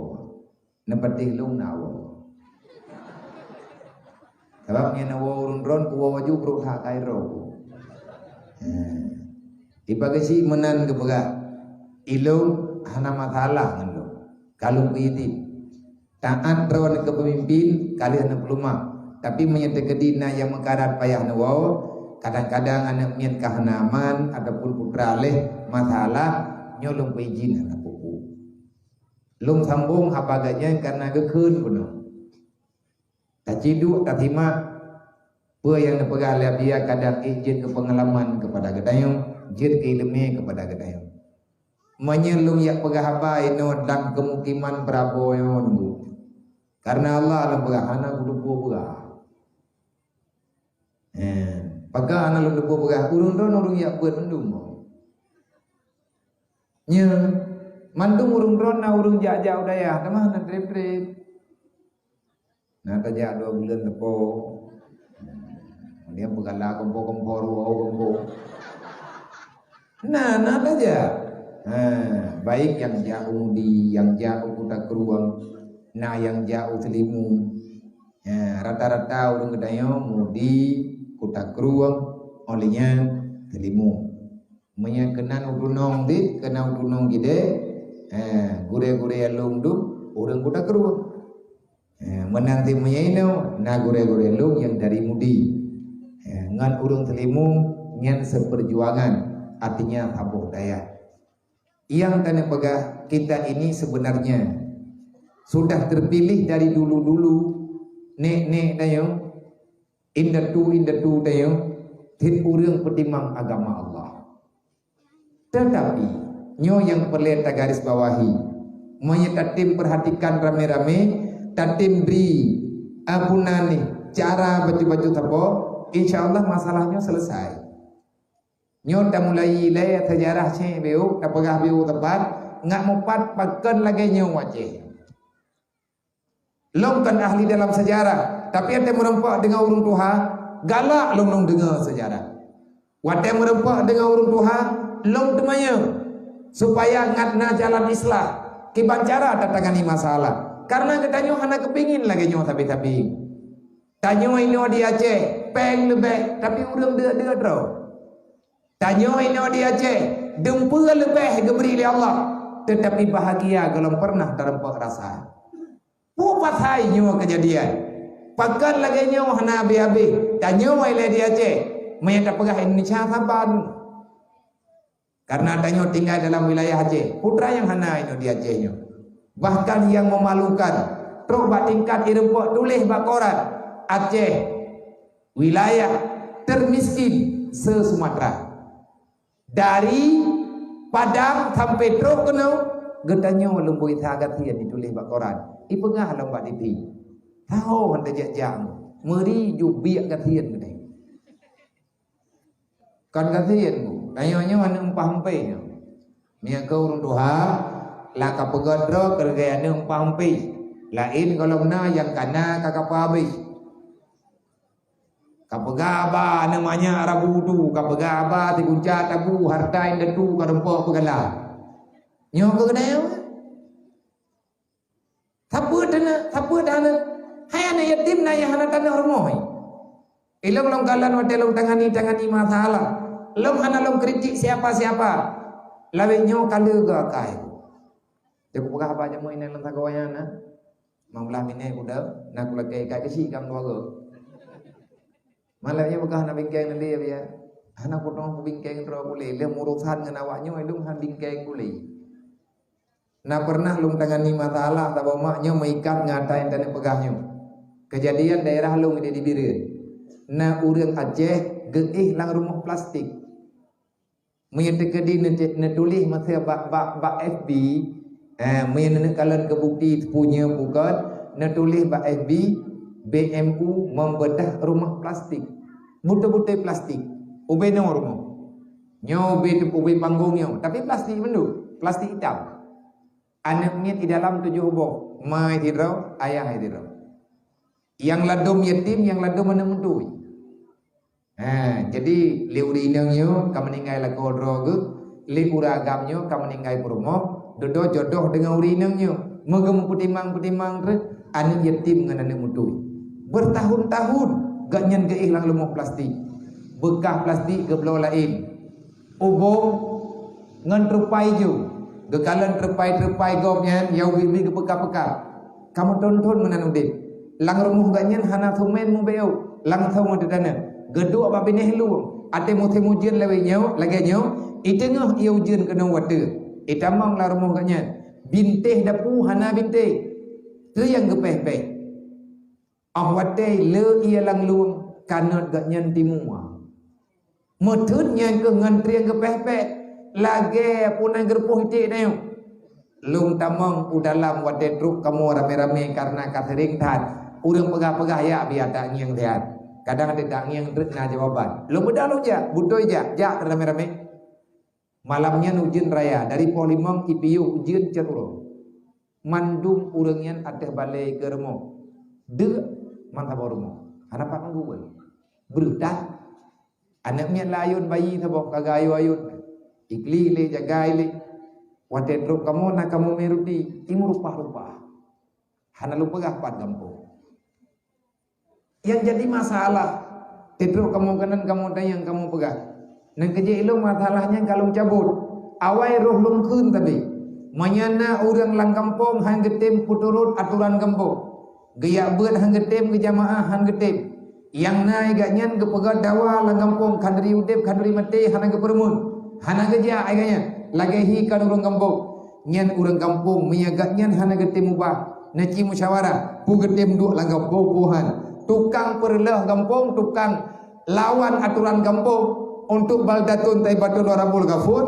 Nepati lung nawo. Sebab nya nawo urun-urun ku wawo ju bro hak kairo. Dipagasi menan ke pegah ilung hana masalah ngelo kalau piti taat rawan ke pemimpin kali hana peluma tapi menyata kedina yang mengkarat payah nawo kadang-kadang anak mian kahanaman ataupun putra leh masalah nyolong izin anak pupu lung sambung apaganya karena gekun penuh tak ciduk tak timak apa yang dipegang oleh dia kadang izin ke pengalaman kepada gedayung, izin ke ilmu kepada gedayung. Menyelung yang pegah apa ini dan kemukiman berapa yang nunggu. Karena Allah alam pegah anak lupa pegah. Pegah anak lupa pegah urun don urung yang buat mendung. Nya mandung urung don na urung jauh daya, kemana nak trip. Nah tajak 2 bulan tepo. Dia berkala kompor-kompor wow. Nah aja. Baik yang jauh yang jauh kuda keruang, nah yang jauh selimu. Rata-rata orang kedayo mudi kuda keruang olehnya selimu. Menyakenan udunong dit, kena udunong gede. Gure-gure alung dum orang kuda keruang. Menanti menyaino, nah gure-gure alung yang dari mudi. Ngan urung selimu ngan seperjuangan artinya tabuh daya yang tanda pegah kita ini sebenarnya sudah terpilih dari dulu-dulu nek dayo indatu dayo tit urang petimang agama Allah tetapi nyo yang perlu garis bawahi menyata tim perhatikan rame-rame tatim beri apunane cara baju-baju tapo InsyaAllah masalahnya selesai. Nyo dah mulai leh sejarah ceh beu, dah pegah beu tepat, ngak mupat paken lagi nyo wajah. Long kan ahli dalam sejarah, tapi ada merempak dengan urung Tuhan, galak long dengar sejarah. Wate merempak dengan urung Tuhan, long temanya supaya ngatna jalan Islam, kiban cara datangani masalah. Karena katanya hana kepingin lagi nyo tapi. Tanya ino di Aceh, peng lebih, tapi urang dia terus. Tanya ino di Aceh, dempul lebih diberi oleh Allah, tetapi bahagia kalau pernah terempak rasa. Pupat hai nyo kejadian. Pakan lagi nyo hana abi-abi. Tanya ino di Aceh, menyata pegah Indonesia saban. Karena tanya tinggal dalam wilayah Aceh, putra yang hana ino di Aceh nyo. Bahkan yang memalukan, terus bak tingkat irempok tulis bak koran. Aceh wilayah termiskin se-Sumatera dari Padang sampai Truk kenau gedanya lembui sagat dia ditulis bak koran ipengah lembak dipi tahu handa jajang meri jubiak kasian gede kan kasian bu ayonya mana umpah empe nya kau urung Tuha lah kapegadro kergayane umpah empe lain kalau na yang kana kakak habis kapegaba namanya Arabu tu kapegaba ti kunca tabu harta indetu karempo pegala nyo ke kedai Thapa dana hai ana yatim na ya hana tanah rumoi ilong long kalan wate long tangani masalah Lom hana lom kritik siapa-siapa. Lawinyo kala ke akai. Dia pegah apa jamu ini lantak kawanya na. Mamlah mine kuda nak lagi kai kesi kam dua ke. Malahnya pegah na bingkeng nanti ya. Hana potong bingkeng terus boleh. Dia murusan dengan awaknya idung han bingkeng boleh. Na pernah lung tangani masalah tak maknya mengikat ngatain dan pegahnya. Kejadian daerah lung ini di Biren. Na urang Aceh geih lang rumah plastik. Menyedekadi netulis masa bak FB menyedekalan ke bukti punya bukan netulis bak FB BMU membedah rumah plastik. Buta-buta plastik. Ube no rumah. Nyo ube panggungnya, tapi plastik bendu, plastik hitam. Anaknya di dalam 7 buah. Mai hidrau, ayah hidrau. Yang ladum yatim, yang ladum mana mentui. Jadi li urinangnya kamu meninggal la kodro ge, li uragamnya kamu meninggal promo, dodo jodoh dengan urinangnya. Megem putimang re anu yatim dengan anu mentui. Bertahun-tahun gak nyen ge ilang lumah plastik. Bekah plastik ke belau lain. Ubong ngan terpai ju. Gekalan terpai gopnya yau bibi ke peka-peka. Kamu tonton menan udip. Lang rumuh gak nyen hana thumen mu beu. Lang thau ngadana. Geduk apa pineh lu. Ate mu temu ujian lewenya lagi nyo. Itengah ia ujian kena wada. Itamang la rumuh gak nyen. Binteh dapu hana binteh. Tu yang gepeh-peh. Ahwate le ia lang luang kanot gak nyen timua. Metun nyen ke ngantri yang gepeh-peh. Lagi punang gerpuh itik na yung. Lung tamang udalam wate truk kamu rame-rame karena kasering tan. Urang pegah-pegah ya biar tak ngiang tiat. Kadang ada tak ngiang trik na jawaban. Lu bedah lu ja, butoy ja, rame-rame. Malamnya ujian raya dari Polimong IPU ujian ceruro. Mandum urangnya ada balai ke remo. De mantap remo. Harapan Google. Berdah. Anaknya layun bayi sabok kagayo ayun. Ikli le jagai le. Wate truk kamu nak kamu meruti timur rupa-rupa. Hana lupa gahpat kampung. Yang jadi masalah truk kamu kanan kamu tayang kamu pegang. Nang kerja ilmu masalahnya kalau cabut. Awai roh lungkun tadi. Manyana orang lang kampung hang getem puturut aturan kampung. Gaya beut hang getem ke jamaah hang getem. Yang naik gak nyan ke pegat dawa lang kampung kandri udep kandri mati hana ke permun. Hana kerja agaknya lagi hi kan orang kampung. Nyan orang kampung menyagat nyan hana getem ubah. Naci musyawarah pu getem duk lang kampung puhan. Tukang perlah kampung, tukang lawan aturan kampung untuk baldatun taibatun warabul ghafur.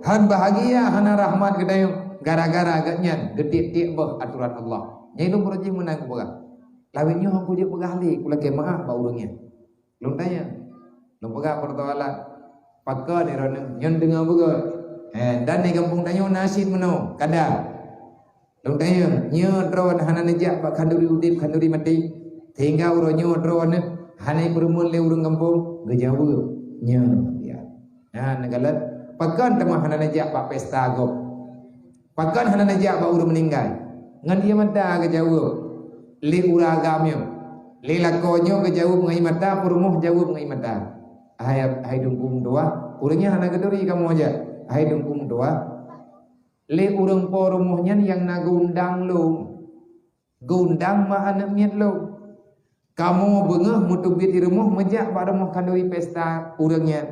Han bahagia hana rahmat kedayung gara-gara agaknya getik-tik bah aturan Allah. Nyai lu berji menang pegah. Lawinnya hang kuje pegah li kula ke maaf ba urangnya. Lung tanya. Lung pegah pertawala. Pakka ni rana nyen dengar begat. Dan di kampung tanya nasid meno kada. Lung tanya nya drone hana nejak ba khanduri udip khanduri mati. Hingga uronyo drone hanai perumun le urang kampung gejawa nya dia. Negalat pakan temah hana najak pak pesta gop. Pakan hana najak pak urang meninggal. Ngan dia mata gejawa. Le uragamnya. Le lakonyo gejawa mengai mata perumuh jauh mengai mata. Hai dungkung doa, urangnya hana gedori kamu aja. Hai dungkung doa. Le urang porumuhnya yang nagundang lu. Gundang mah anak miat lu. Kamu bengah mutubit di rumah mejak pada rumah kanduri pesta urangnya.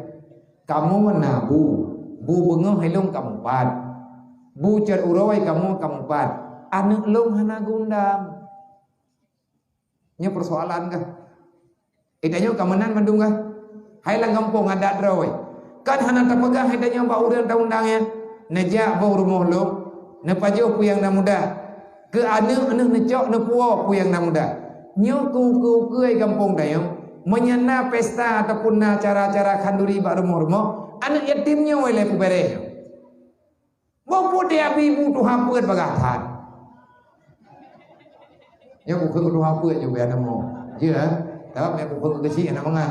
Kamu menabu, bu bengah helong kamu pat. Bu cer urawai kamu pat. Anak long hana gundang. Nya persoalan kah? Idanya kamenan mandung kah? Hai lang kampung ada drawai. Kan hana tapagah idanya ba urang taundangnya. Nejak ba rumah long. Nepajo pu yang na muda. Ke anak necok nepuo pu yang na muda. Nyoku kuai kampung dayong menyana pesta ataupun acara-acara kanduri bak rumah-rumah anak yatimnya oleh pubere. Bopo dia ibu tu hampir bagatan. Ya bukan tu hampir juga ada mau. Je, tapi aku bukan kecil anak mangan.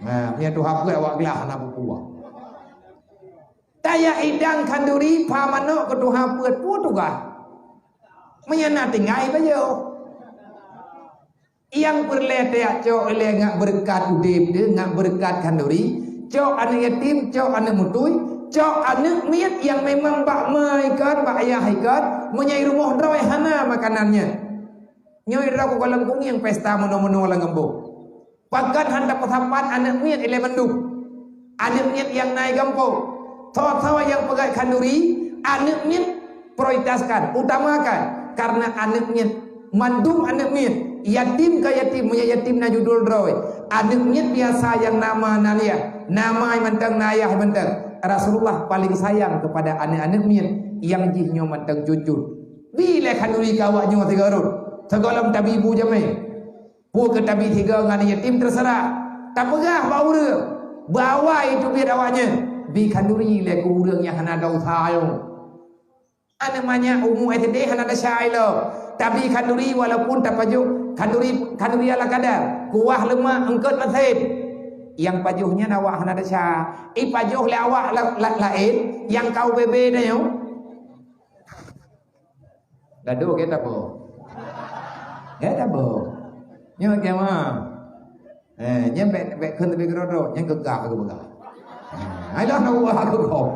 Nah, punya tu hampir awak gelah anak buku. Taya idang kanduri pamano ke tu hampir putuga. Menyana tinggai bayo. Yang perletek cok oleh ngak berkat udip dia ngak berkat kanduri cok anak yatim, cok anak mutui, cok anak miat yang memang bak maikan, bak ayah ikan, menyai rumah drawai hana makanannya. Nyoi draw ko lang kung yang pesta mono-mono lang gambo. Pagkan handa pasapat anak miat ile menduk. Anak miat yang naik gampo. Tawa-tawa yang pegai kanduri, anak miat prioritaskan, utamakan karena anak miat mandum anak miat. Yatim ke yatim, punya yatim na judul draw. Anak miat biasa yang nama nalia, nama mentang nayah mentang. Rasulullah paling sayang kepada anak-anak miat yang jihnya mentang jujur. Bila kanduri kawaknya tigarut. Segolam tabibu jamai. Pu ke tabi tiga dengan yatim terserah. Tak pegah bau dia. Bawa itu biar awaknya. Bi kanduri le ku urang yang hana ada usaha yo. Ana manya umu etede hana ada syai lo. Tapi kanduri walaupun tak pajuh, kanduri ala kadar. Kuah lemah engkot masih. Yang pajuhnya awak hana ada syai. Pajuh le awak lain yang kau bebe dah yo. Dadu kita po. Ya dah bo. Nyo kema. Nyam bek khun tapi kerodo, nyang gegak aku begak. Ai dah nak buat aku kau.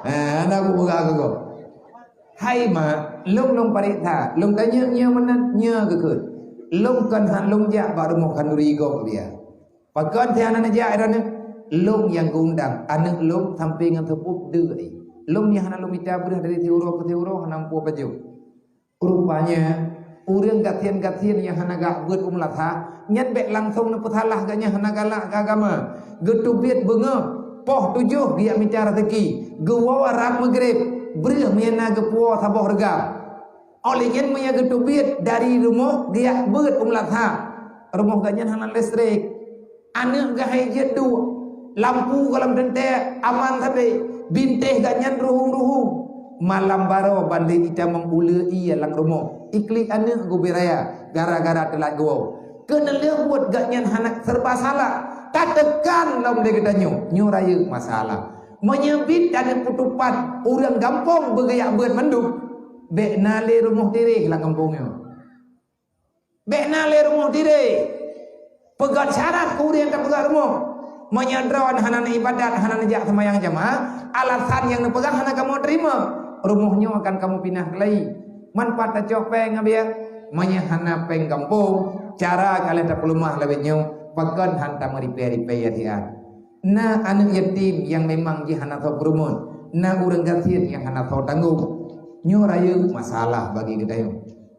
Nak aku begak aku. Hai ma, long parita, long tanya nya mana nya gekut. Long kan han long ja baru mau kanduri go dia. Pakan tiana na ja irane. Long yang gundang, anak long sampai ngan tepup deui. Long yang hana long mita berah dari teuro ke teuro hanampu paju. Rupanya urang gatian-gatian yang hanaga buat latha nyat bek langsung na putalah ganya hanagala agama getubit benga poh 7 dia bicara rezeki gewa rak magrib breh miana gepo saboh rega oleh yen maya getubit dari rumah dia buat latha rumah ganya hana listrik anak gahai jedu lampu kalam dente aman sabe binteh ganyan ruhung-ruhung malam baro bandai ita mengula iya lang rumah iklik anak gubiraya gara-gara telat gua kena lewat gaknyan hanak serba salah katakan lam dia kata nyu raya masalah menyebit dan putupan orang gampang bergaya buat menduk bek nale rumah diri lang kampungnya bek nale rumah diri pegat syarat kurian tak pegat rumah menyadrawan hanan ibadat hanan jak semayang jamaah alasan yang dipegang hanak kamu terima rumahnya akan kamu pindah kelai manfaat copeng abia menyahana peng kampung cara kalian tak pelumah lebihnya pakan hantam repair ya na anak yatim yang memang jihana tau berumun na urang gatin yang hana tau tanggung nyorayu masalah bagi kita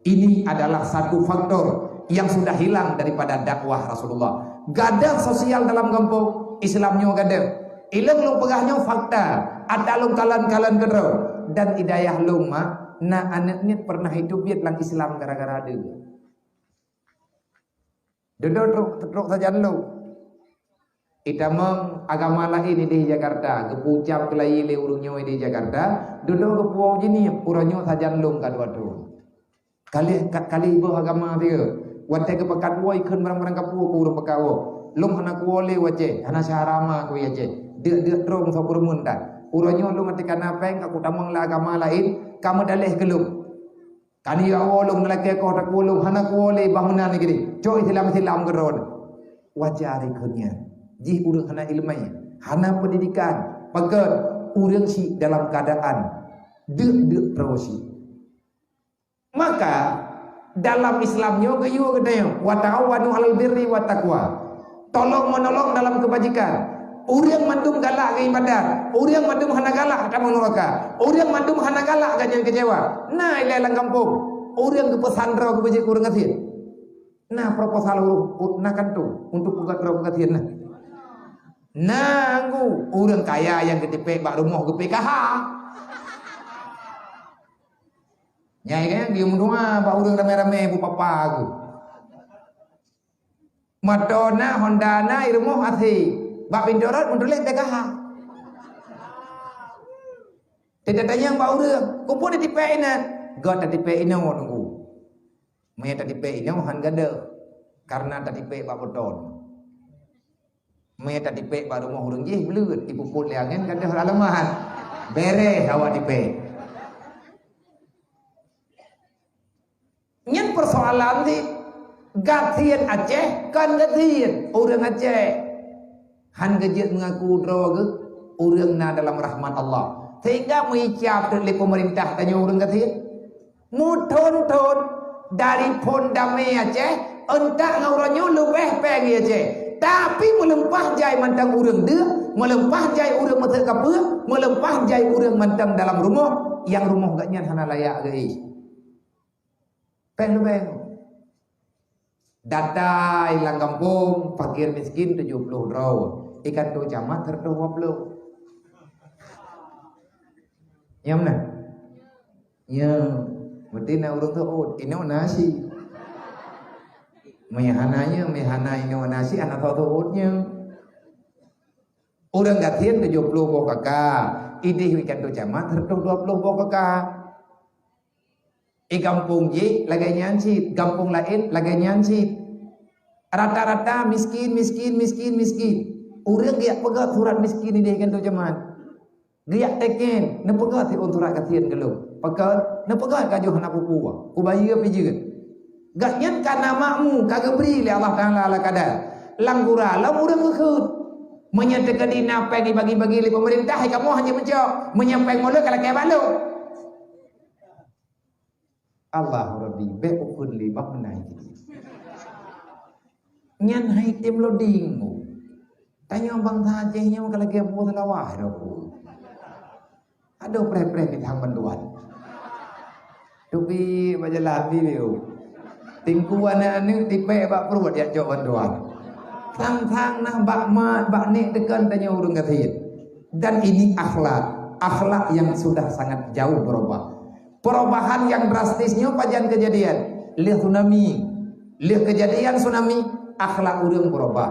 ini adalah satu faktor yang sudah hilang daripada dakwah Rasulullah gadah sosial dalam kampung Islamnya gadah ilang lu pegahnya fakta ada lu kalan-kalan kedro dan hidayah lu mah na anaknya pernah hidup biat lang Islam gara-gara ada. Duduk truk saja lu. Itamang agama lain di Jakarta, kepucap kelai le urungnya di Jakarta, duduk ke puau jini uranyo saja lu kadua tu. Kali ibu agama dia, wate ke pekat woi kun barang-barang kapu urung pekawo. Lum hana kuole wace, hana syarama ku yace. Dek trong sa purmun ta. Uranyo lu mati kana peng aku tamang la agama lain, kamu dalih kelum. Kani awolung ngelake ko tak wolung hana kuole bangunan negeri. Coi silam geron. Wajar ikunnya. Ji urang hana ilmai, hana pendidikan, pagar urang si dalam keadaan dek prosi. Maka dalam Islamnya gayu gedaya wa ta'awanu 'alal birri wat taqwa. Tolong menolong dalam kebajikan. Urang mandum galak ke ibadat, urang mandum hana galak ka neraka, urang mandum hana galak ka jangan kecewa. Nah ilalang kampung, urang ke pesandra ke bajik urang gatin. Nah proposal nak kan tu untuk buka terau gatin nah. Nanggu urang kaya yang ketipek bak rumah ke PKH. Nyai kan dia mendua bak urang rame-rame bu papa aku. Madonna Hondana irmo ati. Bak pindorot mendulek PKH. Tidak tanya bak urang, kumpul di tipekna. God tadi tipekna nunggu. Maya tadi tipekna han gada. Karena tadi tipek bak beton. Maya tadi tipek bak rumah urang jih belut dipuput liangan gada halaman. Beres awak tipek. Nyen persoalan di gatian Aceh kan gatian orang Aceh Han gejek mengaku droga urang na dalam rahmat Allah. Sehingga mengucap oleh pemerintah tanya urang kata muton-ton dari pon damai Aceh entak ngauranyo lebih pengi Aceh. Tapi melempah jai mantang urang dia, melempah jai urang mata kapur, melempah jai urang mantang dalam rumah yang rumah gaknya hana layak guys. Peng. Data ilang kampung fakir miskin 70 draw. Ikan tu camat 20. Ya mana? Ya, berarti nak urang tu ini nasi. Mehananya ini nasi anak tahu nya. Urang gatian 70 bok kakak. Idih ikan tu camat 20 bok kakak. Kampung je lagi nyanci, kampung lain lagi nyanci. Rata-rata miskin. Urang dia pegat surat miskin ini kan tu jaman. Dia teken, ne pegat ti surat katian gelo. Pegat, ne pegat kajuh na pupu. Ku bayi apa je. Gak nyen kana makmu kagak beri le Allah Taala ala kadar. Langgura lam urang ngekut. Menyatakan dinapeng dibagi-bagi oleh pemerintah, kamu hanya mencok menyampaikan mulut kalau kayak balok. Allah Rabbi be'ukun li bahmenai nyan hai tim loading tanya bang Acehnya kalau dia buat lawah aduh pre-pre di tang banduan tupi bajalah video tingkuan anu tipe bak perut ya jok banduan tang nah bak mat bak nek tekan tanya urang katiin dan ini akhlak yang sudah sangat jauh berubah. Perubahan yang drastisnya pajan kejadian lihat kejadian tsunami akhlak urang berubah.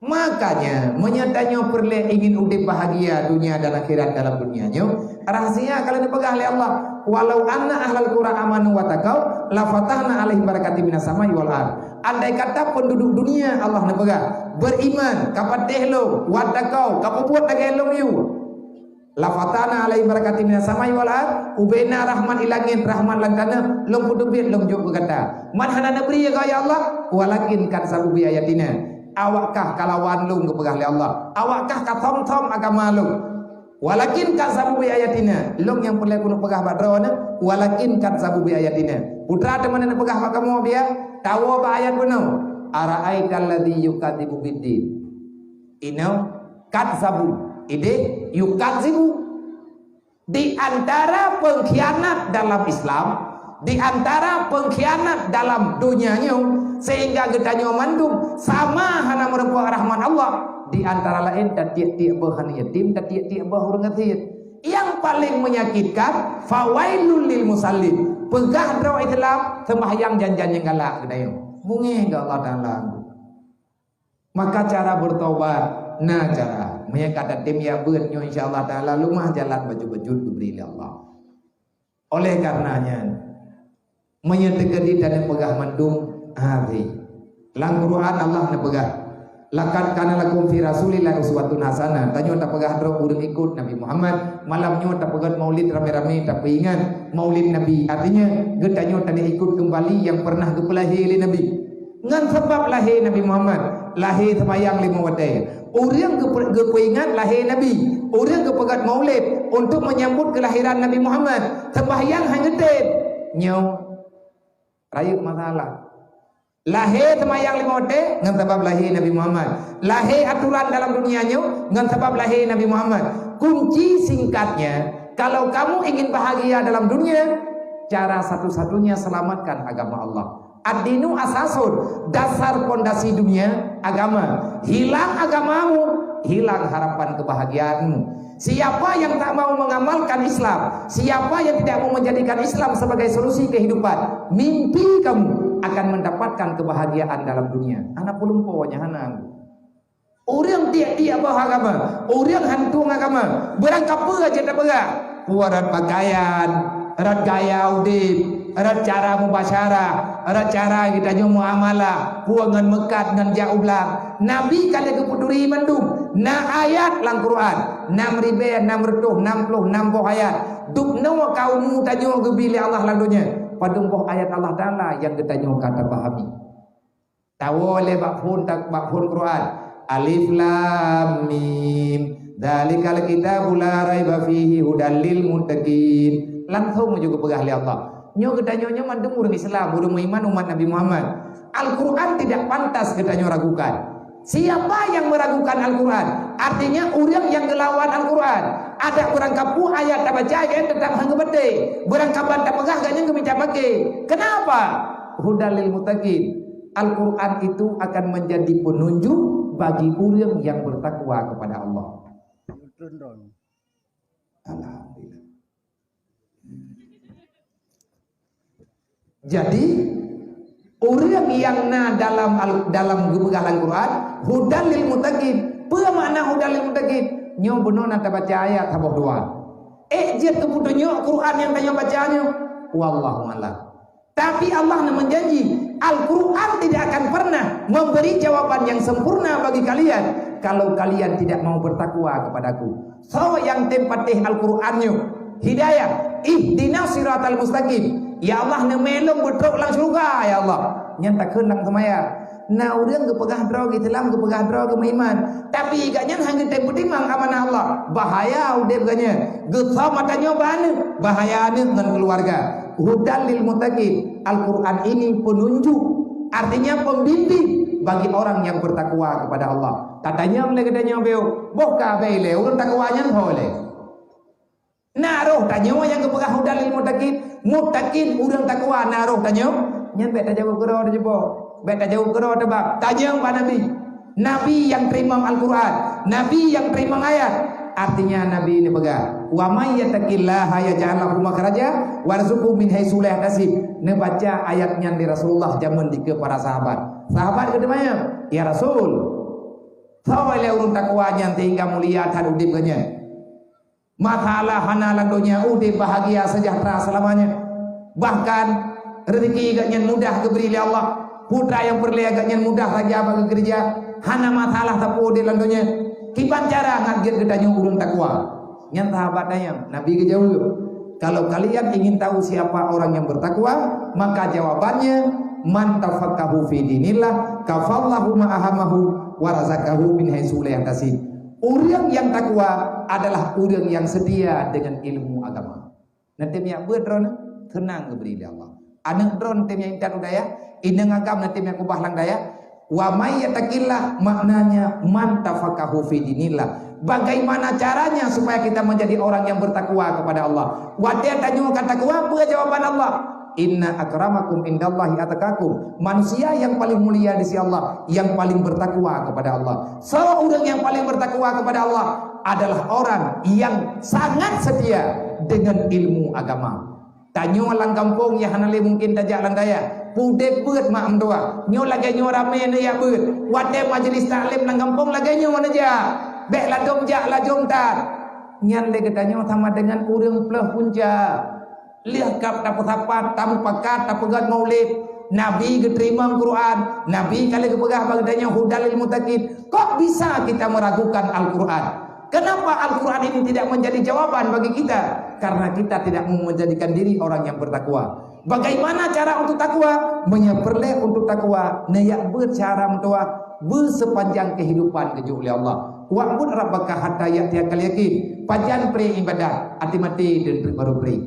Makanya menyatanya perlu ingin udip bahagia dunia dan akhirat dalam dunianya rahasia kalau dipegang oleh Allah walau anna ahlal qura amanu wa taqau la fatahna alaihim barakatim minas samai wal ard. Andai kata penduduk dunia Allah nepegang beriman kapat tehlo wa taqau kapupuat dagelong yu la fatana alai barakati minas samai wal ard ubena rahman ilangin rahman langkana long kudubit long jog berkata man hanana beri ya Allah walakin kan sabu bi ayatina awakkah kalawan lung kepegah oleh Allah awakkah katom-tom agama lung walakin kan sabu bi ayatina long yang perlu kuno pegah badrawana walakin kan sabu bi ayatina putra teman pegah makamu dia tahu ba ayat kuno ara'aital ladzi yukadzibu biddin inau kan sabu ide yukadzibu di antara pengkhianat dalam Islam, di antara pengkhianat dalam dunianya sehingga getanya mandum sama hana merupakan rahman Allah di antara lain dan tiap-tiap bahan yatim dan tiap-tiap bahan ngatir yang paling menyakitkan fawailul lil musallin pegah draw Islam sembahyang janjan yang galak getanya bunge enggak Allah Taala maka cara bertobat nah cara menyangka tim ya beunyo insyaallah taala lumah jalan baju-baju diberi Allah. Oleh karenanya menyatakan di dan pegah mandung hari. Lang Quran Allah na pegah. Laqad kana lakum fi Rasulillah uswatun hasanah. Tanyo tak pegah dro urang ikut Nabi Muhammad, malamnya tak pegah maulid rame-rame tapi ingat maulid Nabi artinya getanyo tadi ikut kembali yang pernah gepelahi oleh Nabi. Ngan sebab lahir Nabi Muhammad, lahir sembahyang 5 wadai. Orang kepingat lahir Nabi, orang kepegat maulid untuk menyambut kelahiran Nabi Muhammad. Sembahyang hangetin nyaw rayu masalah. Lahir sembahyang 5 wadai ngan sebab lahir Nabi Muhammad. Lahir aturan dalam dunianya ngan sebab lahir Nabi Muhammad. Kunci singkatnya, kalau kamu ingin bahagia dalam dunia, cara satu-satunya selamatkan agama Allah. Ad-dinu asasun, dasar pondasi dunia agama. Hilang agamamu, hilang harapan kebahagiaanmu. Siapa yang tak mau mengamalkan Islam, siapa yang tidak mau menjadikan Islam sebagai solusi kehidupan, mimpi kamu akan mendapatkan kebahagiaan dalam dunia. Anak pulumponya hanang. Orang tiap-tiap agama, orang hantung agama, berangkap aja tak berak. Puaran pakaian, erat gaya udip, erat cara mubasyarah, erat cara kita nyu muamalah, puangan mekat ngan jauh belang. Nabi kali kepuduri mandum, na ayat lang Quran, 6.660 ayat. Dukno kaummu tanyo gebili Allah lalunya. Padung boh ayat Allah Taala yang kita nyu kata pahami. Tahu oleh bakpun tak bakpun Quran. Alif lam mim. Dzalikal kitabu la raiba fihi hudal lil muttaqin. Langsung juga pegah li Allah. Nyo gedanyo mandung urang Islam, urang iman umat Nabi Muhammad. Al-Qur'an tidak pantas gedanyo ragukan. Siapa yang meragukan Al-Quran? Artinya orang yang gelawan Al-Quran. Ada orang kapu ayat tak baca kan tetap hang gede. Orang kapan tak pegah gaknya geminta pakai. Kenapa? Hudal lil muttaqin. Al-Quran itu akan menjadi penunjuk bagi orang yang bertakwa kepada Allah. Alhamdulillah. Jadi orang yang dalam gebegal Al-Quran hudal lil muttaqin. Apa makna hudal lil muttaqin? Nyo benar nak baca ayat habaq doa. Dia tu putunya Quran yang tanya bacanya. Wallahu a'lam. Tapi Allah nak menjanji Al-Quran tidak akan pernah memberi jawaban yang sempurna bagi kalian kalau kalian tidak mau bertakwa kepadaku. So yang tempatih Al-Qurannya hidayah, ihdinas siratal mustaqim. Ya Allah nak melong betrok lang surga ya Allah. Nyatakeun lang semaya. Nah urang gepegah draw gitu lam gepegah draw ke iman. Tapi iganya hang teu timang amanah Allah. Bahaya udep ganya. Getha matanya bahayane dengan keluarga. Hudal lil muttaqin. Al-Quran ini penunjuk, artinya pembimbing bagi orang yang bertakwa kepada Allah. Katanya oleh katanya beo, boh ka bele urang takwanya boleh. Naruh tanya yang kepegah hudal lil muttaqin. Muttaqin urang takwa naruh tanya. Nyen bet jauh kero de jebo. Bet jauh kero de bab. Tanya Pak Nabi. Nabi yang terima Al-Quran, Nabi yang terima ayat. Artinya Nabi ini pegang. Wa may yattaqillaha yaj'al lahu makhraja warzuqhu min haitsu la yahtasib. Ne baca ayatnya di Rasulullah zaman ke para sahabat. Sahabat kedemanya, ya Rasul. Tawale urang takwanya tinggal mulia tan udip ganya. Matalah hanalan dunia udip bahagia sejahtera selamanya. Bahkan rezeki agaknya mudah diberi oleh Allah. Putra yang berlihat agaknya mudah lagi apa ke kerja. Hana masalah tapu di landunya. Kipan cara ngagir gedanya urung takwa. Yang sahabatnya Nabi ke jauh. Kalau kalian ingin tahu siapa orang yang bertakwa, maka jawabannya man tafaqahu fi dinillah kafallahu ma'ahamahu wa razaqahu min haitsu la yahtasib. Orang yang takwa adalah orang yang setia dengan ilmu agama. Nanti yang berdron tenang diberi Allah. Anak dron tim yang intan udaya, inang agam nanti yang kubah lang daya. Wa may yattaqillah maknanya man tafaqahu fi dinillah. Bagaimana caranya supaya kita menjadi orang yang bertakwa kepada Allah? Wa dia tanya kata takwa, apa jawaban Allah? Inna akramakum indallahi atqakum. Manusia yang paling mulia di sisi Allah yang paling bertakwa kepada Allah. Seorang yang paling bertakwa kepada Allah adalah orang yang sangat setia dengan ilmu agama. Tanya lang kampung ya hanale mungkin tajak lang daya. Pude beut mak amdoa. Nyo lagi nyo rame ne ya beut. Wade majlis taklim lang kampung lagi nyo aja. Bek ladom jak lajong tar. Nyan le katanya sama dengan urang pleh punca. Lihat kap tapu sapat tamu pakat tapu gad maulid. Nabi keterima Al-Quran. Nabi kali kepegah bagadanya hudal lil muttaqin. Kok bisa kita meragukan Al-Quran? Kenapa Al-Quran ini tidak menjadi jawaban bagi kita? Karena kita tidak mau menjadikan diri orang yang bertakwa. Bagaimana cara untuk takwa? Menyeperleh untuk takwa. Nayak bercara mentua bersepanjang kehidupan keju oleh Allah. Wa'bud rabbaka hatta ya'tiyakal yakin. Pajan pre ibadat ati mati dan baru pre.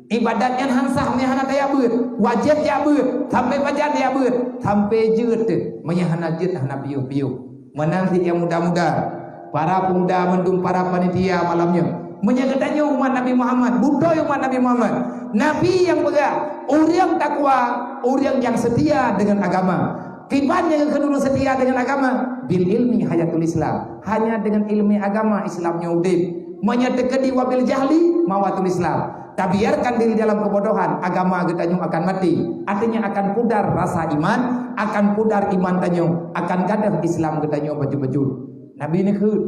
Ibadat yang hansah menyahana daya ber. Wajib ya ber. Sampai pajan ya ber. Sampai jeut menyahana jeut hana piuh-piuh. Menanti yang muda-muda. Para pemuda mendung para panitia malamnya menyagatanya umat Nabi Muhammad, buddha umat Nabi Muhammad. Nabi yang pegang, orang takwa, orang yang setia dengan agama. Kiban yang kedua setia dengan agama, bil ilmi hayatul Islam. Hanya dengan ilmu agama Islamnya udip. Menyetekedi wabil jahli mawatul Islam. Tak biarkan diri dalam kebodohan, agama getanyung akan mati. Artinya akan pudar rasa iman, akan pudar iman tanyung, akan gadah Islam getanyung baju-baju. Nabi ini khud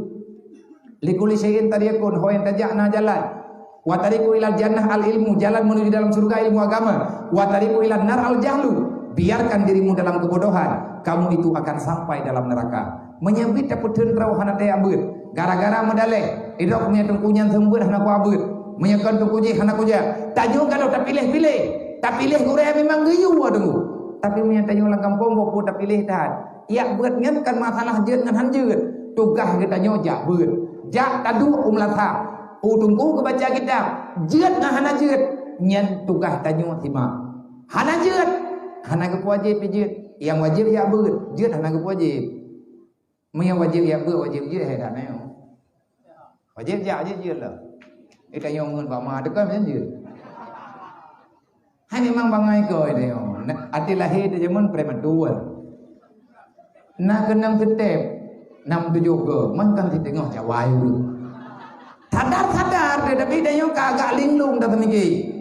likuli syai'in tariqun hoyan tajakna jalan wa tariqu ilal jannah al ilmu, jalan menuju dalam surga ilmu agama, wa tariqu ilal nar al jahlu, biarkan dirimu dalam kebodohan, kamu itu akan sampai dalam neraka. Menyebut dapeteun rau hana daya beut gara-gara medalek idok punya tungkunyan sembeur hana ku abeut menyekan tungkuji hana kuja tajuk kalau tak pilih-pilih tak pilih gureh memang geyu aduh tapi punya tajuk lang kampung bopo tak pilih dah ya buat ngan kan masalah jeut ngan han jeut. Tugas kita nyo jak beut. Jak tadu umlatha. Tunggu ke baca kitab. Jeut ngan hana jeut. Nyen tugas tanyo simak. Hana jeut. Hana ke wajib jeut. Yang wajib ya beut. Jeut hana ke wajib. Yang wajib ya beut wajib jeut hai dah nai. Wajib jak jeut lah. Kita nyo ngun ba ma dekat macam jeut. Hai memang bangai kau dia. Hati lahir dia zaman prematur. Nak kenang tetep 6-7 ke, man kan ti tengok cawai dulu. Sadar dia tapi dia yang kagak linglung dah temiki.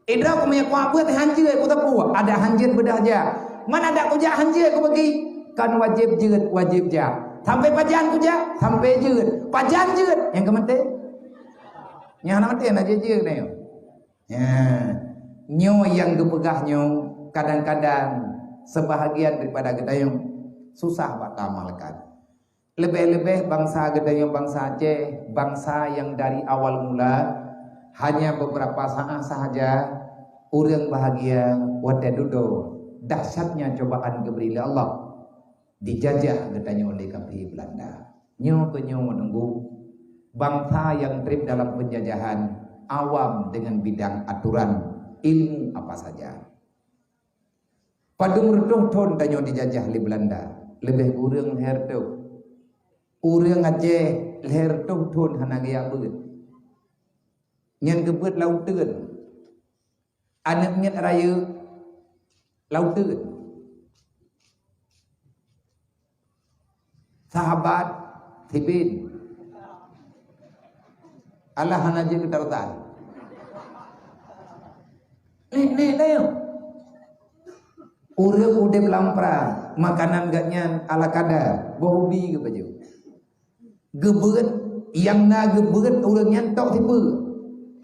Idra ko punya kuat buat hanjir ko tapu, ada hanjir bedah aja. Mana ada ku jak hanjir ko bagi kan wajib jeut wajib jak. Sampai pajan ku jak, sampai jeut. Pajan jeut yang kemente. Yang nama teh na jeut dia. Ya. Nyo yang dipegah nyo kadang-kadang sebahagian daripada gedayung susah buat amalkan. Lebih-lebih bangsa gedayung bangsa Aceh, bangsa yang dari awal mula hanya beberapa saat sahaja orang bahagia wate dudo. Dahsyatnya cobaan diberi oleh Allah. Dijajah gedayung oleh kafir Belanda. Nyo ke nyo menunggu bangsa yang trip dalam penjajahan awam dengan bidang aturan ilmu apa saja. Pada umur ton tanyo dijajah oleh Belanda, lebih urang leher tu. Urang Aceh leher ton hana gaya beut. Nyan kebeut lauteun. Anak nyet raya lauteun. Sahabat Tibin. Allah hana je ketarutan. Nih leo. Urang udah melampra, makanan gaknya ala kadar, bohobi ke baju. Gebeut yang na gebeut urang nyantok tipe.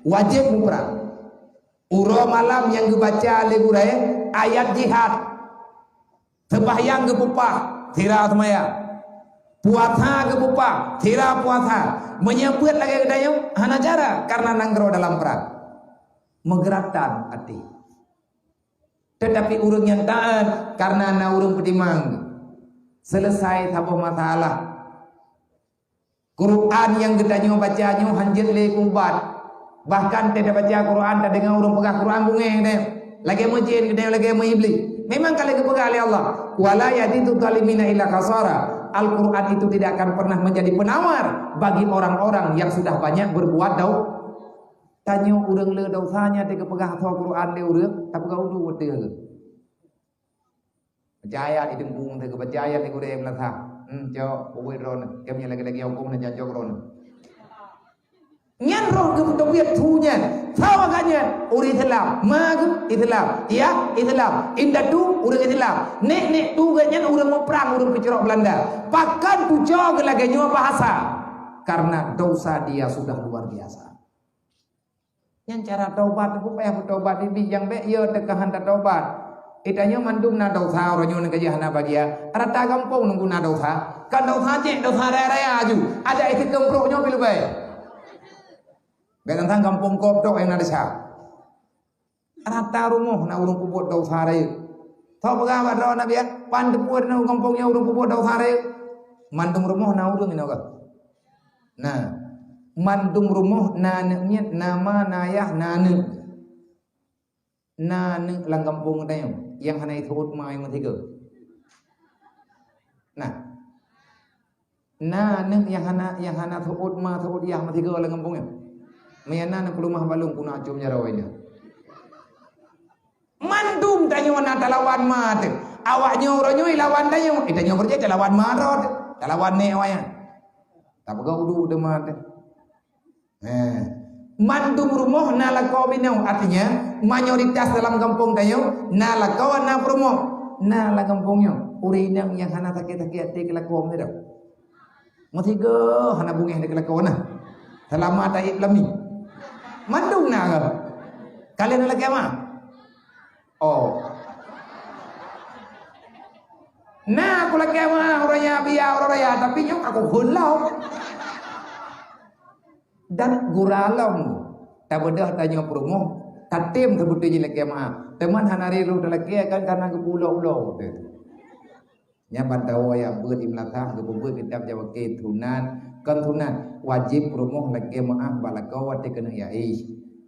Wajib mumrah. Uro malam yang gebaca le gurai ayat jihad. Sembahyang gepupah, tira semaya. Puasa gepupah, tira puasa. Menyebut lagi kedayung hana cara karena nanggro dalam perang. Menggerakkan hati. Tetapi urang yang taat karena na urang pedimang selesai sabuh masalah. Quran yang gedanya bacanya hanjit le kubat. Bahkan tidak baca Quran tak dengar urang pegang Quran bungeng deh. Lagi mujin gedanya lagi iblis. Memang kalau kepegang oleh Allah. Wala yaditu zalimina illa khasara. Al-Quran itu tidak akan pernah menjadi penawar bagi orang-orang yang sudah banyak berbuat dosa. Tanya urang le dosanya te kepegah tho Quran le urang tapi kau udu wete ke. Percaya di dengkung te kepercaya ni gure melatha. Jo uwe ron kemnya lagi hukum na janjok ron. Nyan roh ke dobiat thunya. Thaw agaknya uri Islam, mag Islam, ya Islam. Indah tu urang Islam. Nek tu ganyan urang mau perang urang kecerok Belanda. Pakan tu jog lagi nyawa bahasa. Karena dosa dia sudah luar biasa. Yang cara taubat itu payah bertobat ini yang baik ya tekahan taubat. Itanya mandum na dosa orang yang kerja hana bagia. Rata kampung nunggu na dosa. Kan dosa cek dosa raya aju. Ada ikut kemproknya pilu baik. Baik tentang kampung kop dok yang ada sah. Rata rumah na urung kubut dosa raya. Tahu bagaimana doa nabi ya? Pandepuan na kampungnya urung kubut dosa raya. Mandum rumah na urung ini kan. Nah. Mandum rumah naneknya nama nayah nanek lang kampung dayung yang hana itu mai matiga. Nah nanek yang hana tuut ma tuut yah matiga lang kampungnya. Mayana nak rumah balung kuna acum jarawanya. Mandum tanyo na talawan mat. Awaknya orangnya lawan dayung. Itanya berjaya lawan marot, lawan ne awanya. Tak pegau udu de mat. Mandum rumah nala kau binau artinya mayoritas dalam kampung tayo nala kau na promo nala kampungnya urinang yang hana sakit-sakit te kelakuan ni dah. Matiga hana bungeh de kelakuan nah. Selama taib lami. Mandung na ke? Kalian lagi apa? Oh. Nah aku lagi apa orangnya biar orang raya tapi nyok aku hulau. Dan guralam tak bedah tanya promo katim sebutnya lagi maaf teman hanari lu lagi kan karena ke pulau-pulau nya bantawa ya beut di melakah ke beut kitab jawa ke tunan kan tunan wajib rumoh lagi maaf balako wate kena ya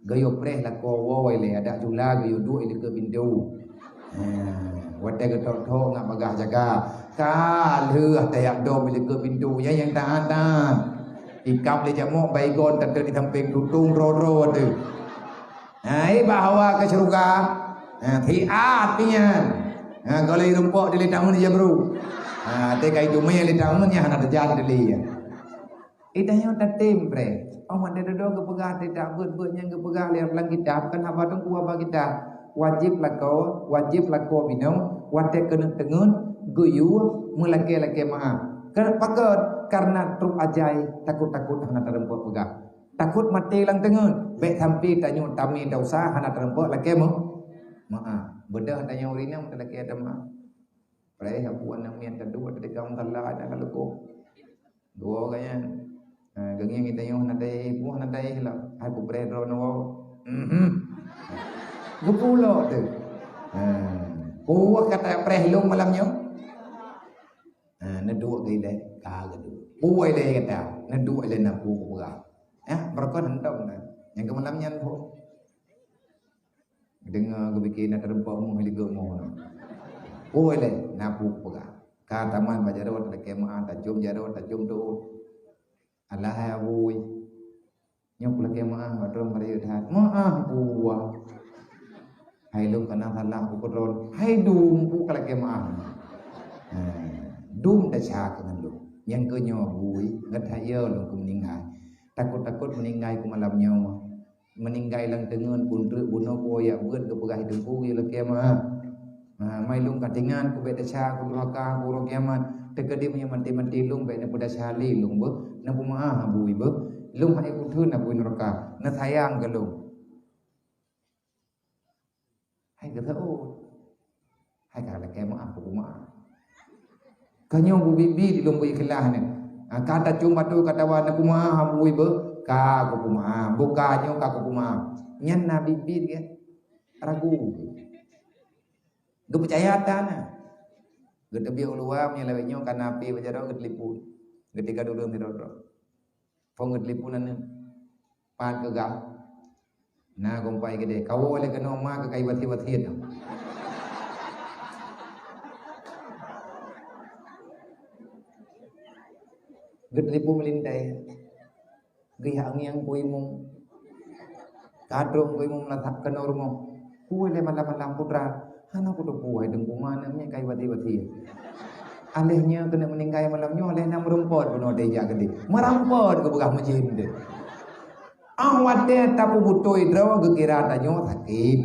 gayo preh lako woi le ada jula gayo du ile ke bindu wate ke tok ngak bagah jaga ka leuh tayak do ile ke bindu ya yang tahan ikap le jamok baygon tak di samping tutung ro tu ai bahawa ke surga thi artinya kalau rumpok di lidah mun dia bro. Te kai tu mai lidah mun nya hana terjadi deli ya. Idahnya tatim bre. Amat dia dodo ke pegah tidak beut yang ke pegah lihat lang kitab kan apa tung kuah bagi kita. Wajib lako minum wate kena tengun guyu melake maaf. Karena truk ajai takut hana terempok pegah. Takut mati lang tengun. Baik sampai tanyo tami dausa hana terempok lake maaf. Bedah tanya urina mudah lagi ada mah. Prai hapuan nang mian kedua tadi kaum tala ada kalau ko. Dua kaya. Gengeng kita yo nadai buah nadai lah. Hai ku prai ro no. Gupulo tu. Buah kata prai long malamnya. Na dua gay dai ka gadu. Buai dai kata. Na dua le na pu buah. Berkon hentam na. Yang ke malamnya po. Dengar ke bikin nak terempak mu heliga mu. Boleh napu pega. Ka taman bajarot le kema tajum jarot tajum tu. Allah ya boy. Nyok le kema badrom bari that. Maaf buah. Hai lu kana salah ku kodron. Hai dum pu kala kema. Dum dah cha kan lu. Yang ke nyo boy ngat hayo lu ku meninggal. Takut meninggal ku malam nyawa. Meninggal lang tengen pundruk bunuh ku ya beut ke pegah hidup ku ya kiamat. Mai lung katingan ku beda cha ku neraka ku ro kiamat. Tegedi punya mati lung bae na pada sali lung be na pumaah bui be. Lung hai ku thun na bui neraka. Na sayang ke lung. Hai ke thau. Hai ka la kiamat ku pumaah. Kanyo bu bibi di lung bui kelah ni. Kata cuma tu kata wa na pumaah bui be. Ka ku kuma bukanyo ka ku kuma nyan na bibir ya ragu ge percaya tanah ge tebi ulua nya lewenyo kana api bajaro ge lipun ge tiga dulu tirodro pong ge lipunan pan ke gam na gompai gede kawo le ke noma ke kai wati tu ge lipu melindai gaya yang kui mung kadrong kui mung latak kena rumah kui le malam putra hana kudu puai dengku mana nya kai wati alehnya kena meninggal malamnya oleh nam rumpot buno deja gede merampot ke begah masjid de awate tapu butoi draw gekira tanyo sakit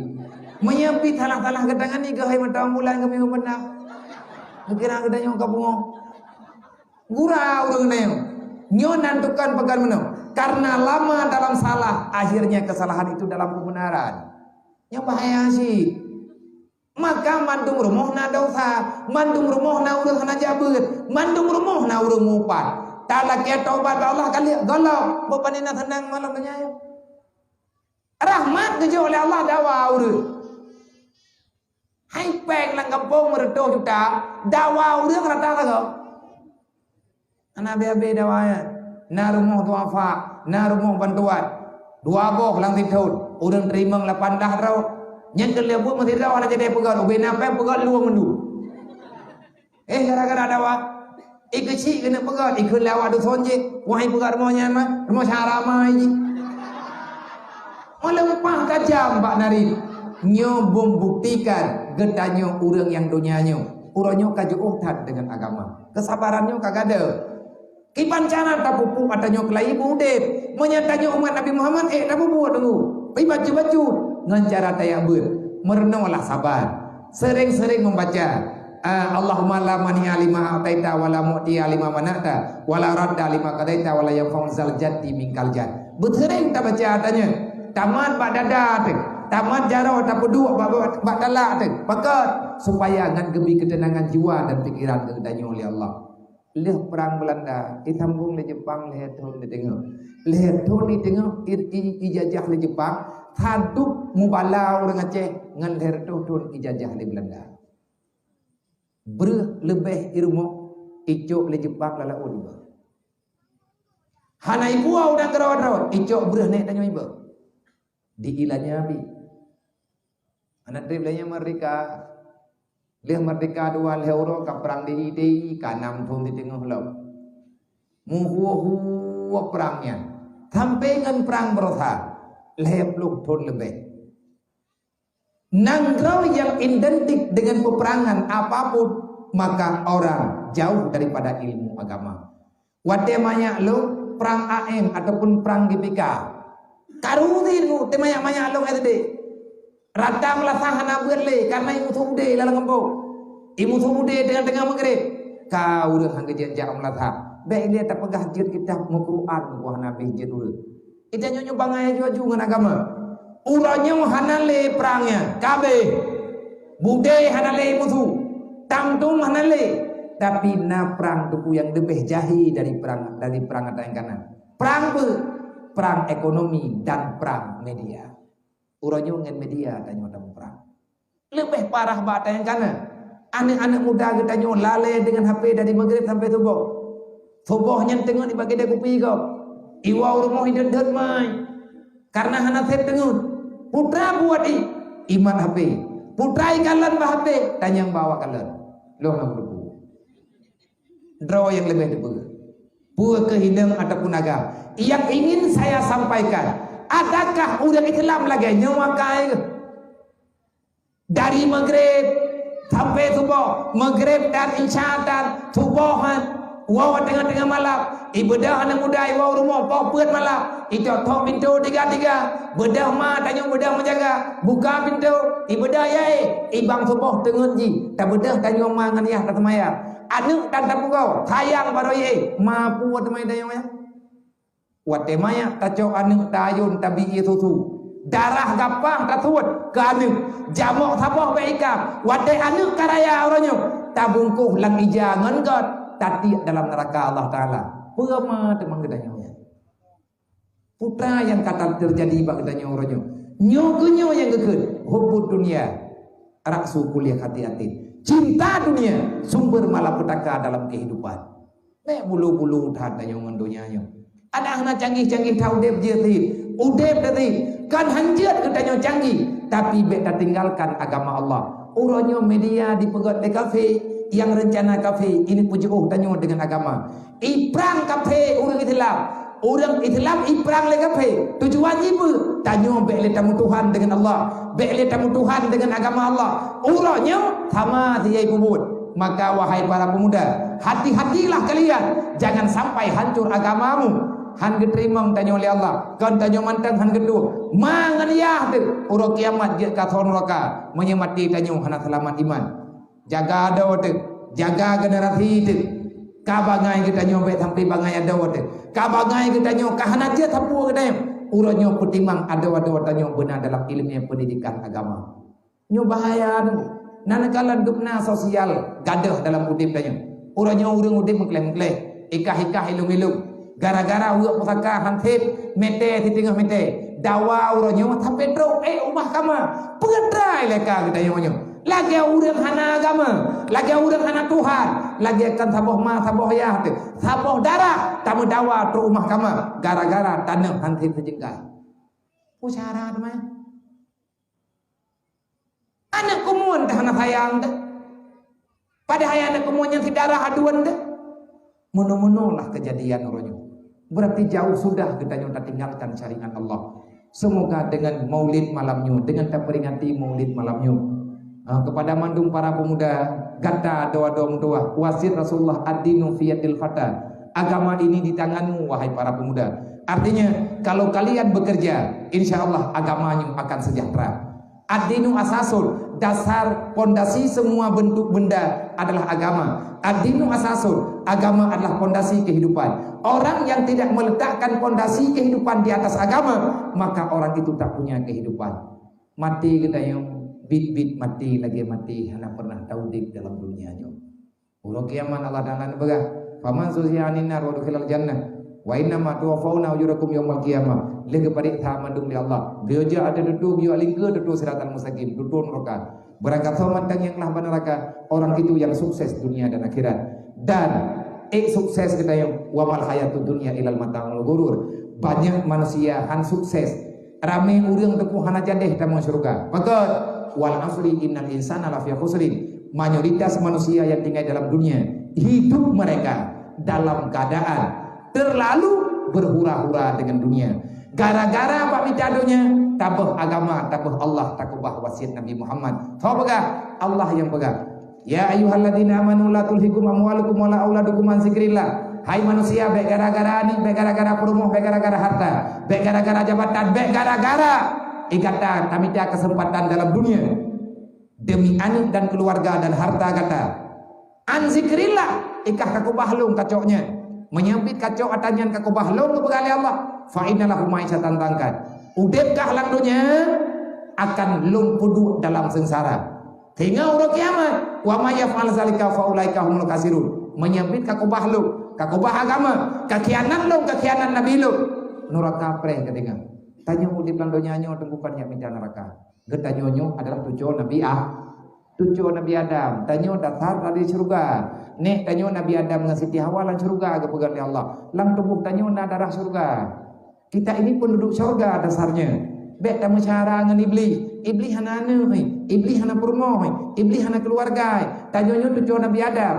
menyepi salah gedangan ni gahai mata mulan kami benar gekira gedanyo kabungo gurau urang neo nyo nantukan pegan meno. Karena lama dalam salah, akhirnya kesalahan itu dalam kebenaran. Yang bahaya sih. Maka mandung rumah na dosa, mandung rumah na urang hana jabut, mandung rumah na urang mupat. Talak ya taubat Allah kali golok, bepanina tenang malam nya. Rahmat kejo oleh Allah dawa urang. Hai pek lang kampung meredoh juta, dawa urang rata ka. Ana be dawanya. Na rumah duafa, na rumah bantuan. Dua boh lang titun, urang terima 18 rau. Nyen kelih bu mesti rau ada jadi pegal, uben apa pegal luang mendu. Gara-gara dawa. Ikeci kena pegal, ikut lewat du sonje. Wahai pegal rumahnya mah, rumah sarama ini. Melempah kajam Pak Nari. Nyo buktikan gedanyo urang yang dunianyo. Uronyo kaju utat dengan agama. Kesabarannya kagak ada. Kipancana tapupu katanya kelai budep menyatanya umat Nabi Muhammad tapu buat tunggu pi baju ngancara tayak ber merenunglah sabar sering-sering membaca Allahumma la mani'a lima ataita wala mu'tiya lima manata wala radda lima qadaita wala yanfa'u zal jaddi minkal jadd sering tak baca katanya tamat bak dada tamat jaro tapu dua bak talak pakat supaya ngan gebi ketenangan jiwa dan pikiran kedanyo oleh Allah. Leh perang Belanda, ditambung le Jepang, le thon le tengok. Le thon di tengok ijazah le Jepang, haduk mubalau orang Aceh ngan le thon ijazah le Belanda. Bereh lebih ilmu icok le Jepang lala ulba. Hana ibu udah gerawat-rawat icok bereh naik tanya ibu. Di ilanya bi. Anak driblenya merdeka. Leh merdeka dua leh euro ka perang di ide ka 6 tahun di tengah laut. Muhuwa perangnya. Sampai ngan perang berusaha. Leh 10 tahun lebih. Nangrau yang identik dengan peperangan apapun, maka orang jauh daripada ilmu agama. Wate banyak lo perang AM ataupun perang GPK. Karutin lo banyak lo SD. Radang lah sahana berle karena imu sude lalang empo. Imu sude dengan tengah maghrib. Kau udah hang kejat jam latha. Baik dia tak pegah jid kitab Al-Quran wah nabi jid dulu. Kita nyonyo bangai jual dengan agama. Uranya hanale perangnya kabe bude hanale musuh tamtum hanale tapi na perang tuku yang lebih jahi dari perang yang kanan perang ekonomi dan perang media. Uranya dengan media tanya dalam perang lebih parah bata yang kanan. Anak-anak muda kita nyo lale dengan HP dari maghrib sampai subuhnya tengok di bagi dia kopi kau iwa rumah hidup mai karena hana sep tengok. Putra buat iman HP. Putra ikalan bah HP. Tanya bawa kalan. Lo nak berbu. Draw yang lebih debu. Buat kehinang ataupun agam. Yang ingin saya sampaikan. Adakah udah Islam lagi nyawa kai? Dari maghrib sampai subuh. Maghrib dan isya dan subuhan. Wawa tengah-tengah malam ibadah anak muda iwa rumah popet malam itu tok pintu tiga bedah ma tanya bedah menjaga buka pintu ibadah yai ibang subuh tengun ji tak bedah tanya ma ngan ya tak semaya anu dan tak kau sayang baro yai ma puat mai tanya ya wat temaya taco anu tayun tabi susu darah gampang tak tuat ke anu jamok sapoh baikam wat anu karaya orangnya tabungkuh lang ijangan god tadi dalam neraka Allah Ta'ala. Pema temang gedanya. Putra yang kata terjadi bak gedanya orangnya. Nyogenyo yang geged. Hubud dunia. Raksu kuliah hati-hati. Cinta dunia. Sumber malapetaka dalam kehidupan. Nek bulu-bulu tadanya ngendonyanya. Ada anak canggih-canggih tahu udep jadi. Udep tadi. Kan hanjat gedanya canggih. Tapi beta tinggalkan agama Allah. Orangnya media dipegat di kafe. Yang rencana kafe ini puji tanya dengan agama. Iprang kafe orang Islam iprang le kafe. Tujuan ibu tanya bele tamu Tuhan dengan Allah, bele tamu Tuhan dengan agama Allah. Uranya sama dia kubur. Maka wahai para pemuda, hati-hatilah kalian jangan sampai hancur agamamu. Han geterimam tanya oleh Allah, kan tanya mantan han gedua. Mangan ya tu. Uro kiamat dia kathon neraka menyemati tanya hana selamat iman. Jaga ada waktu, jaga generasi itu. Kabangai kita nyobek sampai bangai ada waktu. Kabangai kita nyok kahana dia tapu kita yang. Uranya pertimang ada waktu tanya benar dalam ilmu pendidikan agama. Nyo bahaya tu. Nanakalan dupna sosial gadah dalam udip tanya. Uranya urang udip mengklem-klem. Ikah-ikah ilung-ilung. Gara-gara uak pusaka hantip mete di tengah mete. Dawa uranya sampai drop umah kama. Pengadrai leka kita nyok. Lagi orang hana agama, lagi orang hana Tuhan, lagi akan saboh ma saboh ya, saboh darah, tamu dawa tu rumah kama, gara-gara tanam hantin sejengkal. Pucara tu mah. Anak kumuan dah hana sayang dah. Pada hayat anak kumuan yang darah aduan dah. Menu-menu lah kejadian orangnya. Berarti jauh sudah kita nyata tinggalkan syariat Allah. Semoga dengan maulid malamnya, dengan terperingati maulid malamnya. Kepada mandung para pemuda gata doa wasit Rasulullah ad-dinu fiyatil fata. Agama ini di tanganmu wahai para pemuda. Artinya kalau kalian bekerja, insya Allah agamanya akan sejahtera. Ad-dinu asasul, dasar pondasi semua bentuk benda adalah agama. Ad-dinu asasul, agama adalah pondasi kehidupan. Orang yang tidak meletakkan pondasi kehidupan di atas agama, maka orang itu tak punya kehidupan. Mati kita yang bit-bit mati lagi mati hana pernah tahu di dalam dunianya. Urang kiamat Allah Ta'ala begah, faman susiyanin nar wa dukhilal jannah wa inna ma tuwaffawna ujurakum yaumal qiyamah. Lagi parik tha mandung di Allah. Bioja ada duduk yo alingke duduk siratan mustaqim, duduk neraka. Berangkat somat dan yang telah neraka, orang itu yang sukses dunia dan akhirat. Dan sukses kita yang wamal hayatud dunya ilal mata'ul ghurur. Banyak manusia han sukses. Rame urang tepuh hana jadeh tamu surga. Maka wal asri innal insana lafi khusrin. Mayoritas manusia yang tinggal dalam dunia, hidup mereka dalam keadaan terlalu berhura-hura dengan dunia. Gara-gara apa pitadonya? Tabuh agama, tabuh Allah, takubah wasiat Nabi Muhammad. Tahu pegang? Allah yang pegang. Ya ayyuhalladzina amanu la tulhikum amwalukum wala auladukum an zikrillah. Hai manusia, baik gara-gara ini, baik gara-gara promo, baik gara-gara harta, baik gara-gara jabatan, baik gara-gara ikatan, tamita kesempatan dalam dunia. Demi anak dan keluarga dan harta kata. An zikrillah, ikah kakubah lung kacoknya. Menyempit kacok atanyan kakubah lung kepegali Allah. Fa innalahu ma'isyatan tangkat. Udepkah langdonya akan lumpuh dalam sengsara hingga urut kiamat. Wa may yaf'al zalika fa ulaika humul kasirun. Menyempit kakubah lu, kakubah agama, kakianan lu, kakianan nabi lu. Neraka preh ketingan. Tanya udip langdonya nyo tembukannya minta neraka. Getanyonyo adalah tujuh Nabi tujuh Nabi Adam. Tanyo dasar dari surga. Nek tanyo Nabi Adam ngasiti hawalan surga kepegang Allah. Lang tubuh tanyo na darah surga. Kita ini penduduk surga dasarnya. Bek tamu cara ngan iblis. Iblis hana anu, iblis hana purmo, iblis hana keluarga. Tanyonyo tujuh Nabi Adam.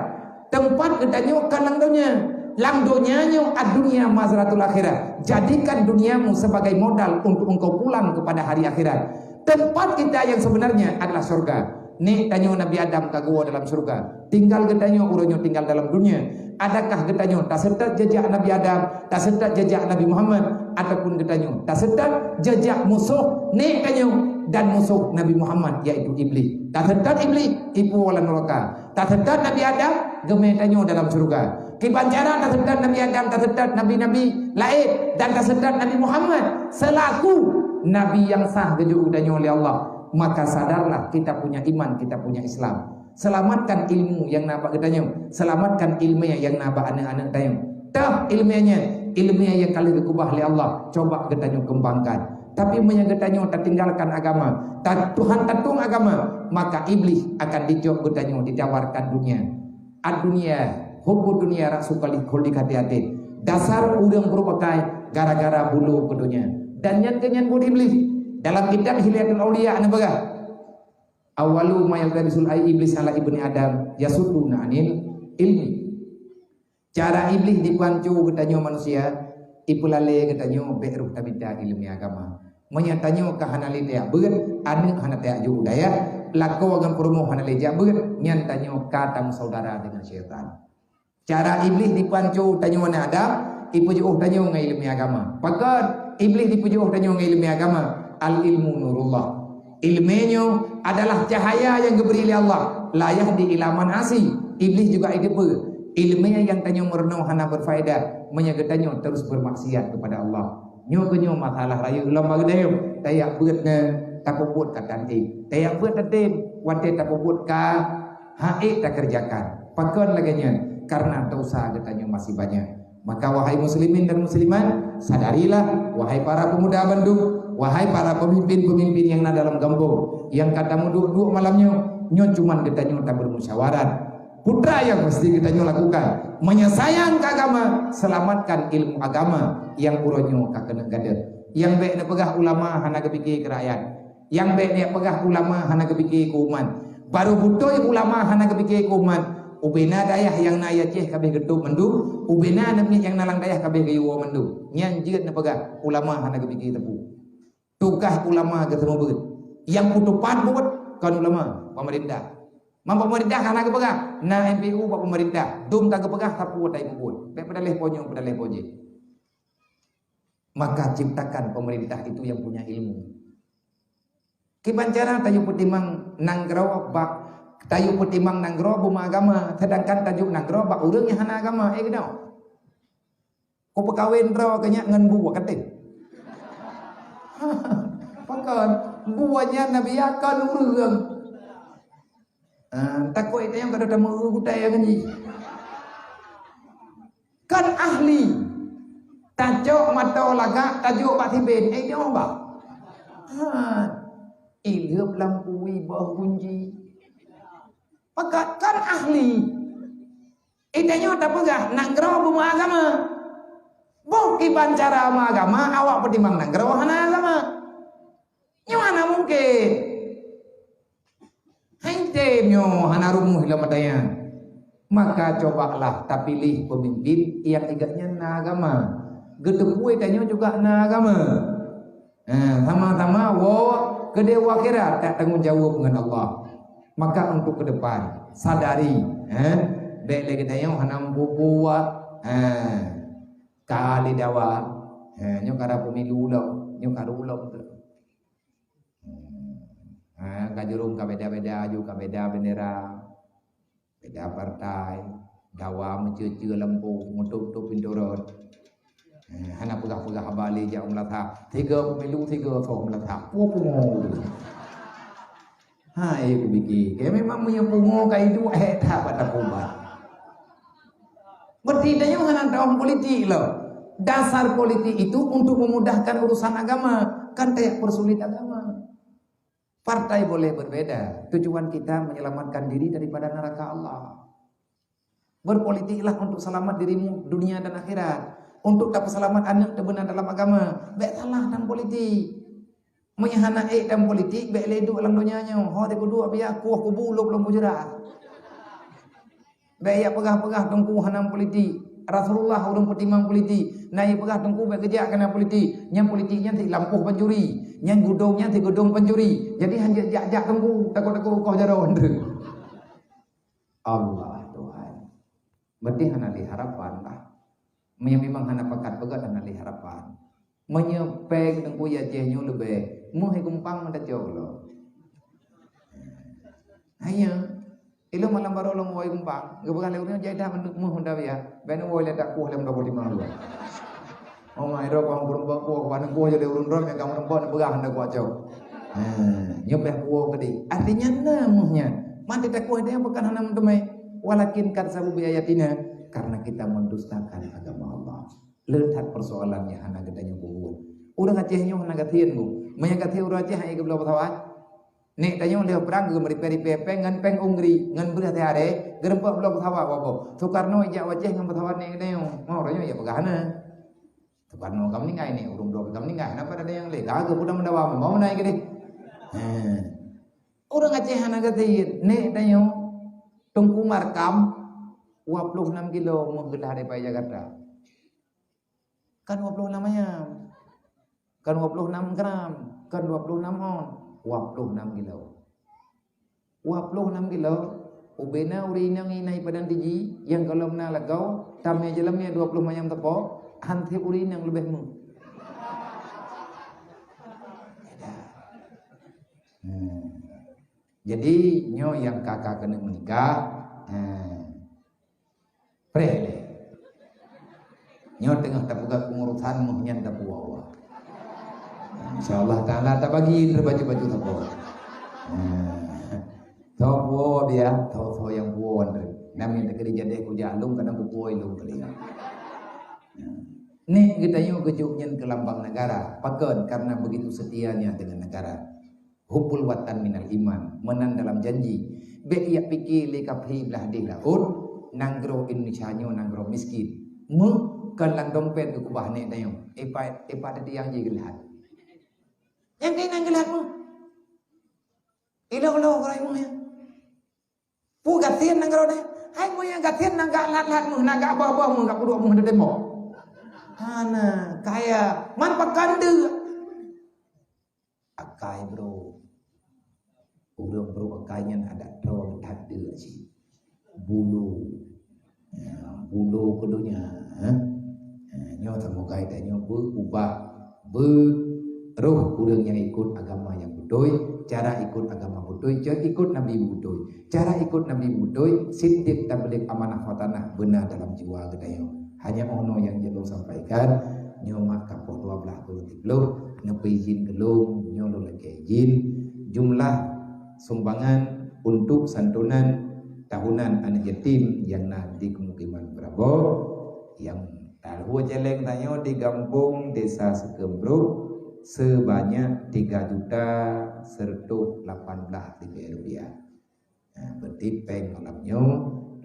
Tempat ketanyo kan langdonya. Langdonya nyo dunia mazratul akhirat. Jadikan duniamu sebagai modal untuk engkau pulang kepada hari akhirat. Tempat kita yang sebenarnya adalah surga. Nih tanyo Nabi Adam kagua dalam surga. Tinggal getanyo uronyo tinggal dalam dunia. Adakah getanyo tak serta jejak Nabi Adam, tak serta jejak Nabi Muhammad, ataupun getanyo tak serta jejak musuh nih tanyo dan musuh Nabi Muhammad yaitu iblis. Tak serta iblis ibu wala neraka. Tak serta Nabi Adam geme tanyo dalam surga. Kibancara tak serta Nabi Adam, tak serta nabi-nabi lain dan tak serta Nabi Muhammad selaku nabi yang sah gejuk udanyo oleh Allah. Maka sadarlah kita punya iman, kita punya Islam. Selamatkan ilmu yang nabak getanyo, selamatkan ilmiah yang nabak anak-anak tayo. Tah ilmiahnya, ilmiah yang kali dikubah oleh Allah, coba getanyo kembangkan. Tapi menyegetanyo tak tinggalkan agama, Tuhan tatung agama, maka iblis akan dijok getanyo, ditawarkan dunia. Dunia, hubbu dunia raksu kali hati-hati. Dasar udang berupakai gara-gara bulu ke dunia. Dan yang kenyan bud iblis dalam kitab Hilyatul Auliya ana baga awalu ma yalbisul ay iblis ala ibni adam yasuduna anil ilmi. Cara iblis dipancu getanyo manusia ipulale getanyo beruh tabita ilmi agama. Menyatanyo kahanali dia beut anu hana teh ju daya lako agam promo hanale ja beut nyantanyo katam saudara dengan syaitan. Cara iblis dipancu tanyo na adam ipujuh tanyo ngai ilmi agama. Pakat iblis dipujuh tanyo ngai ilmi agama. Al ilmu nurullah. Ilmenyo adalah cahaya yang diberi oleh Allah. La yahdi ila man asi. Iblis juga idepe. Ilmunya yang tanyo merenung hana berfaedah, menyegetanyo terus bermaksiat kepada Allah. Nyo kenyo masalah raya ulam bagdayo. Tayak beutna takubut ka tanti. Tayak beut tatim wate takubut ka haik tak kerjakan. Pakon laganya karena dosa getanyo masih banyak. Maka wahai muslimin dan muslimat, sadarilah wahai para pemuda Bandung, wahai para pemimpin-pemimpin yang ada dalam kampung, yang katamu duduk malamnya nyo cuman getanyo tak bermusyawarat. Putra yang mesti getanyo lakukan menyayang agama, selamatkan ilmu agama yang uronyo ka kena gadet. Yang baik na pegah ulama hana kepikir ke rakyat. Yang baik na pegah ulama hana kepikir ke umat. Baru butuh ulama hana kepikir ke umat. Ubena dayah yang na yaceh kabeh geduk mendu, ubena namnya yang nalang dayah kabeh gayuwa mendu. Nyan jeut na pegah ulama hana kepikir tepu. Tukah ulama ketemu beut. Yang putupan buat kan ulama pemerintah. Mampu pemerintah hana kepegah. Na MPU pak pemerintah. Dum tak kepegah tapu tai puput. Pe pada leh ponyo pada leh poje. Maka ciptakan pemerintah itu yang punya ilmu. Kibancara tayu putimang nanggraw bak tayu putimang nanggraw buma agama, sedangkan tajuk nanggraw bak urangnya hana agama gedau. Ko pekawin raw kanya ngan buwa kating. Pakon buahnya nabi akan urang. Takut itu yang kada tamu budaya kan ni. Kan ahli tajuk mata laga tajuk pak tibin dia ba. Ilham lampui bawah kunci. Maka kan ahli. Idenya tak pegah nak gerau buma agama. Buki bancara agama awak pertimbang nak gerau hana agama. Nyana mungkin. Hai temyo hana rumuh lamadaya. Maka cobalah tak pilih pemimpin yang igaknya na agama. Gedepui tanya juga na agama. Sama-sama gede akhirat tak tanggung jawab dengan Allah. Maka untuk ke depan sadari baik lagi tanya hanam bubuwa kali dawa nyokara pemilu lo nyokara ulo kajurung kabeda-beda aju kabeda bendera beda partai dawa mencuci lempu ngutup pindorot hana pegah-pegah balik jak melatah 3 pemilu 3 thong melatah pungo hai ku biki ke memang punya pungo kai du tak pada kubat berarti dia hana dalam politik lo dasar politik itu untuk memudahkan urusan agama kan tak persulit agama. Partai boleh berbeda, tujuan kita menyelamatkan diri daripada neraka Allah. Berpolitiklah untuk selamat dirimu dunia dan akhirat. Untuk dapat selamat anak terbenar dalam agama. Baik salah dalam politik. Menyahana dalam politik, baik leduk dalam dunianya. Ho dia kedua biar aku bulu belum mujarah. Baik ya pegah-pegah tengku hanam politik. Rasulullah urung pertimbang politik. Naik pegah tengku baik kerja kena politik. Yang politiknya ti lampuh pencuri. Yang gudungnya ti gudung pencuri. Jadi hanya jak-jak tengku takut-takut kau jaron. Allah Tuhan. Berarti hana li harapan lah. Memang hana pekat-pekat hana li harapan. Menyepeng tengku ya jehnya lebih. Muhe gumpang mendajuk lo. Hanya ilo malam baru lo muai gumpang. Gebekal leurnya jaidah muh hendak ya. Benu woi letak kuah lem 25 dua. Oh my ro kong berembang kuah wana kuah jadi urun rom yang kamu rembang begah hendak kuah jauh. Nyopeh kuah gede. Artinya namuhnya. Mati tak kuah dia bukan hana mentemai. Walakin kadzabu bi ayatina karena kita mendustakan agama Allah. Letak persoalannya hana gedanya kubuan. Urang acehnya hana gatieun ku. Maya gatih urang aceh ai geblau betawat. Nek tanya leh perang ke meri peng ngan peng ungri ngan beurah teh are gerempak belum betawat apa. Soekarno ijak waceh ngan betawat nek tanya. Mau orangnya ya pegahana. Soekarno kamu ni ngai ni urung belum kamu ni ngai napa ada yang leh. Kagak udah mendawa mau naik gede. Urang aceh hana gatih nek tanya Tengku Markam 26 kilo menggelah dari Jakarta. Kan 26 namanya. Kan 26 gram, kan 26 on, 26 kilo. 26 kilo, ubena urina nginai padan tiji, yang kalau mena lagau, tamnya jalamnya 20 mayam tepo, hanti urin yang lebih mu. Jadi nyo yang kakak kena menikah, prele. Nyo tengah terbuka pengurusan muhnya tak puawa. InsyaAllah Ta'ala tak bagi baju-baju tak puawa. Tau dia, tau yang puawa. Namin tak kerja deh kuja alung kadang kupuai lung telinga. Nih kita nyo kejuknya ke lambang negara, paken karena begitu setianya dengan negara. Hubul watan minal iman, menan dalam janji. Be ia pikir likaphi belah dilaun, nanggro Indonesia nyo nanggro miskin. Mu kalang dompet ke kubah nek dayo. Epa tadi yang jigelat. Yang kay nanggelat mo. Ilaw koray mo ya. Pu gatien nanggro dayo. Hai mo yang gatien nangga lat mo, nangga apa mo, nangga puduk mo ndem mo. Ana kaya man pakande. Akai bro. Urang bro akainya ada terowong tadi sih. Bulu. Ya, bulu kedunya, nyo tamu kaitan nyo berubah beruh urang yang ikut agama yang betul, cara ikut agama betul, cara ikut Nabi betul, cara ikut Nabi betul, siddiq tabligh amanah watanah benar dalam jiwa gedayo. Hanya ono yang jelo sampaikan, nyo mak kapok 12 nepi izin gelung, nyo lo lagi izin jumlah sumbangan untuk santunan tahunan anak yatim yang di kemukiman Bravo yang tahu jeleng tanyo di kampung desa Sekembruk sebanyak 3.118.000 rupiah. Nah, berarti peng malamnya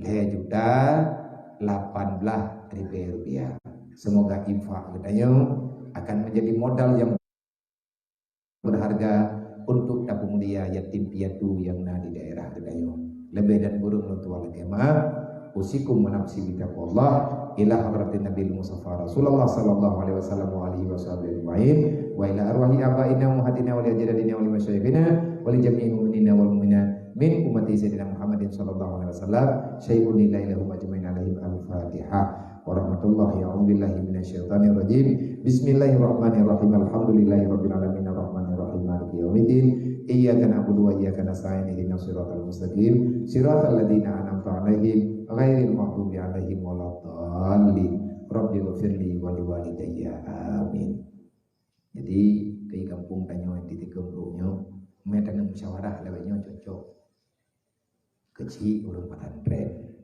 2.018.000 rupiah. Semoga infak katanya akan menjadi modal yang berharga untuk tabung dia yatim piatu yang di daerah Gedayo. Lebih dan burung nutual agama. Usikum menafsi bitaqwallah ila hadratin Nabi Mustafa Rasulullah sallallahu alaihi wasallam wa alihi wasallam wa ila arwahi abaina wa ummahatina wa li ajdadina wa li masyayikhina wa li jami'il mu'minina wal mu'minat min ummati sayyidina Muhammadin sallallahu alaihi wasallam syai'un lillahi lahum ajmain alaihim al-fatihah wa rahmatullahi wa billahi minasyaitonir rajim. Bismillahirrahmanirrahim. Alhamdulillahi rabbil alamin arrahmanir rahim maliki yaumiddin. Iyyaka na'budu wa iyyaka nasta'in ihdinas siratal mustaqim siratal ladzina an'amta 'alaihim ghairil maghdubi 'alaihim waladdallin. Rabbighfirli wa liwalidayya amin. Jadi ke kampung tanyo di tiga-nya metana musyawarah lewatnya cocok. Kecil urang pesantren.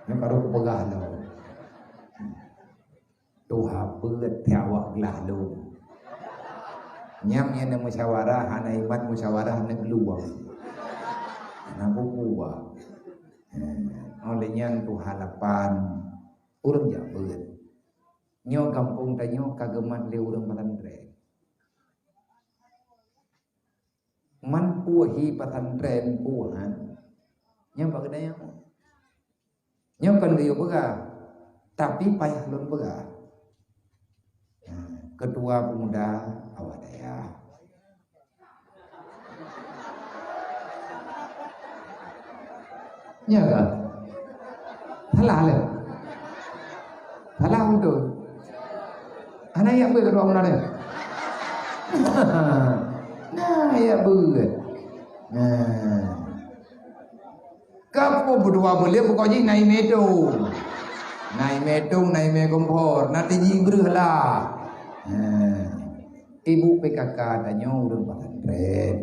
Yang karo kepegah lo. Tuh hapeut tiawak gelah lo. Nyamnya na musyawarah, hana imat musyawarah na geluang. Na bukuwa. Olehnya tuh halapan urang jabeut. Nyo kampung tanyo kagemat le urang pesantren. Man puhi pesantren puhan. Nya bagedaya. Nya kan geyo begah. Tapi payah lun begah. Ketua pemuda awadaya. Nya kan? Salah le. Salah betul. Anak yang berdoa mana dia? Nah, ya buat. Nah, kamu berdua boleh pokoknya naik medung, naik megompor, nanti jibril lah. Ibu PKK tanya urang pesantren.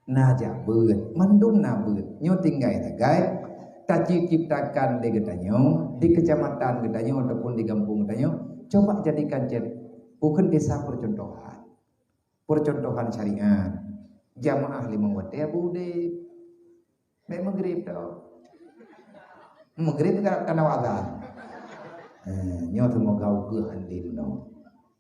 Nah jabut, mendung nabut, nyo tinggai tagai. Taci ciptakan di gedanyo, di kecamatan gedanyo ataupun di kampung gedanyo, coba jadikan bukan desa percontohan, percontohan syariat. Jamaah 5 waktu ya bude, baik maghrib tau, maghrib karena wazan. Nyo tu mau gau ke handin no,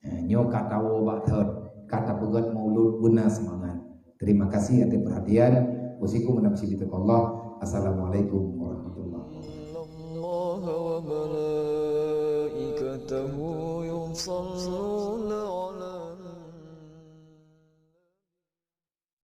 nyo kata wabak thot, kata pegat maulud guna semangat. Terima kasih atas perhatian. Usiku menafsi bitaqwallah. Assalamualaikum warahmatullahi wabarakatuh.